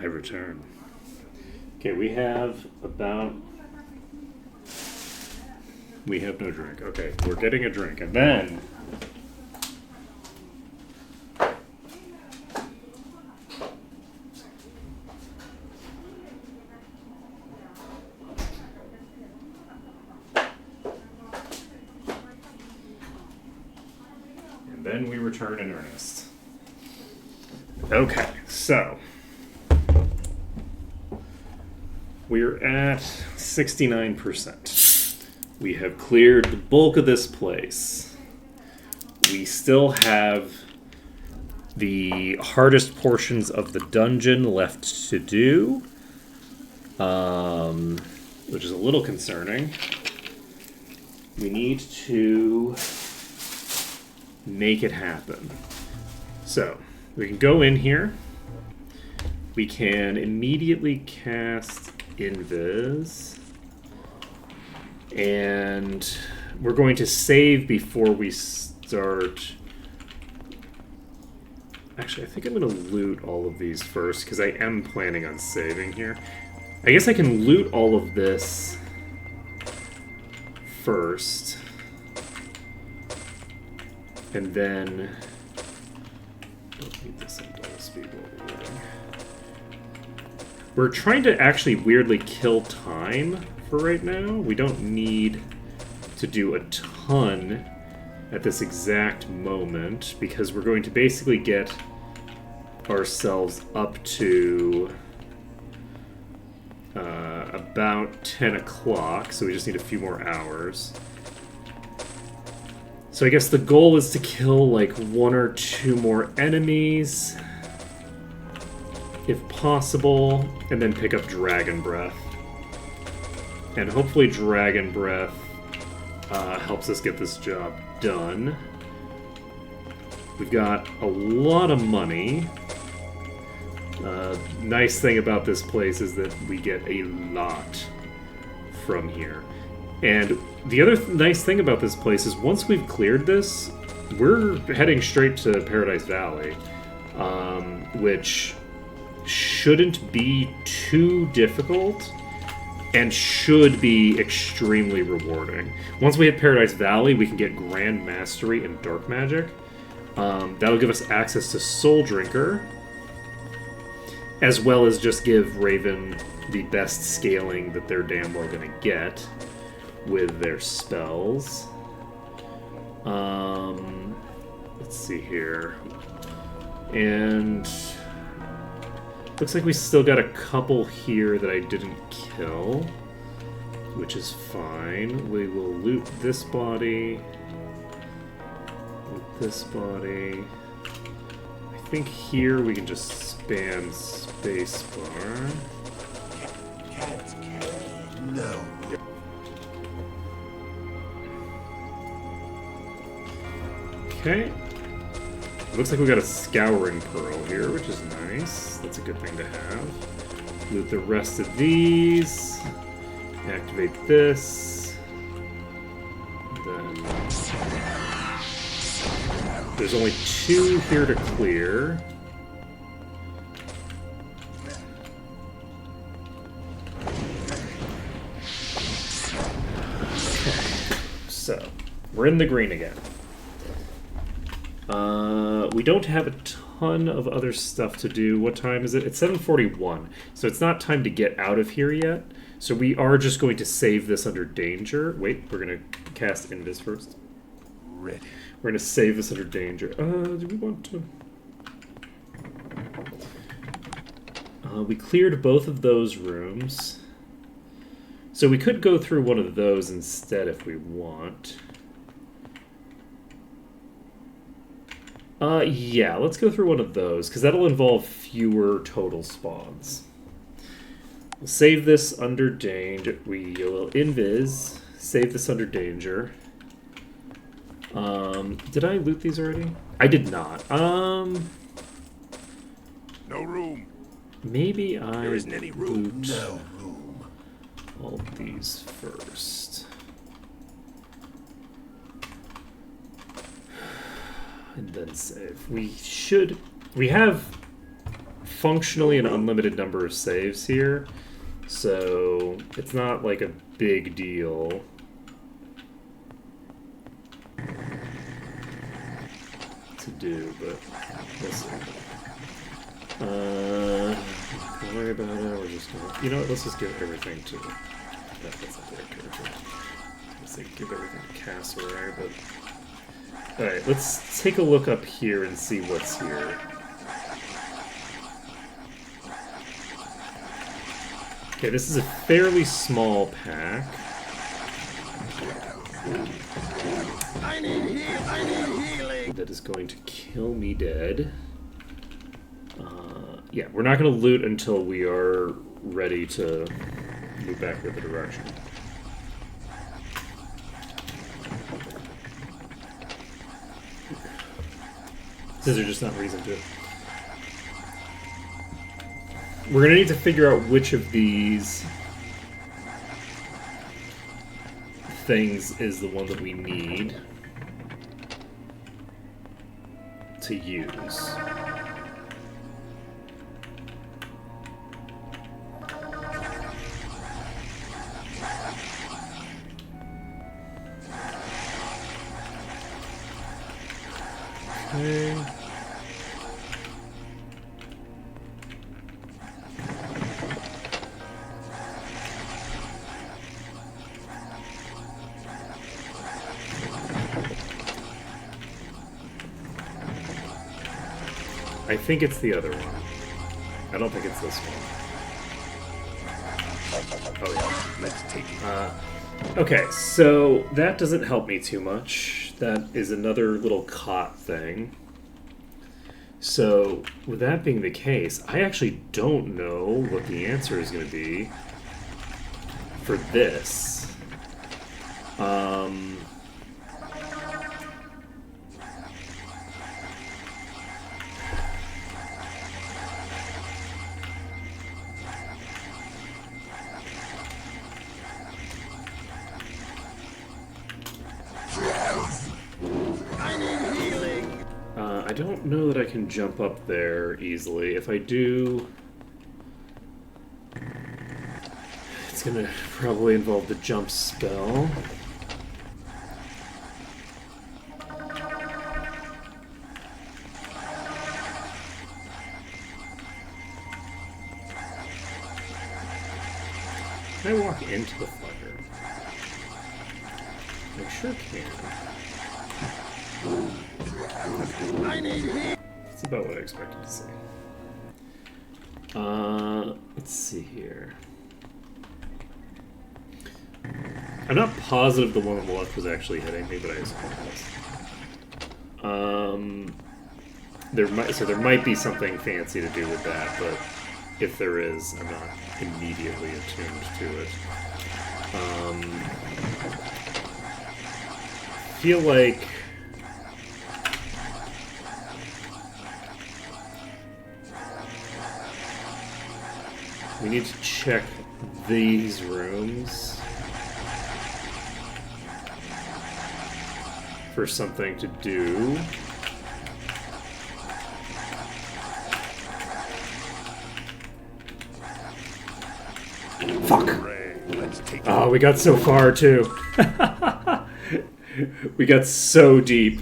S2: I return. Okay, we have about... We have no drink. Okay, we're getting a drink. And then... And then we return in earnest. Okay, so... We're at 69%. We have cleared the bulk of this place. We still have the hardest portions of the dungeon left to do, which is a little concerning. We need to make it happen. So, we can go in here. We can immediately cast Invis. And we're going to save before we start. Actually, I think I'm going to loot all of these first, because I am planning on saving here. I guess I can loot all of this first. And then... Don't need this in double speed while we're looting. We're trying to actually weirdly kill time for right now. We don't need to do a ton at this exact moment, because we're going to basically get ourselves up to about 10 o'clock, so we just need a few more hours. So I guess the goal is to kill like 1 or 2 more enemies, if possible, and then pick up Dragon Breath. And hopefully Dragon Breath helps us get this job done. We've got a lot of money. Nice thing about this place is that we get a lot from here. And the other nice thing about this place is once we've cleared this, we're heading straight to Paradise Valley, which shouldn't be too difficult and should be extremely rewarding. Once we hit Paradise Valley, we can get Grand Mastery in Dark Magic. That'll give us access to Soul Drinker, as well as just give Raven the best scaling that they're damn well gonna get with their spells. Let's see here. And looks like we still got a couple here that I didn't kill, which is fine. We will loot this body. Loot this body. I think here we can just spam spacebar.
S3: No.
S2: Okay. Looks like we got a Scouring Pearl here, which is nice. That's a good thing to have. Loot the rest of these. Activate this. Then... There's only 2 here to clear. Okay. So, we're in the green again. We don't have a ton of other stuff to do. What time is it? It's 7:41, so it's not time to get out of here yet. So we are just going to save this under danger. Wait, we're going to cast Invis first.
S3: Ready.
S2: We're going to save this under danger. Do we want to... we cleared both of those rooms. So we could go through one of those instead if we want. Yeah, let's go through one of those, because that'll involve fewer total spawns. We'll save this under danger. We will invis. Save this under danger. Did I loot these already? I did not.
S3: No room.
S2: Maybe I
S3: There isn't any room.
S2: loot
S3: No room.
S2: all of these first. And then save. We have functionally an unlimited number of saves here, so it's not like a big deal. To do, but we'll see. Don't worry about it. We're just gonna, you know what? Let's just give everything to. That's not the right character. Let's say give everything to Cassowary, but all right. Let's take a look up here and see what's here. Okay, this is a fairly small pack.
S3: I need healing.
S2: That is going to kill me dead. Yeah, we're not going to loot until we are ready to move back the other direction. Since there's just not reason to. We're going to need to figure out which of these things is the one that we need to use. Okay. I think it's the other one. I don't think it's this one. Oh yeah,
S3: Let's take it.
S2: Okay, so that doesn't help me too much. That is another little cot thing. So, with that being the case, I actually don't know what the answer is going to be for this. I don't know that I can jump up there easily. If I do, it's gonna probably involve the jump spell. Can I walk into the fire? I sure can. That's about what I expected to see. Let's see here. I'm not positive the one on the left was actually hitting me, but I assume it was. There might be something fancy to do with that, but if there is, I'm not immediately attuned to it. Feel like we need to check these rooms for something to do. Fuck!
S3: Let's take it.
S2: Oh, we got so far too. We got so deep.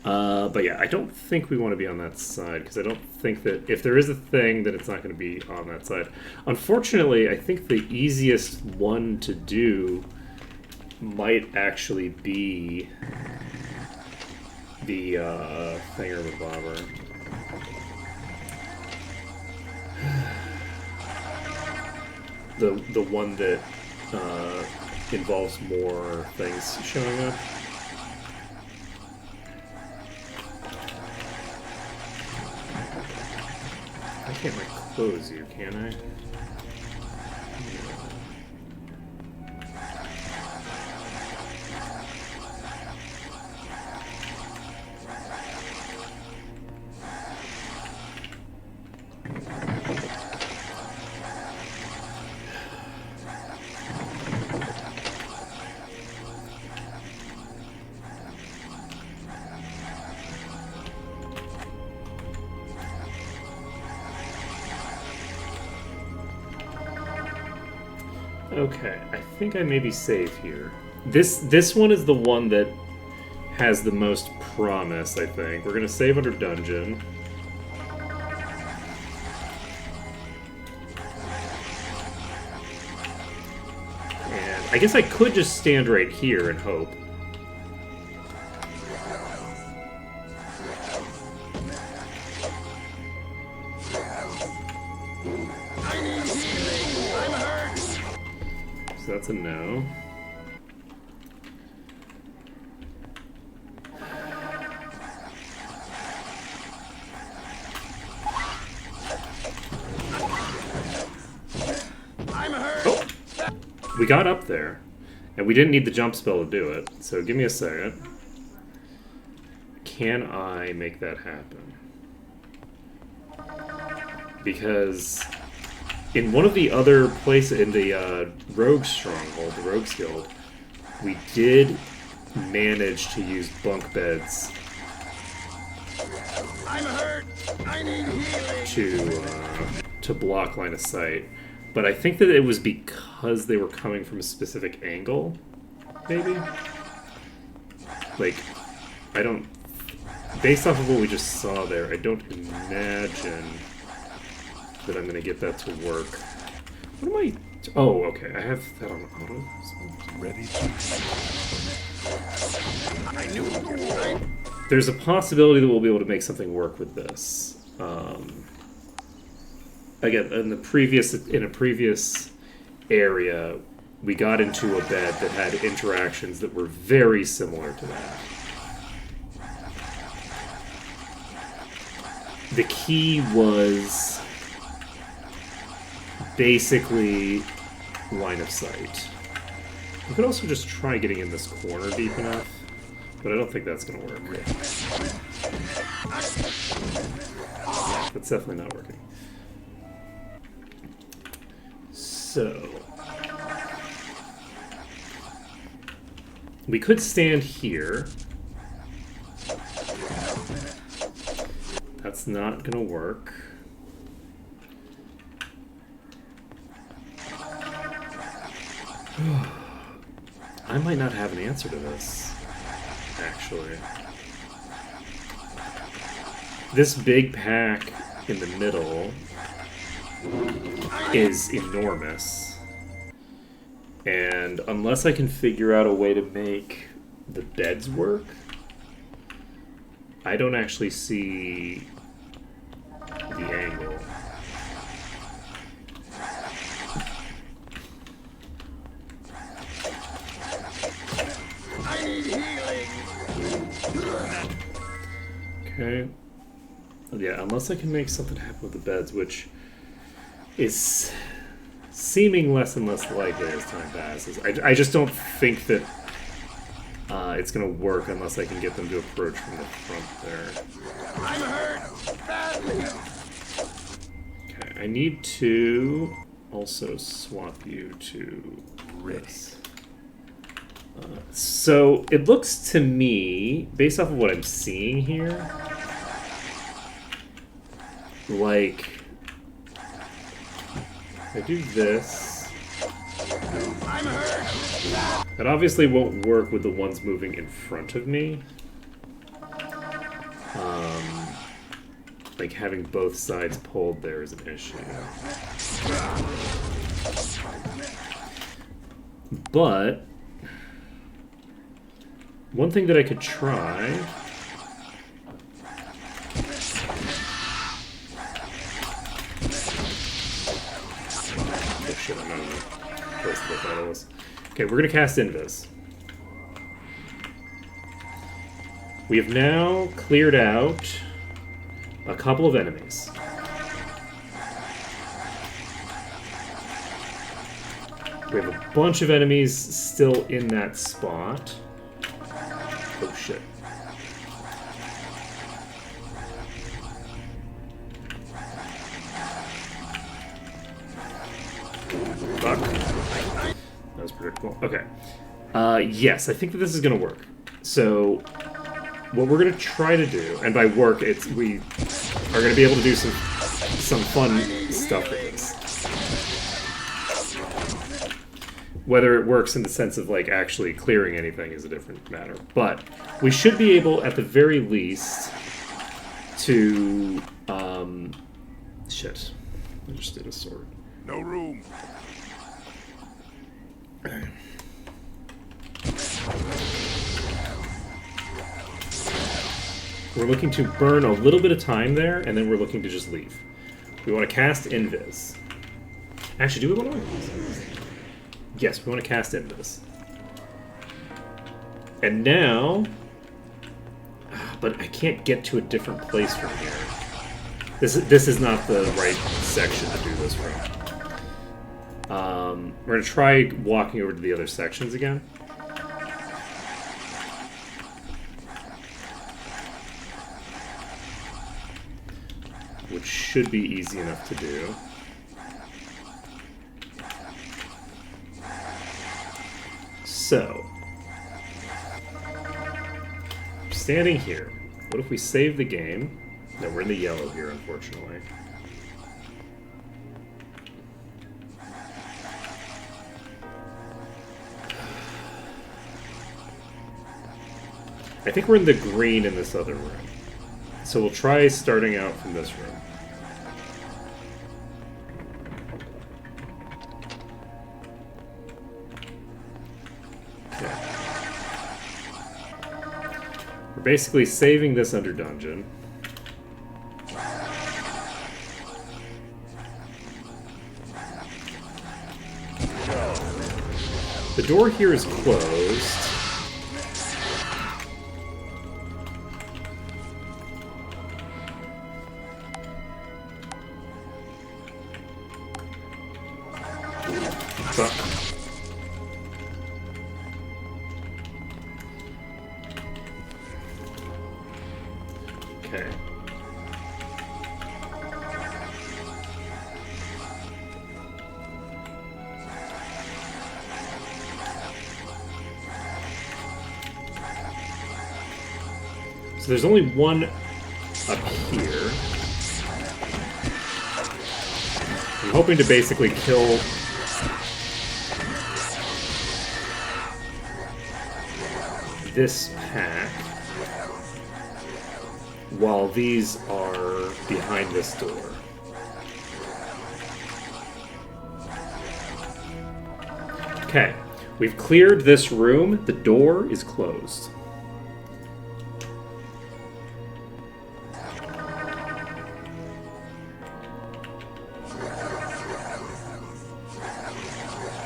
S2: But yeah, I don't think we want to be on that side, because I don't think that if there is a thing, then it's not going to be on that side. Unfortunately, I think the easiest one to do might actually be the thingamabobber. The one that involves more things showing up. I can't like close you, can I? Okay, I think I may be safe here. This one is the one that has the most promise, I think. We're gonna save under dungeon. And I guess I could just stand right here and hope.
S3: I need healing. I'm hurt.
S2: So that's a no.
S3: I'm hurt.
S2: Oh! We got up there, and we didn't need the jump spell to do it, so give me a second. Can I make that happen? Because in one of the other places, in the Rogue Stronghold, the Rogue's Guild, we did manage to use bunk beds
S3: I'm hurt. I need healing.
S2: to block line of sight. But I think that it was because they were coming from a specific angle, maybe? Like, I don't... Based off of what we just saw there, I don't imagine that I'm going to get that to work. What am I... Oh, okay, I have that on auto.
S3: Ready to. I knew it.
S2: There's a possibility that we'll be able to make something work with this. Again, in a previous area, we got into a bed that had interactions that were very similar to that. The key was basically line of sight. We could also just try getting in this corner deep enough, but I don't think that's going to work. That's definitely not working. So, we could stand here. That's not gonna work. I might not have an answer to this, actually. This big pack in the middle is enormous, and unless I can figure out a way to make the beds work, I don't actually see the angle.
S3: I need healing.
S2: Okay. Yeah, unless I can make something happen with the beds, which is seeming less and less likely as time passes. I just don't think that it's going to work unless I can get them to approach from the front there.
S3: I'm hurt. Badly.
S2: Okay, I need to also swap you to this. So it looks to me, based off of what I'm seeing here, like I do this.
S3: I'm hurt.
S2: That obviously won't work with the ones moving in front of me. Like having both sides pulled there is an issue. But one thing that I could try. Oh shit, I'm not in the place to look at all this. Okay, we're gonna cast Invis. We have now cleared out a couple of enemies. We have a bunch of enemies still in that spot. Oh shit. Fuck. That was predictable. Okay. Yes, I think that this is gonna work. So, what we're gonna try to do, and by work, it's we are gonna be able to do some fun stuff with this. Whether it works in the sense of like actually clearing anything is a different matter. But we should be able, at the very least, to shit. I just did a sword.
S3: No room.
S2: We're looking to burn a little bit of time there, and then we're looking to just leave. We want to cast Invis. Actually, do we want to? Yes, we want to cast Invis. And now, but I can't get to a different place from here. This is not the right section to do this from. We're gonna try walking over to the other sections again. Which should be easy enough to do. So, standing here, what if we save the game? No, we're in the yellow here, unfortunately. I think we're in the green in this other room. So we'll try starting out from this room. Okay. We're basically saving this under dungeon. The door here is closed. Okay. So there's only one up here. I'm hoping to basically kill this pack while these are behind this door. Okay, we've cleared this room. The door is closed.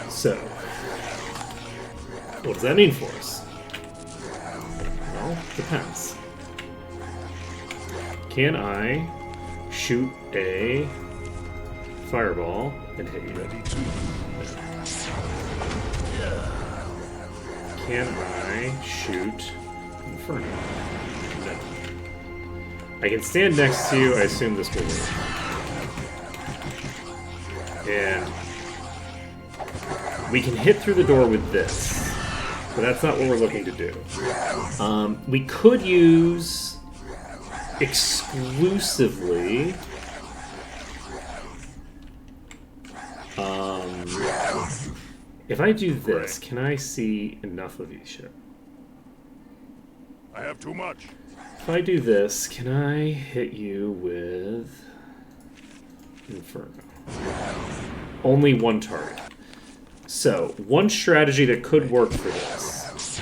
S2: So, what does that mean for us? Well, depends. Can I shoot a fireball and hit you? Can I shoot Inferno? No. I can stand next to you. I assume this will work. And we can hit through the door with this, but that's not what we're looking to do. We could use exclusively if I do this, can I see enough of you? Shit.
S3: I have too much.
S2: If I do this, can I hit you with Inferno? Only one target. So, one strategy that could work for this.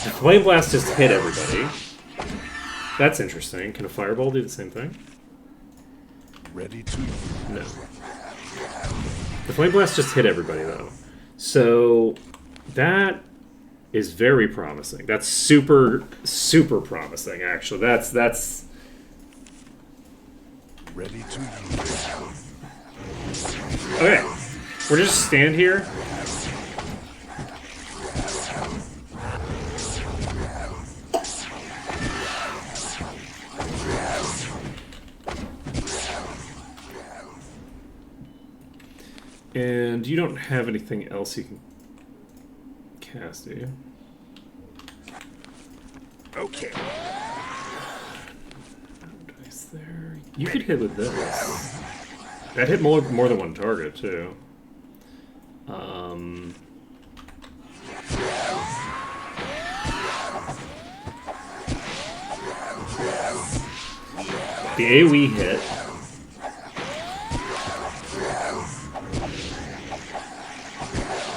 S2: The Flame Blast just hit everybody. That's interesting. Can a Fireball do the same thing?
S3: Ready to.
S2: No. The Flame Blast just hit everybody, though. So, that is very promising. That's super, super promising, actually. That's...
S3: Ready to.
S2: Okay. We're just stand here. And you don't have anything else you can cast, do you?
S3: Okay.
S2: Dice there. You could hit with this. That hit more than one target, too. Um, the AoE hit.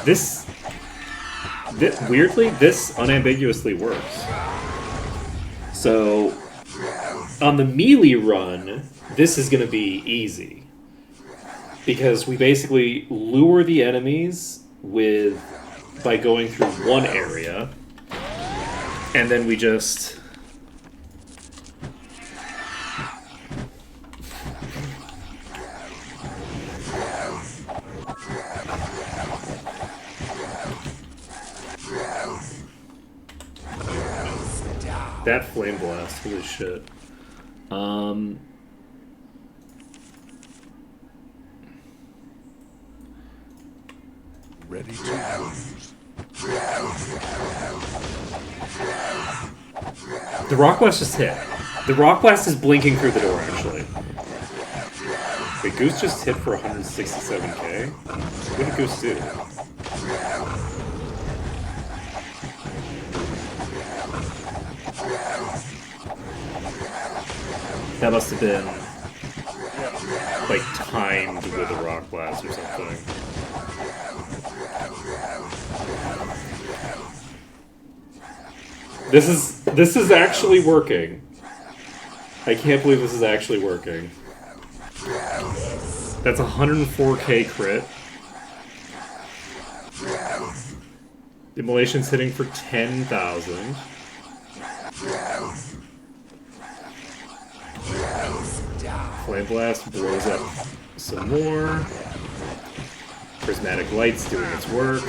S2: This weirdly, this unambiguously works. So, on the melee run, this is going to be easy. Because we basically lure the enemies by going through one area, and then we just... That flame blast, holy shit.
S3: Ready to use.
S2: The rock blast just hit. The rock blast is blinking through the door, actually. Wait, Goose just hit for 167k? What did Goose do? That must have been, like, timed with a rock blast or something. This is actually working. I can't believe this is actually working. That's 104k crit. Immolation's hitting for 10,000. Flame Blast blows up some more. Prismatic Light's doing its work.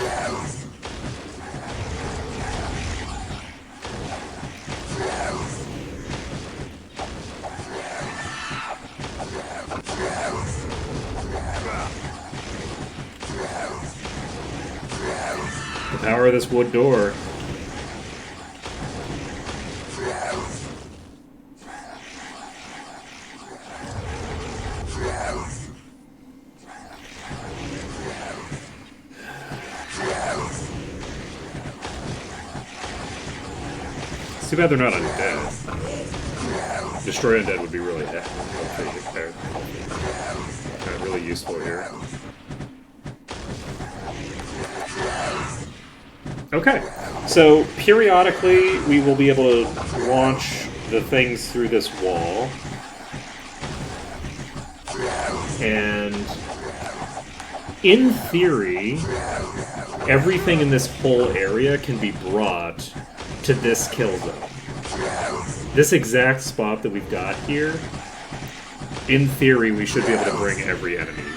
S2: The power of this wood door. It's too bad they're not undead. Destroy undead would be really really useful here. Okay, so periodically we will be able to launch the things through this wall. And in theory, everything in this whole area can be brought to this kill zone. This exact spot that we've got here, in theory, we should be able to bring every enemy here.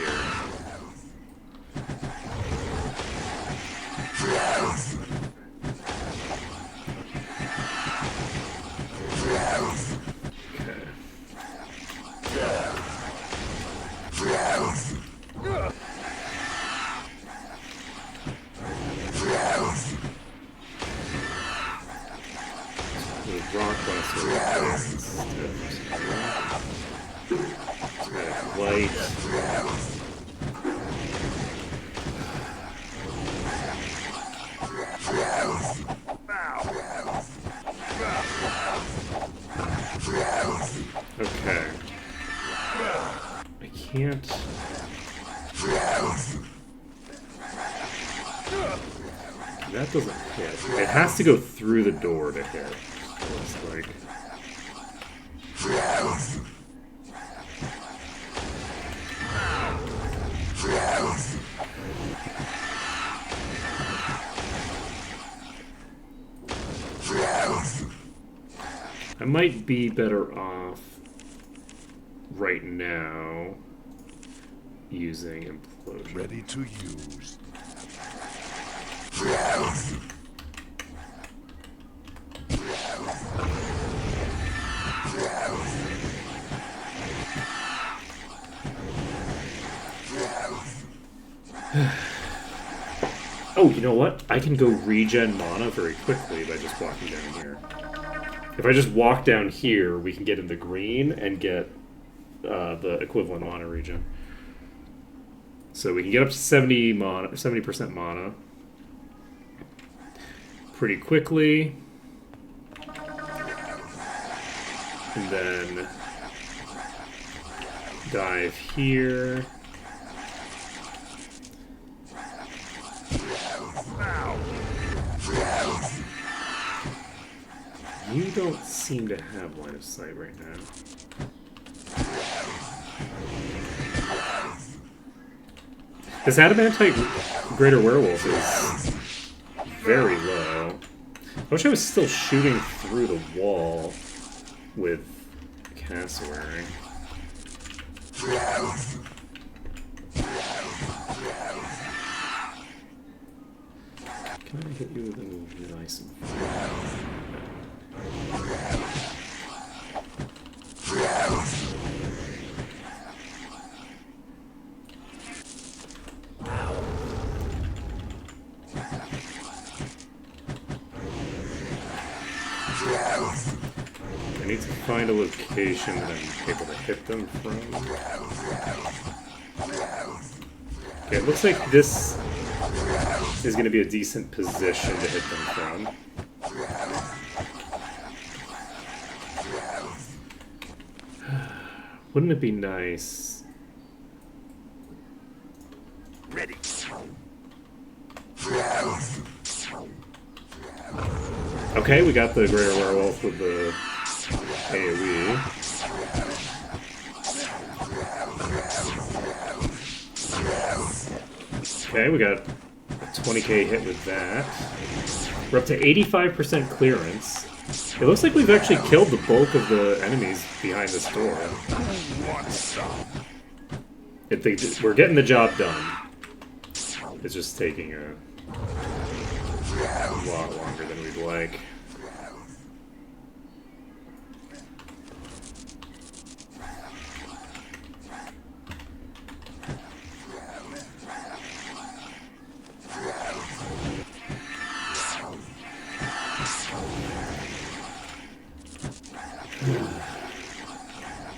S2: Okay. I can't... That doesn't hit. It has to go through the door to hit. So it's like... I might be better off right now using Implosion.
S3: Ready to use.
S2: Oh, you know what? I can go regen mana very quickly by just walking down here. If I just walk down here, we can get in the green and get the equivalent mana regen. So we can get up to 70% mana pretty quickly. And then dive here. You don't seem to have line of sight right now. This adamantite greater werewolf is very low. I wish I was still shooting through the wall with cassowary. Can I hit you with a nice and I need to find a location that I'm able to hit them from. Okay, it looks like this is going to be a decent position to hit them from. Wouldn't it be nice?
S3: Ready.
S2: Okay, we got the greater werewolf with the AoE. Okay, we got a 20k hit with that. We're up to 85% clearance. It looks like we've actually killed the bulk of the enemies behind this door. We're getting the job done. It's just taking a lot longer than we'd like.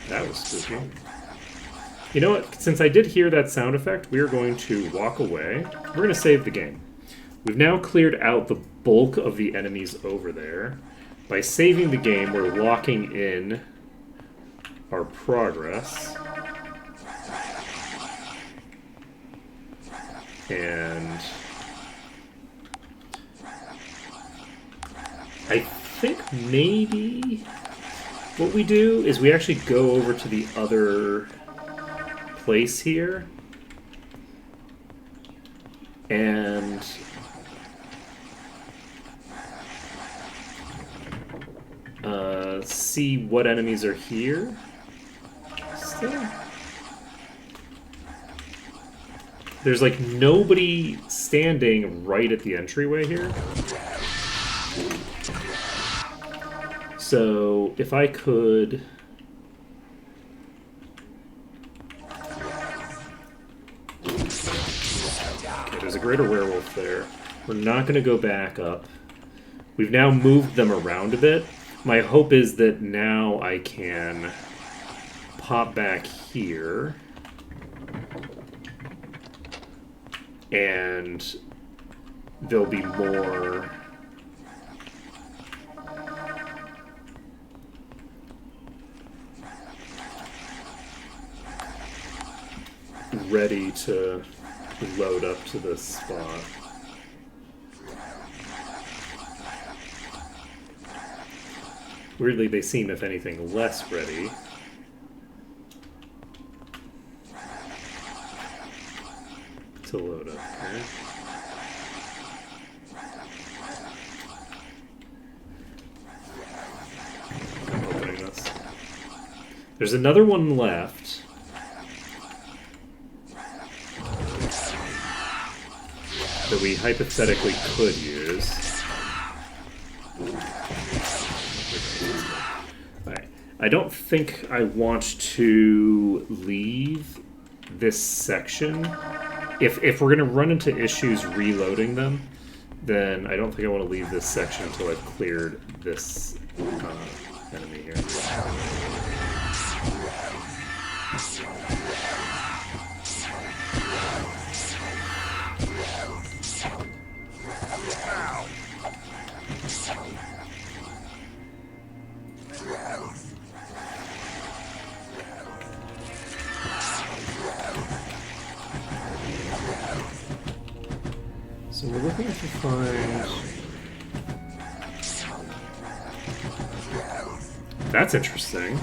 S2: That was spooky. You know what? Since I did hear that sound effect, we are going to walk away. We're going to save the game. We've now cleared out the bulk of the enemies over there. By saving the game, we're locking in our progress. And I think maybe what we do is we actually go over to the other place here and see what enemies are here still. There's like nobody standing right at the entryway here. So if I could... Okay, there's a greater werewolf there. We're not going to go back up. We've now moved them around a bit. My hope is that now I can pop back here. And there'll be more... ready to load up to this spot. Weirdly, they seem, if anything, less ready. To load up here. I'm opening this. There's another one left. That we hypothetically could use. Alright. I don't think I want to leave this section. If we're going to run into issues reloading them, then I don't think I want to leave this section until I've cleared this enemy here. So we're looking to find... That's interesting.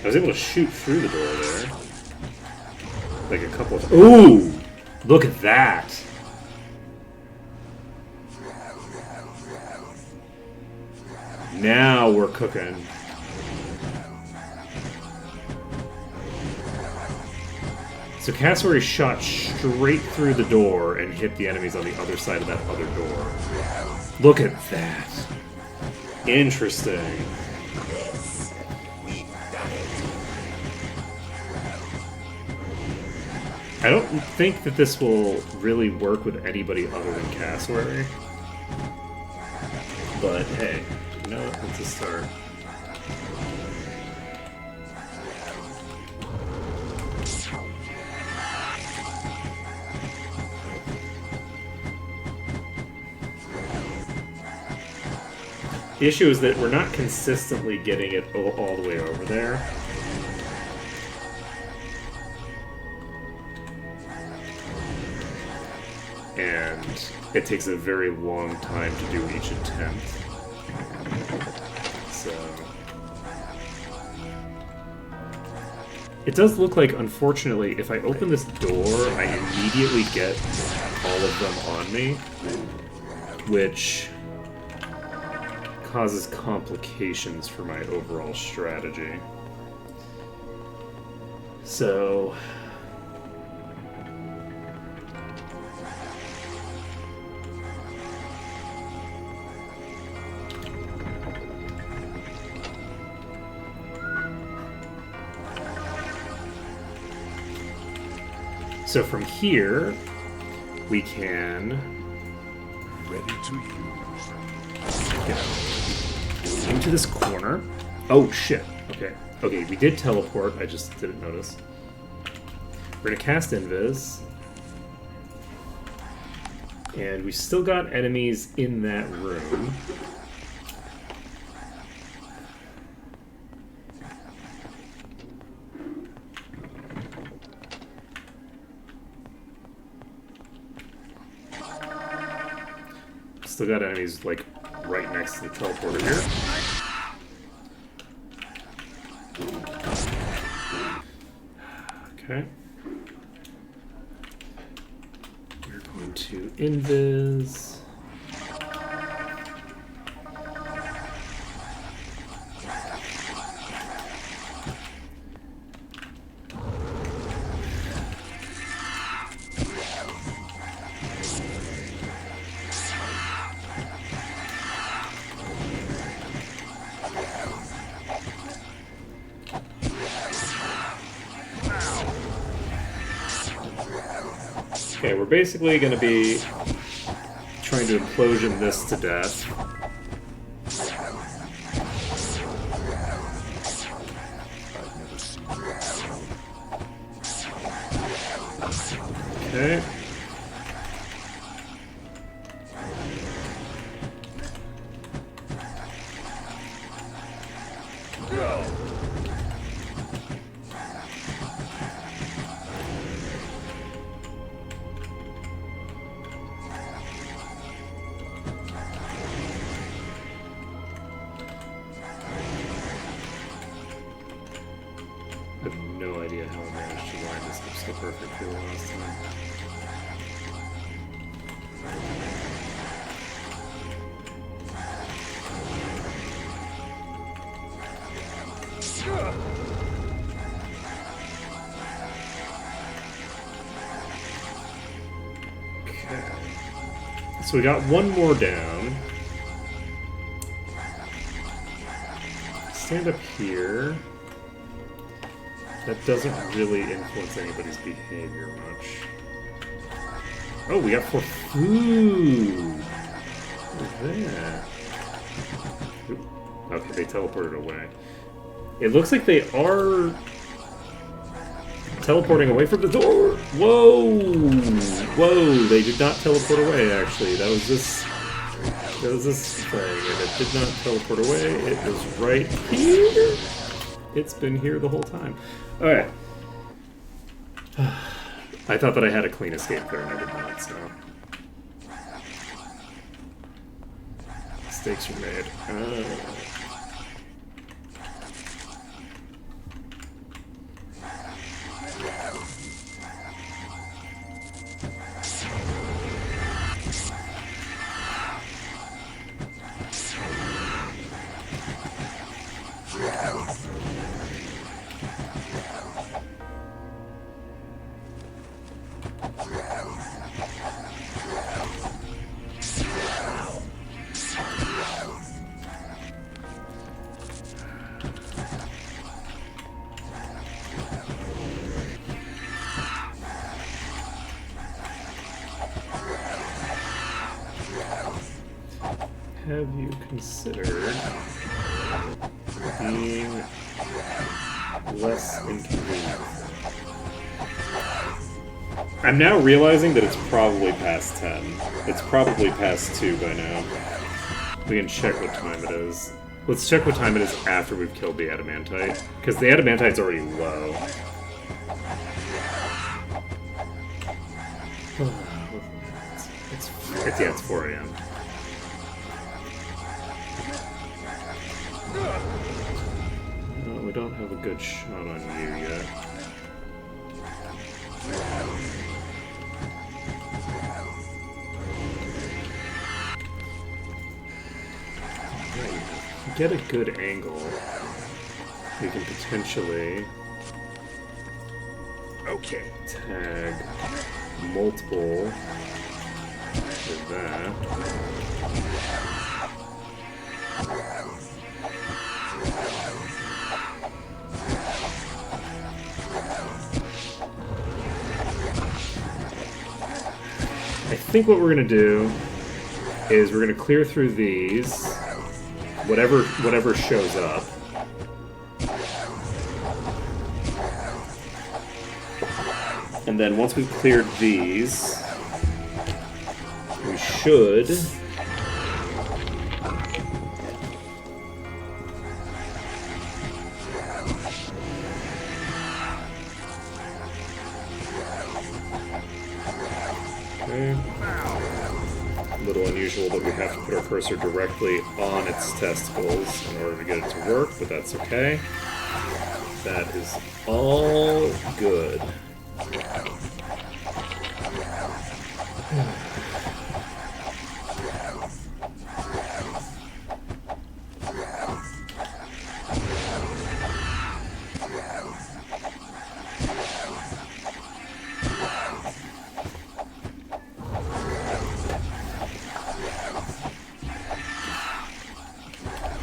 S2: I was able to shoot through the door there. Like a couple of... Ooh! Look at that! Now we're cooking. So Cassowary shot straight through the door and hit the enemies on the other side of that other door. Look at that. Interesting. I don't think that this will really work with anybody other than Cassowary. But hey, you know what? It's a start. The issue is that we're not consistently getting it all the way over there. And it takes a very long time to do each attempt. So... It does look like, unfortunately, if I open this door, I immediately get all of them on me, which causes complications for my overall strategy. So... So from here, we can
S3: Ready to use.
S2: get into this corner. Oh shit! Okay, okay, we did teleport. I just didn't notice. We're gonna cast Invis, and we still got enemies in that room. Still got enemies, like, right next to the teleporter here. Okay. We're going to Invis. Okay, we're basically going to be trying to implosion this to death. Okay. I have no idea how I managed to line this up so perfectly the last time. Okay. So we got one more down. Stand up here. That doesn't really influence anybody's behavior much. Oh, we got 4 food! Look at that. Oop. Okay, they teleported away. It looks like they are teleporting away from the door! Whoa! Whoa, they did not teleport away, actually. That was this thing, and it did not teleport away. It was right here! It's been here the whole time. Alright. I thought that I had a clean escape there, and I did not, so... Mistakes are made. Have you considered being less inconvenient? I'm now realizing that it's probably past 10. It's probably past 2 by now. We can check what time it is. Let's check what time it is after we've killed the adamantite, because the adamantite's already low. It's 4 a.m. No, we don't have a good shot on you yet. If we get a good angle, we can potentially tag multiple with that. I think what we're gonna do is we're gonna clear through these, whatever shows up. And then once we've cleared these, we should a little unusual that we have to put our cursor directly on its testicles in order to get it to work, but that's okay. That is all good.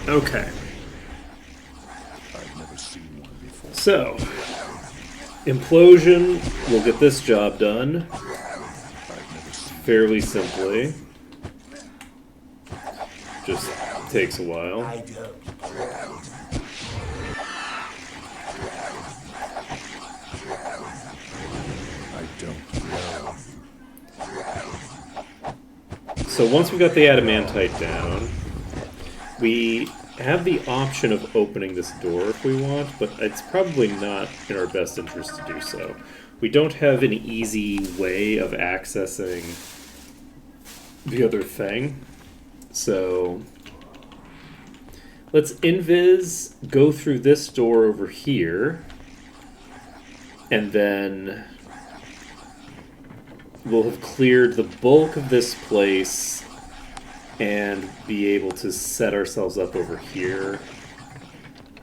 S2: Okay.
S3: I've never seen one before.
S2: So, implosion will get this job done fairly simply. Just takes a while.
S3: I don't know.
S2: So once we've got the adamantite down, we have the option of opening this door if we want, but it's probably not in our best interest to do so. We don't have an easy way of accessing the other thing. So let's invis, go through this door over here, and then we'll have cleared the bulk of this place and be able to set ourselves up over here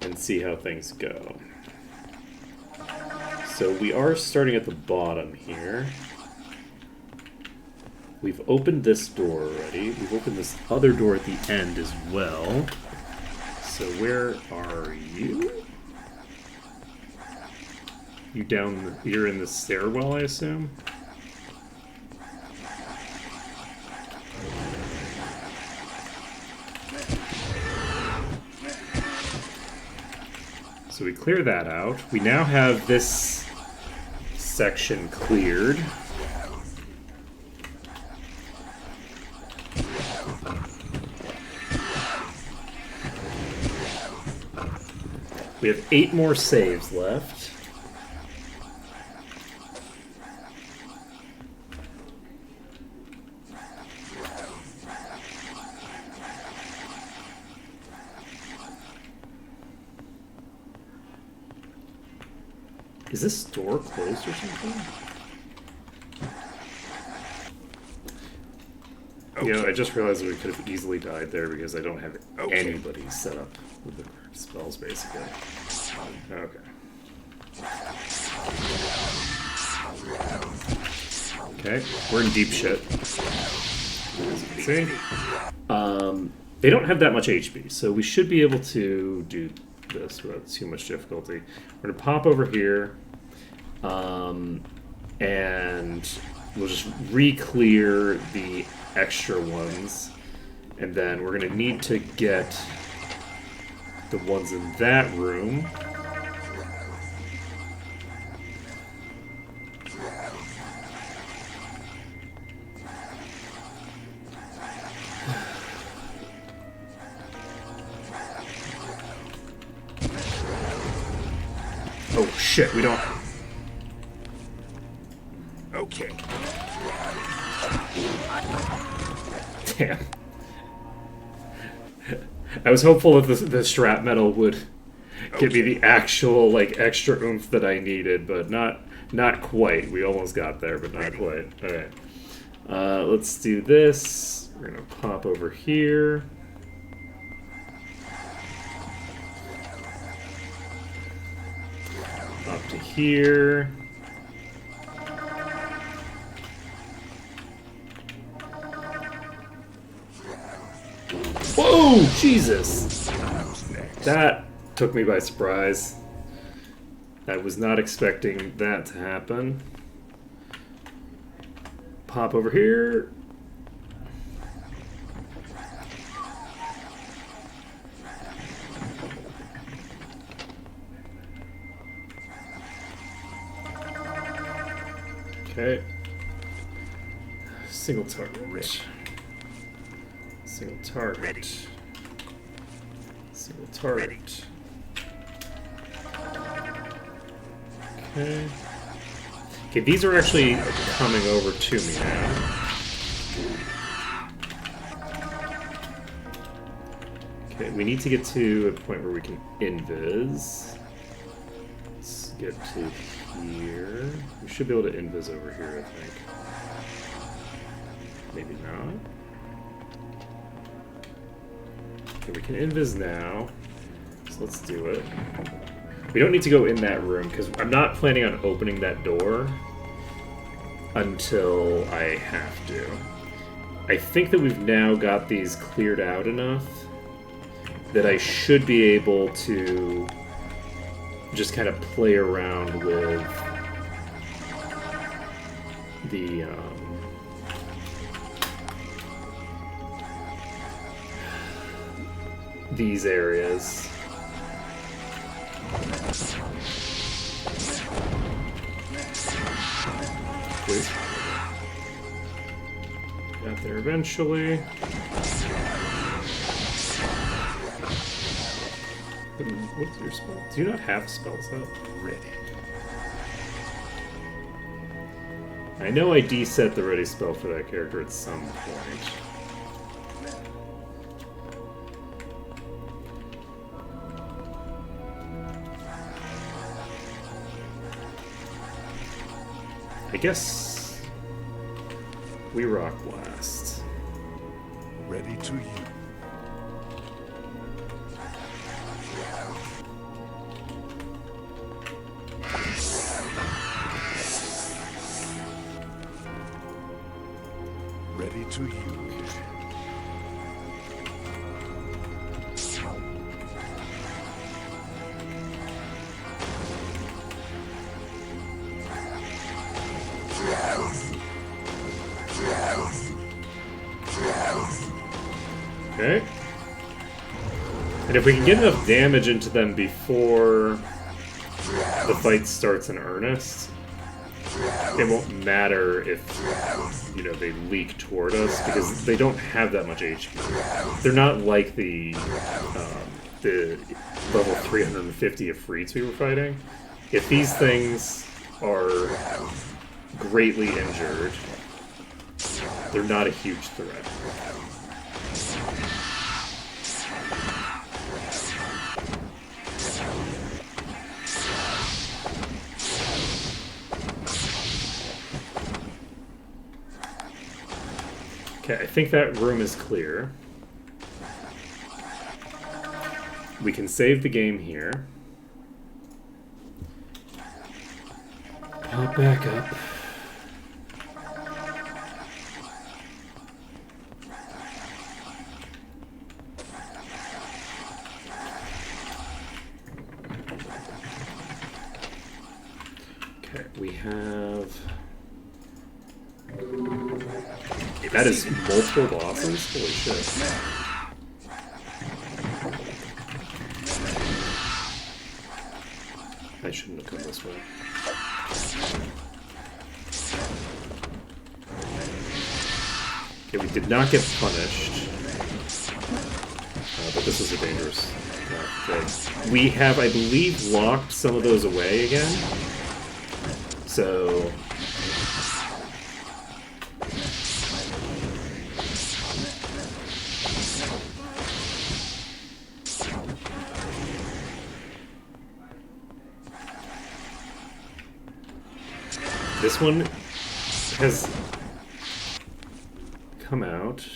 S2: and see how things go. So we are starting at the bottom here. We've opened this door already. We've opened this other door at the end as well. So where are you? You down, you're in the stairwell, I assume? So we clear that out. We now have this section cleared. We have 8 more saves left. Is this door closed or something? You know, I just realized we could have easily died there because I don't have anybody set up with the correct spells, basically. Okay. Okay, we're in deep shit. As you can see. They don't have that much HP, so we should be able to do this without too much difficulty. We're gonna pop over here, and we'll just re-clear the extra ones, and then we're gonna need to get the ones in that room. Oh shit, we don't...
S3: Okay.
S2: Damn. I was hopeful that the strap metal would give me the actual, like, extra oomph that I needed, but not quite. We almost got there, but not quite. Alright. Let's do this. We're gonna pop over here. Up to here. Whoa! Jesus! That took me by surprise. I was not expecting that to happen. Pop over here. Okay. Single target. Single target. Single target. Okay. Okay, these are actually coming over to me now. Okay, we need to get to a point where we can invis. Let's get to here. We should be able to invis over here, I think. Maybe not. Okay, we can invis now. So let's do it. We don't need to go in that room, because I'm not planning on opening that door until I have to. I think that we've now got these cleared out enough that I should be able to just kind of play around with the these areas. Please. Got there eventually. What's your spell? Do you not have spells up?
S3: Ready.
S2: I know I deset the ready spell for that character at some point. I guess we rock last.
S3: Ready to use. Ready to use.
S2: Okay. And if we can get enough damage into them before the fight starts in earnest, it won't matter if, you know, they leak toward us, because they don't have that much HP. They're not like the level 350 Ifrits we were fighting. If these things are greatly injured, they're not a huge threat. Okay, I think that room is clear. We can save the game here. Pop back up. Okay, we have... That is multiple bosses? Holy shit. I shouldn't have come this way. Okay, we did not get punished. But this was a dangerous thing. We have, I believe, locked some of those away again. So... This one has come out,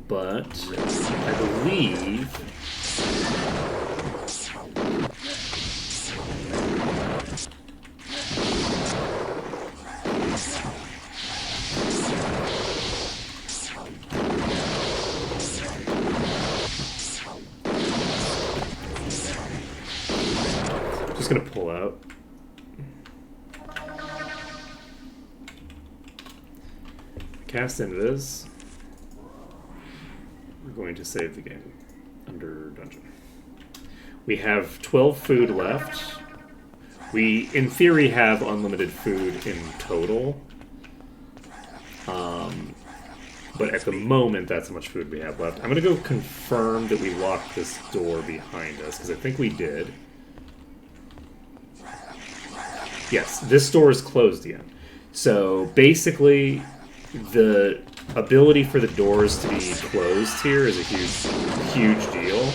S2: but I believe I'm just gonna pull out. Cast into this. We're going to save the game under dungeon. We have 12 food left. We, in theory, have unlimited food in total. But at the moment, that's how much food we have left. I'm going to go confirm that we locked this door behind us, because I think we did. Yes, this door is closed again. So basically, the ability for the doors to be closed here is a huge deal.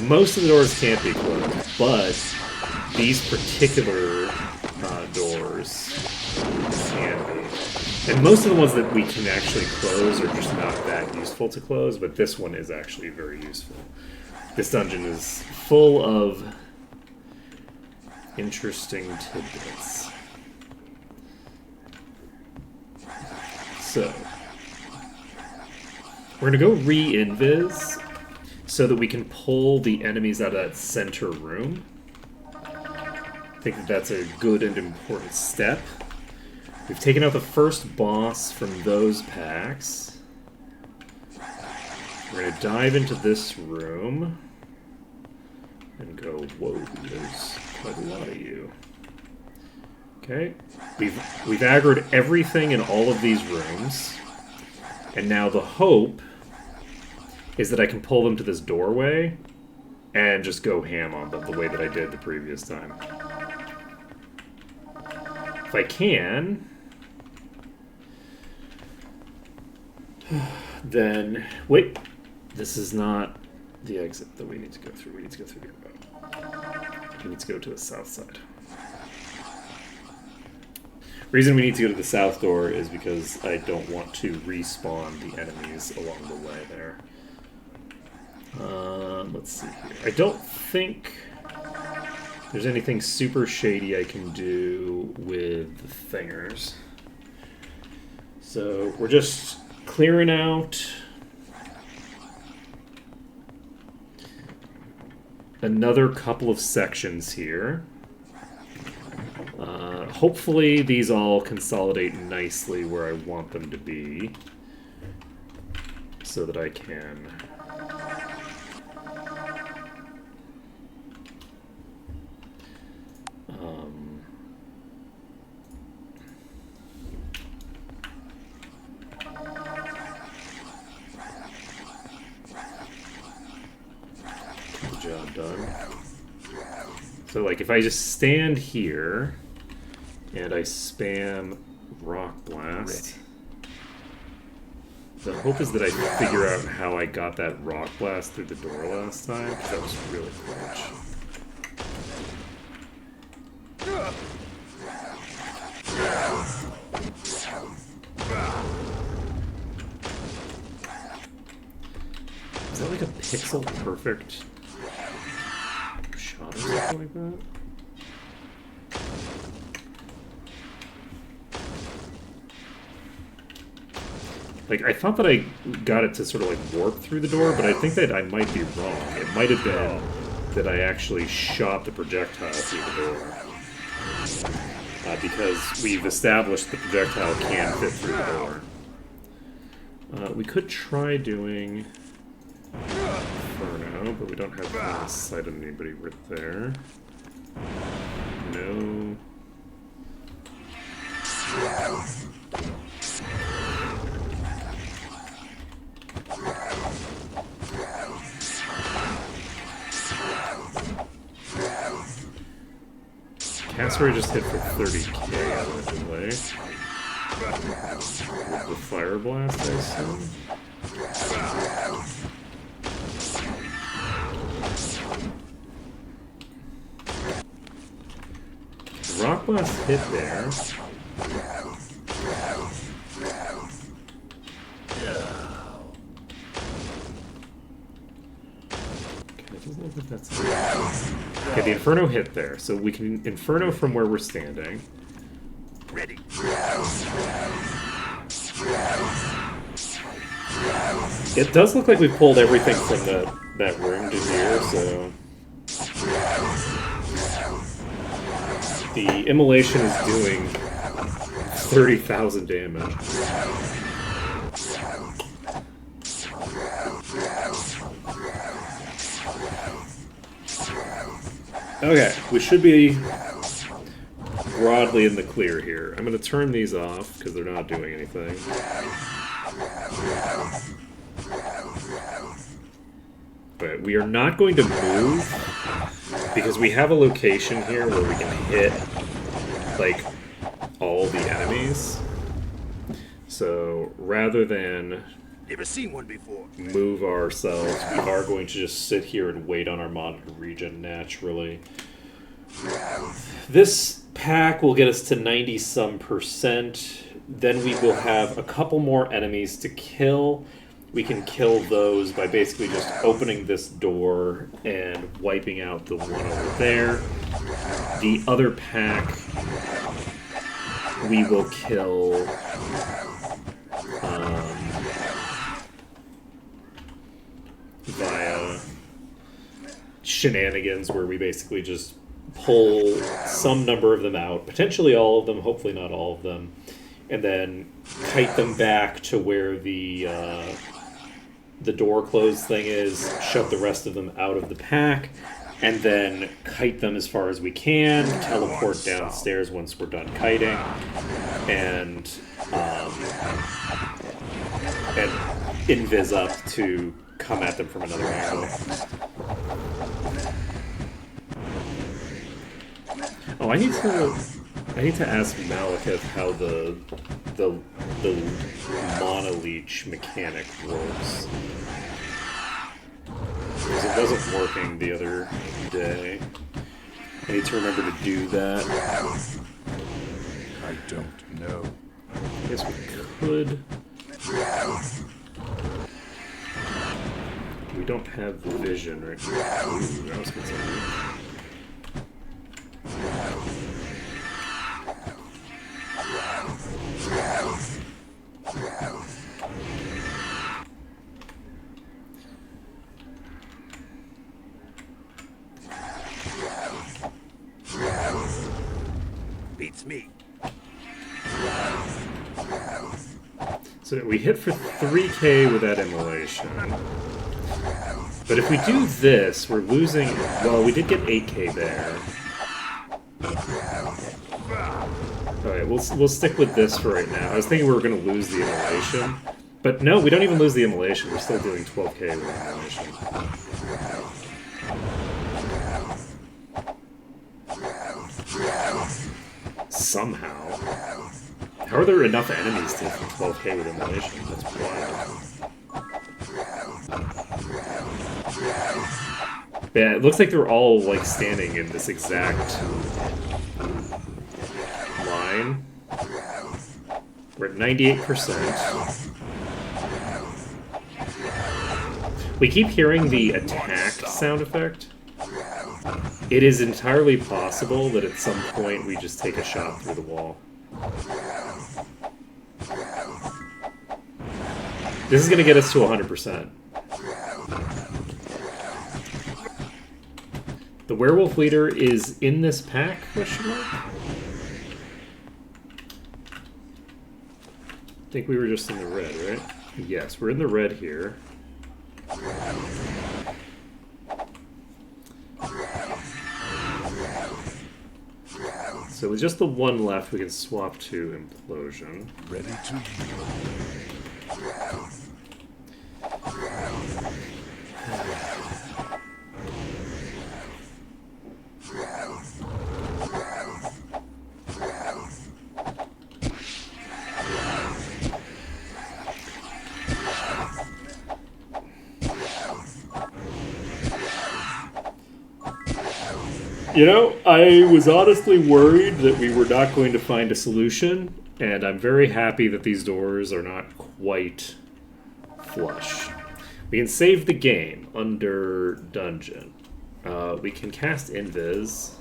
S2: Most of the doors can't be closed, but these particular doors can be. And most of the ones that we can actually close are just not that useful to close, but this one is actually very useful. This dungeon is full of interesting tidbits. So, we're going to go re-invis so that we can pull the enemies out of that center room. I think that that's a good and important step. We've taken out the first boss from those packs. We're going to dive into this room and go, whoa, there's quite a lot of you. Okay, we've aggroed everything in all of these rooms, and now the hope is that I can pull them to this doorway and just go ham on them the way that I did the previous time. If I can, then wait, this is not the exit that we need to go through. We need to go through here. We need to go to the south side. The reason we need to go to the south door is because I don't want to respawn the enemies along the way there. Let's see here. I don't think there's anything super shady I can do with the thingers. So we're just clearing out another couple of sections here. Hopefully these all consolidate nicely where I want them to be, so that I can get the job done. So like if I just stand here and I spam Rock Blast, the hope is that I figure out how I got that Rock Blast through the door last time, because that was really clutch. Is that like a pixel perfect shot or something like that? Like, I thought that I got it to sort of like warp through the door, but I think that I might be wrong. It might have been that I actually shot the projectile through the door. Because we've established the projectile can fit through the door. We could try doing Inferno, but we don't have the sight on anybody right there. No. Cassper just hit for 30k allegedly. With the Fire Blast, I assume. Rock Blast hit there. Okay, it doesn't look like that's it. Okay, the Inferno hit there, so we can Inferno from where we're standing.
S3: Ready.
S2: It does look like we pulled everything from that room to here, so... The Immolation is doing 30,000 damage. Okay, we should be broadly in the clear here. I'm going to turn these off because they're not doing anything. But we are not going to move because we have a location here where we can hit like all the enemies. So rather than
S3: Never seen one before.
S2: move ourselves, we are going to just sit here and wait on our monitor regen naturally. This pack will get us to 90-some%. Then we will have a couple more enemies to kill. We can kill those by basically just opening this door and wiping out the one over there. The other pack we will kill via shenanigans, where we basically just pull some number of them out, potentially all of them, hopefully not all of them, and then kite them back to where the door closed thing is, shove the rest of them out of the pack, and then kite them as far as we can, teleport downstairs once we're done kiting, and invis up to come at them from another angle. Oh, I need to ask Malekith how the Mana Leech mechanic works. Because it wasn't working the other day. I need to remember to do that.
S3: I don't know.
S2: I guess we could. We don't have vision right now. Ooh, that was concerning.
S3: Beats me.
S2: So we hit for 3k with that Immolation. But if we do this, we're losing... Well, we did get 8k there. Alright, we'll stick with this for right now. I was thinking we were going to lose the Immolation. But no, we don't even lose the Immolation. We're still doing 12k with the Immolation. Somehow. How are there enough enemies to hit 12k with Immolation? That's wild. Yeah, it looks like they're all, like, standing in this exact line. We're at 98%. We keep hearing the attack sound effect. It is entirely possible that at some point we just take a shot through the wall. This is going to get us to 100%. The werewolf leader is in this pack, question mark? I think we were just in the red, right? Yes, we're in the red here. So with just the one left, we can swap to Implosion.
S3: Ready to
S2: You know, I was honestly worried that we were not going to find a solution, and I'm very happy that these doors are not quite flush. We can save the game under dungeon. We can cast Invis.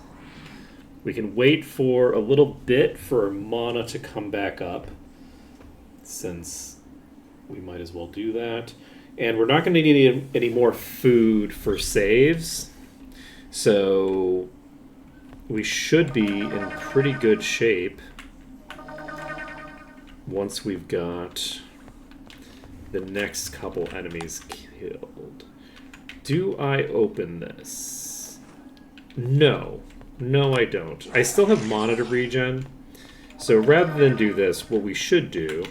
S2: We can wait for a little bit for mana to come back up, since we might as well do that. And we're not going to need any more food for saves, so we should be in pretty good shape once we've got the next couple enemies killed. Do I open this? No. No, I don't. I still have mana to regen. So rather than do this, what we should do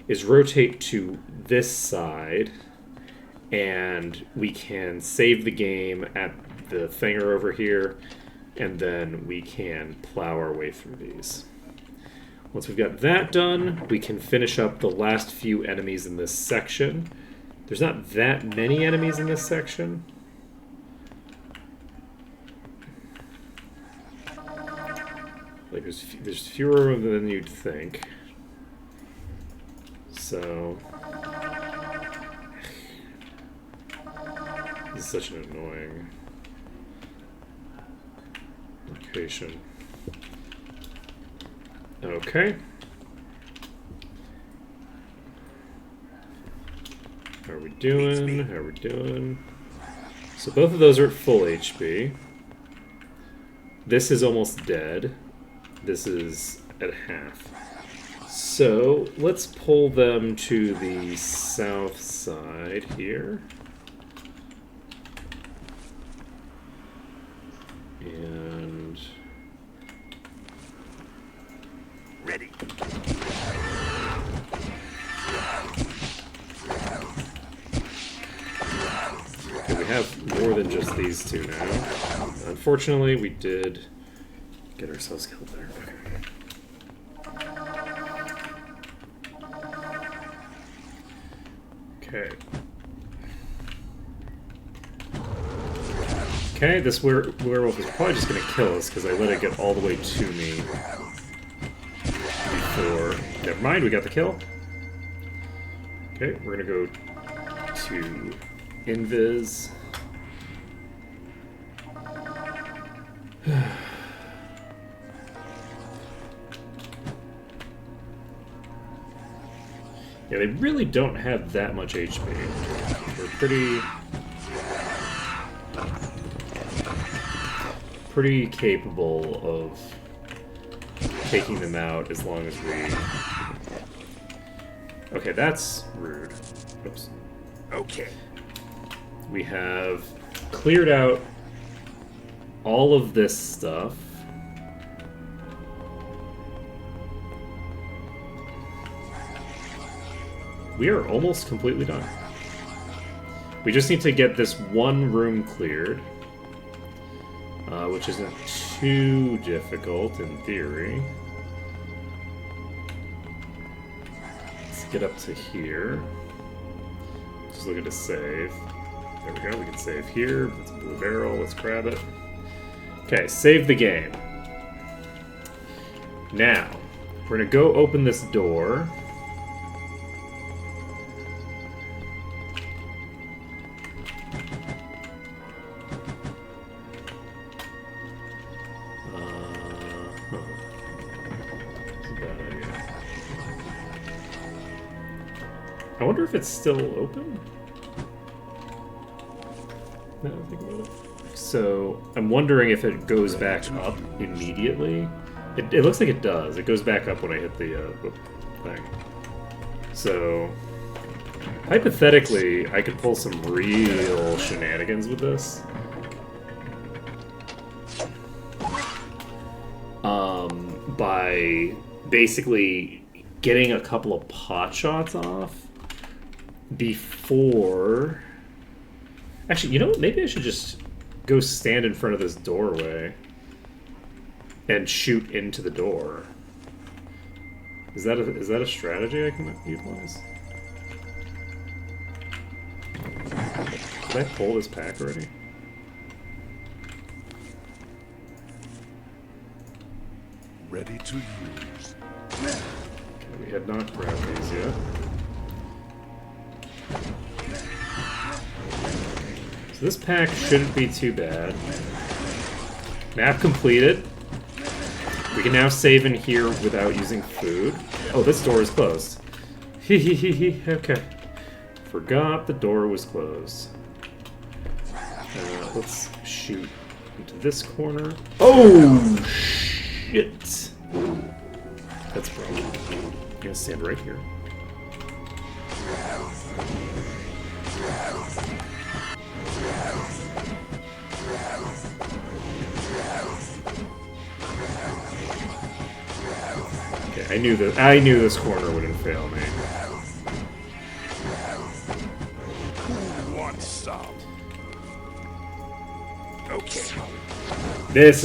S2: is rotate to this side, and we can save the game at the thinger over here, and then we can plow our way through these. Once we've got that done, we can finish up the last few enemies in this section. There's not that many enemies in this section. Like, there's fewer of them than you'd think. So this is such an annoying location. Okay. How are we doing? How are we doing? So both of those are at full HP. This is almost dead. This is at half. So let's pull them to the south side here. And
S3: ready.
S2: Okay, we have more than just these two now. Unfortunately, we did get ourselves killed there. Okay. Okay, this werewolf is probably just going to kill us because I let it get all the way to me before... Never mind, we got the kill. Okay, we're going to go to Invis. Yeah, they really don't have that much HP. We're pretty capable of taking them out as long as we... Okay, that's rude. Oops.
S3: Okay.
S2: We have cleared out all of this stuff. We are almost completely done. We just need to get this one room cleared, which isn't too difficult in theory. Let's get up to here. Just looking to save. There we go, we can save here. That's a blue barrel, let's grab it. Okay, save the game. Now, we're gonna go open this door. I wonder if it's still open? No, I don't think about it. So, I'm wondering if it goes back up immediately. It looks like it does. It goes back up when I hit the thing. So, hypothetically, I could pull some real shenanigans with this. By basically getting a couple of pot shots off before... Actually, you know what? Maybe I should just go stand in front of this doorway and shoot into the door. Is that a strategy I can utilize? Did I pull this pack already?
S3: Ready to use.
S2: Okay, we had not grabbed these yet. So this pack shouldn't be too bad. Map completed. We can now save in here without using food. Oh, this door is closed. Hehehe, okay. Forgot the door was closed. Let's shoot into this corner. Oh, shit. That's broken. I'm gonna stand right here. Okay, I knew this corner wouldn't fail me.
S3: Who wants some? Okay.
S2: This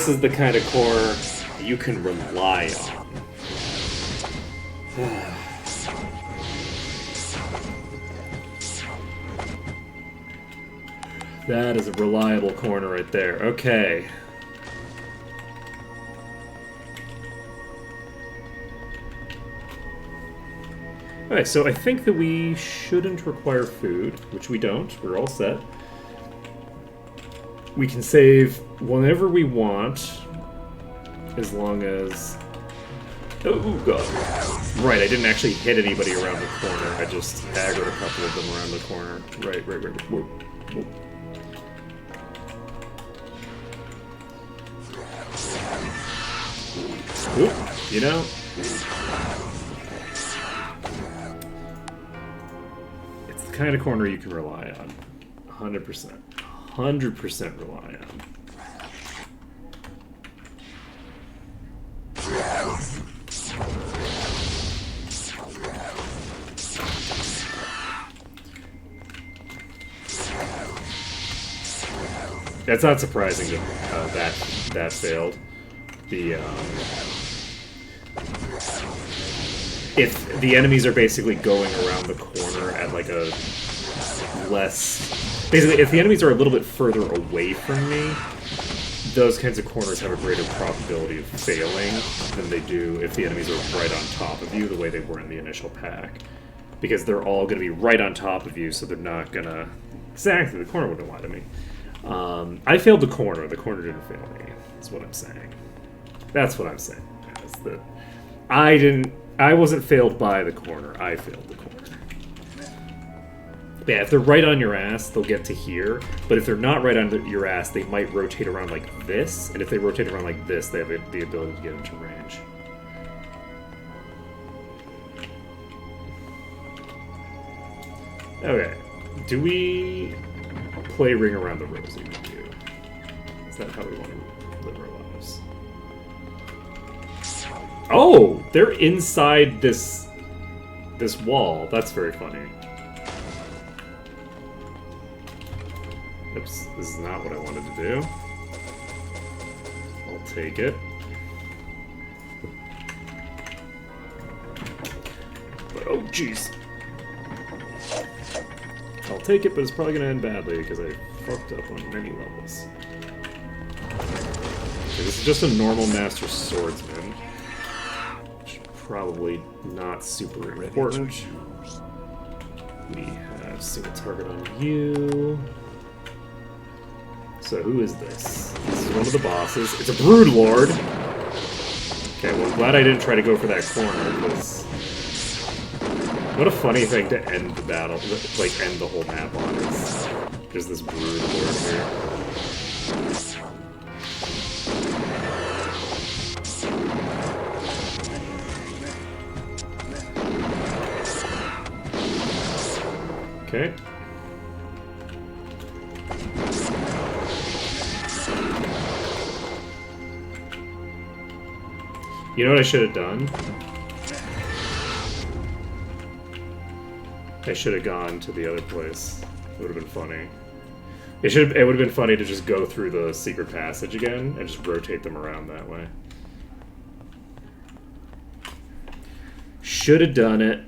S2: is the kind of corner you can rely on. That is a reliable corner right there. Okay. Alright, so I think that we shouldn't require food, which we don't. We're all set. We can save whenever we want, as long as... Oh, God. Right, I didn't actually hit anybody around the corner. I just aggroed a couple of them around the corner. Right. Whoa. Whoa. Oop, you know... It's the kind of corner you can rely on. 100%. 100% rely on. That's not surprising that that failed. If the enemies are basically going around the corner at like a less... Basically, if the enemies are a little bit further away from me, those kinds of corners have a greater probability of failing than they do if the enemies are right on top of you, the way they were in the initial pack. Because they're all going to be right on top of you, so they're not going to... Exactly, the corner wouldn't lie to me. I failed the corner didn't fail me, is what I'm saying. That's what I'm saying. Is that I wasn't failed by the corner, I failed the corner. Yeah, if they're right on your ass, they'll get to here. But if they're not right on your ass, they might rotate around like this. And if they rotate around like this, they have the ability to get into range. Okay. Do we play Ring Around the Rosie with you? Is that how we want to live our lives? Oh! They're inside this wall. That's very funny. Oops, this is not what I wanted to do. I'll take it. But, oh, jeez. I'll take it, but it's probably going to end badly because I fucked up on many levels. Okay, this is just a normal Master Swordsman. Which is probably not super important. We have single target on you. So who is this? This is one of the bosses. It's a Broodlord! Okay, well, I'm glad I didn't try to go for that corner, because What a funny thing to end the battle, like end the whole map on is just this brood lord here. Okay. You know what I should have done? I should have gone to the other place. It would have been funny. It would have been funny to just go through the secret passage again and just rotate them around that way. Should have done it.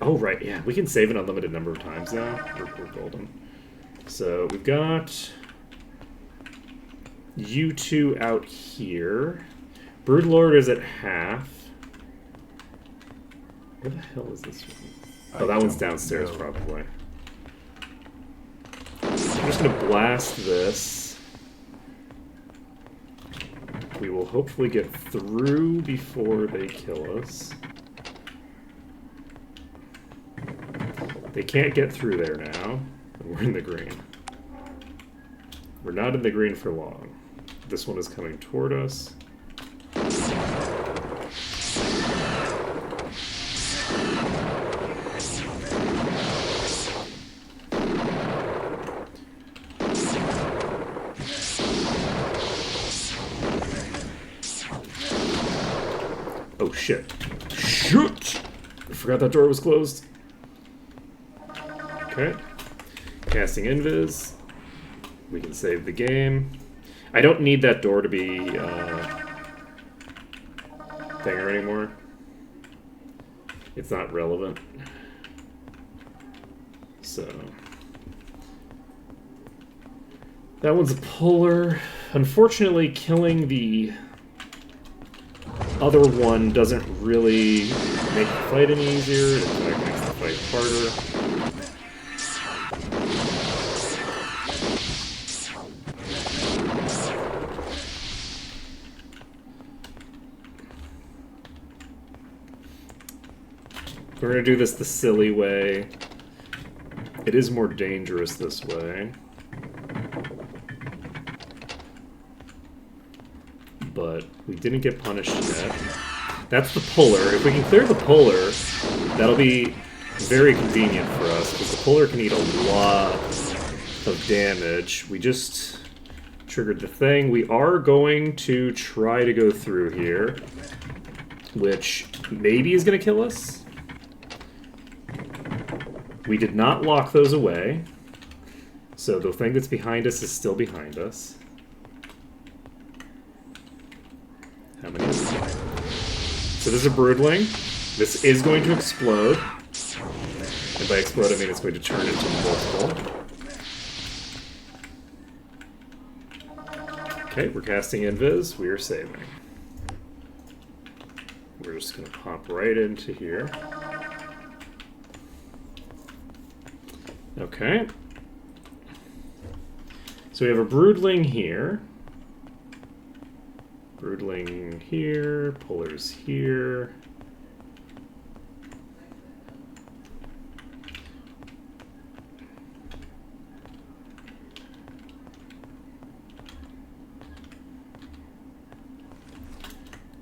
S2: Oh, right, yeah. We can save an unlimited number of times now. We're golden. So we've got you two out here. Broodlord is at half. Where the hell is this one? Oh, that one's downstairs, probably. I'm just gonna blast this. We will hopefully get through before they kill us. They can't get through there now, and we're in the green. We're not in the green for long. This one is coming toward us. Oh shit. Shoot! I forgot that door was closed. Okay. Casting Invis. We can save the game. I don't need that door to be thinger anymore. It's not relevant. So that one's a puller. Unfortunately, killing the other one doesn't really make the fight any easier. In fact, makes the fight harder. We're gonna do this the silly way. It is more dangerous this way. But we didn't get punished yet. That's the puller. If we can clear the puller, that'll be very convenient for us, because the puller can eat a lot of damage. We just triggered the thing. We are going to try to go through here, which maybe is going to kill us. We did not lock those away, so the thing that's behind us is still behind us. How many is there? So there's a broodling. This is going to explode. And by explode, I mean it's going to turn into multiple. Okay, we're casting Invis. We are saving. We're just going to pop right into here. Okay. So we have a broodling here. Broodling here, pullers here.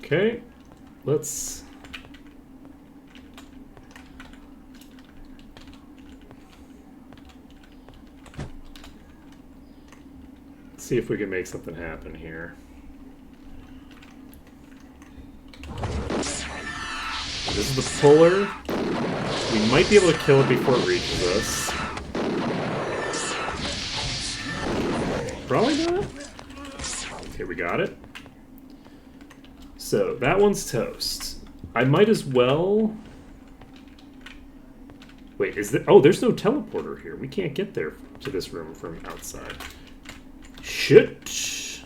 S2: Okay, let's see if we can make something happen here. This is the puller. We might be able to kill it before it reaches us. Probably not. Okay, we got it. So, that one's toast. I might as well... Wait, is there... Oh, there's no teleporter here. We can't get there to this room from outside. Shit.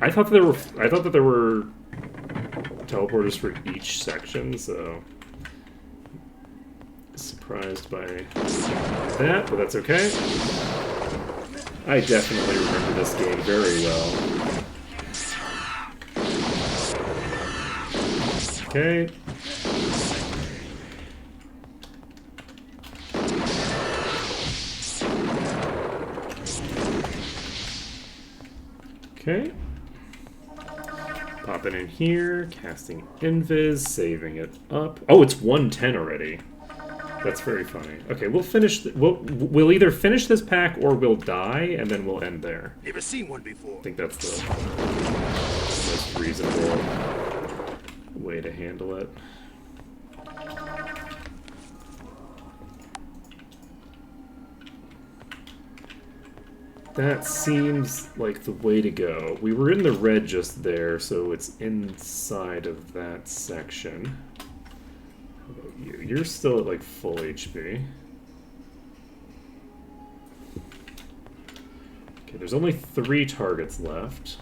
S2: I thought that there were teleporters for each section, so surprised by that, but that's okay. I definitely remember this game very well. Okay. Okay. Popping in here, casting Invis, saving it up. Oh, it's 110 already. That's very funny. Okay, we'll finish. We'll either finish this pack or we'll die, and then we'll end there.
S3: Never seen one before.
S2: I think that's the most reasonable way to handle it. That seems like the way to go. We were in the red just there, so it's inside of that section. How about you? You're still at like full HP. Okay, there's only 3 targets left.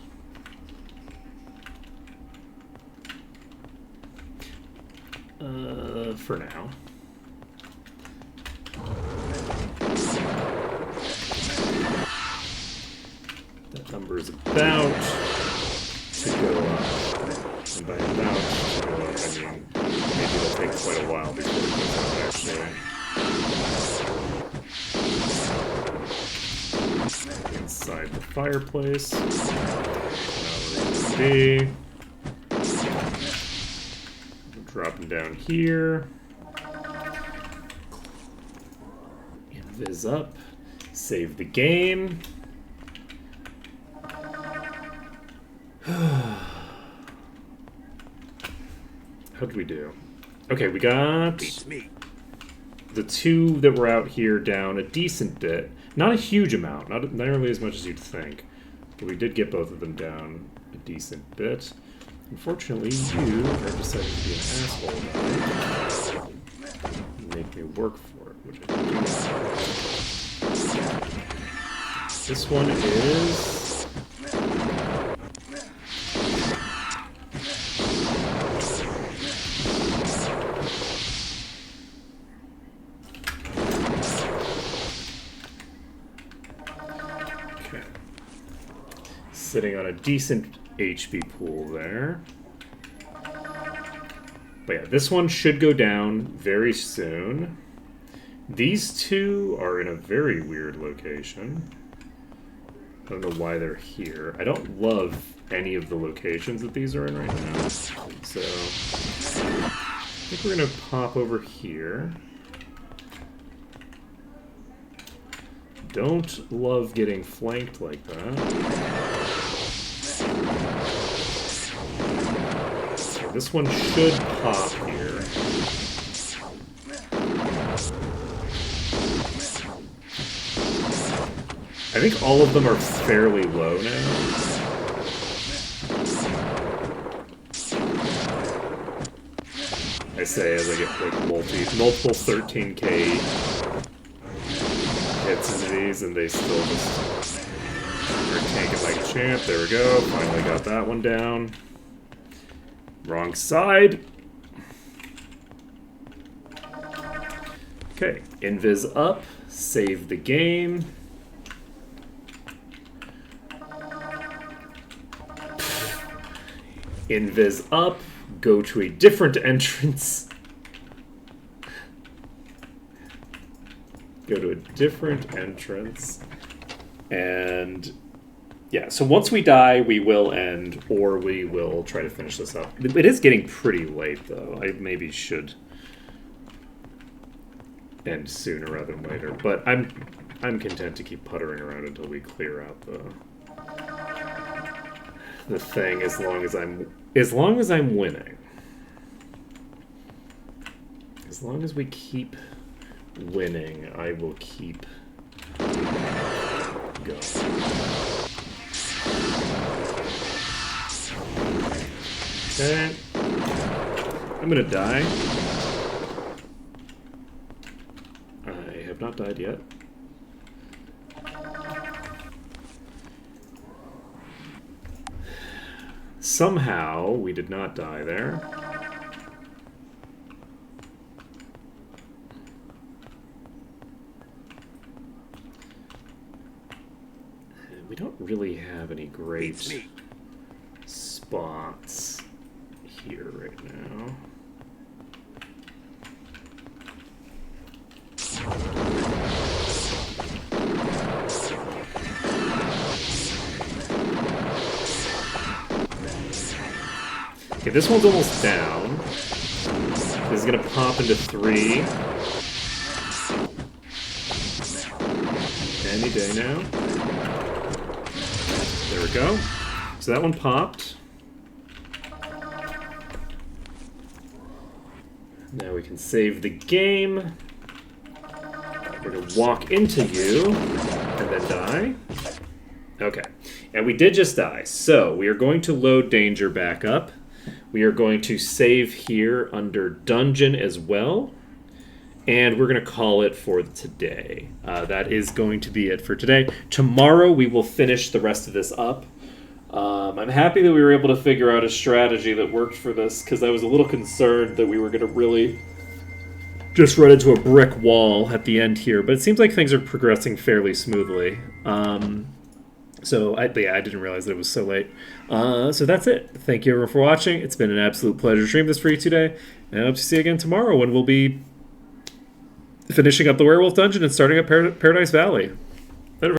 S2: For now. That number is about to go up. And by about to go up, I mean maybe it'll take quite a while before it goes up, actually. Inside the fireplace. Now we're going to be dropping down here. Invis up. Save the game. How'd we do? Okay, we got the 2 that were out here down a decent bit. Not a huge amount, not nearly as much as you'd think. But we did get both of them down a decent bit. Unfortunately, you have decided to be an asshole about it. Make me work for it, which I do. This one is... Okay. Sitting on a decent HP pool there. But yeah, this one should go down very soon. These 2 are in a very weird location. I don't know why they're here. I don't love any of the locations that these are in right now. So I think we're gonna pop over here. Don't love getting flanked like that. This one should pop here. I think all of them are fairly low now. I say as I get like multiple 13k hits into these, and they still just are tanking like a champ. There we go. Finally got that one down. Wrong side. Okay, Invis up, save the game. Invis up, go to a different entrance. Go to a different entrance. And yeah, so once we die, we will end, or we will try to finish this up. It is getting pretty late, though. I maybe should end sooner rather than later. But I'm content to keep puttering around until we clear out the thing, as long as I'm winning. As long as we keep winning, I will keep going. Okay. I'm gonna die. I have not died yet. Somehow, we did not die there. We don't really have any great spots here right now. Okay, this one's almost down. This is gonna pop into 3. Any day now. There we go. So that one popped. Now we can save the game. We're gonna walk into you and then die. Okay. And we did just die. So we are going to load danger back up. We are going to save here under dungeon as well. And we're going to call it for today. That is going to be it for today. Tomorrow we will finish the rest of this up. I'm happy that we were able to figure out a strategy that worked for this, because I was a little concerned that we were going to really just run into a brick wall at the end here. But it seems like things are progressing fairly smoothly. So I didn't realize that it was so late. So that's it. Thank you everyone for watching. It's been an absolute pleasure to stream this for you today. And I hope to see you again tomorrow when we'll be finishing up the Werewolf Dungeon and starting up Paradise Valley.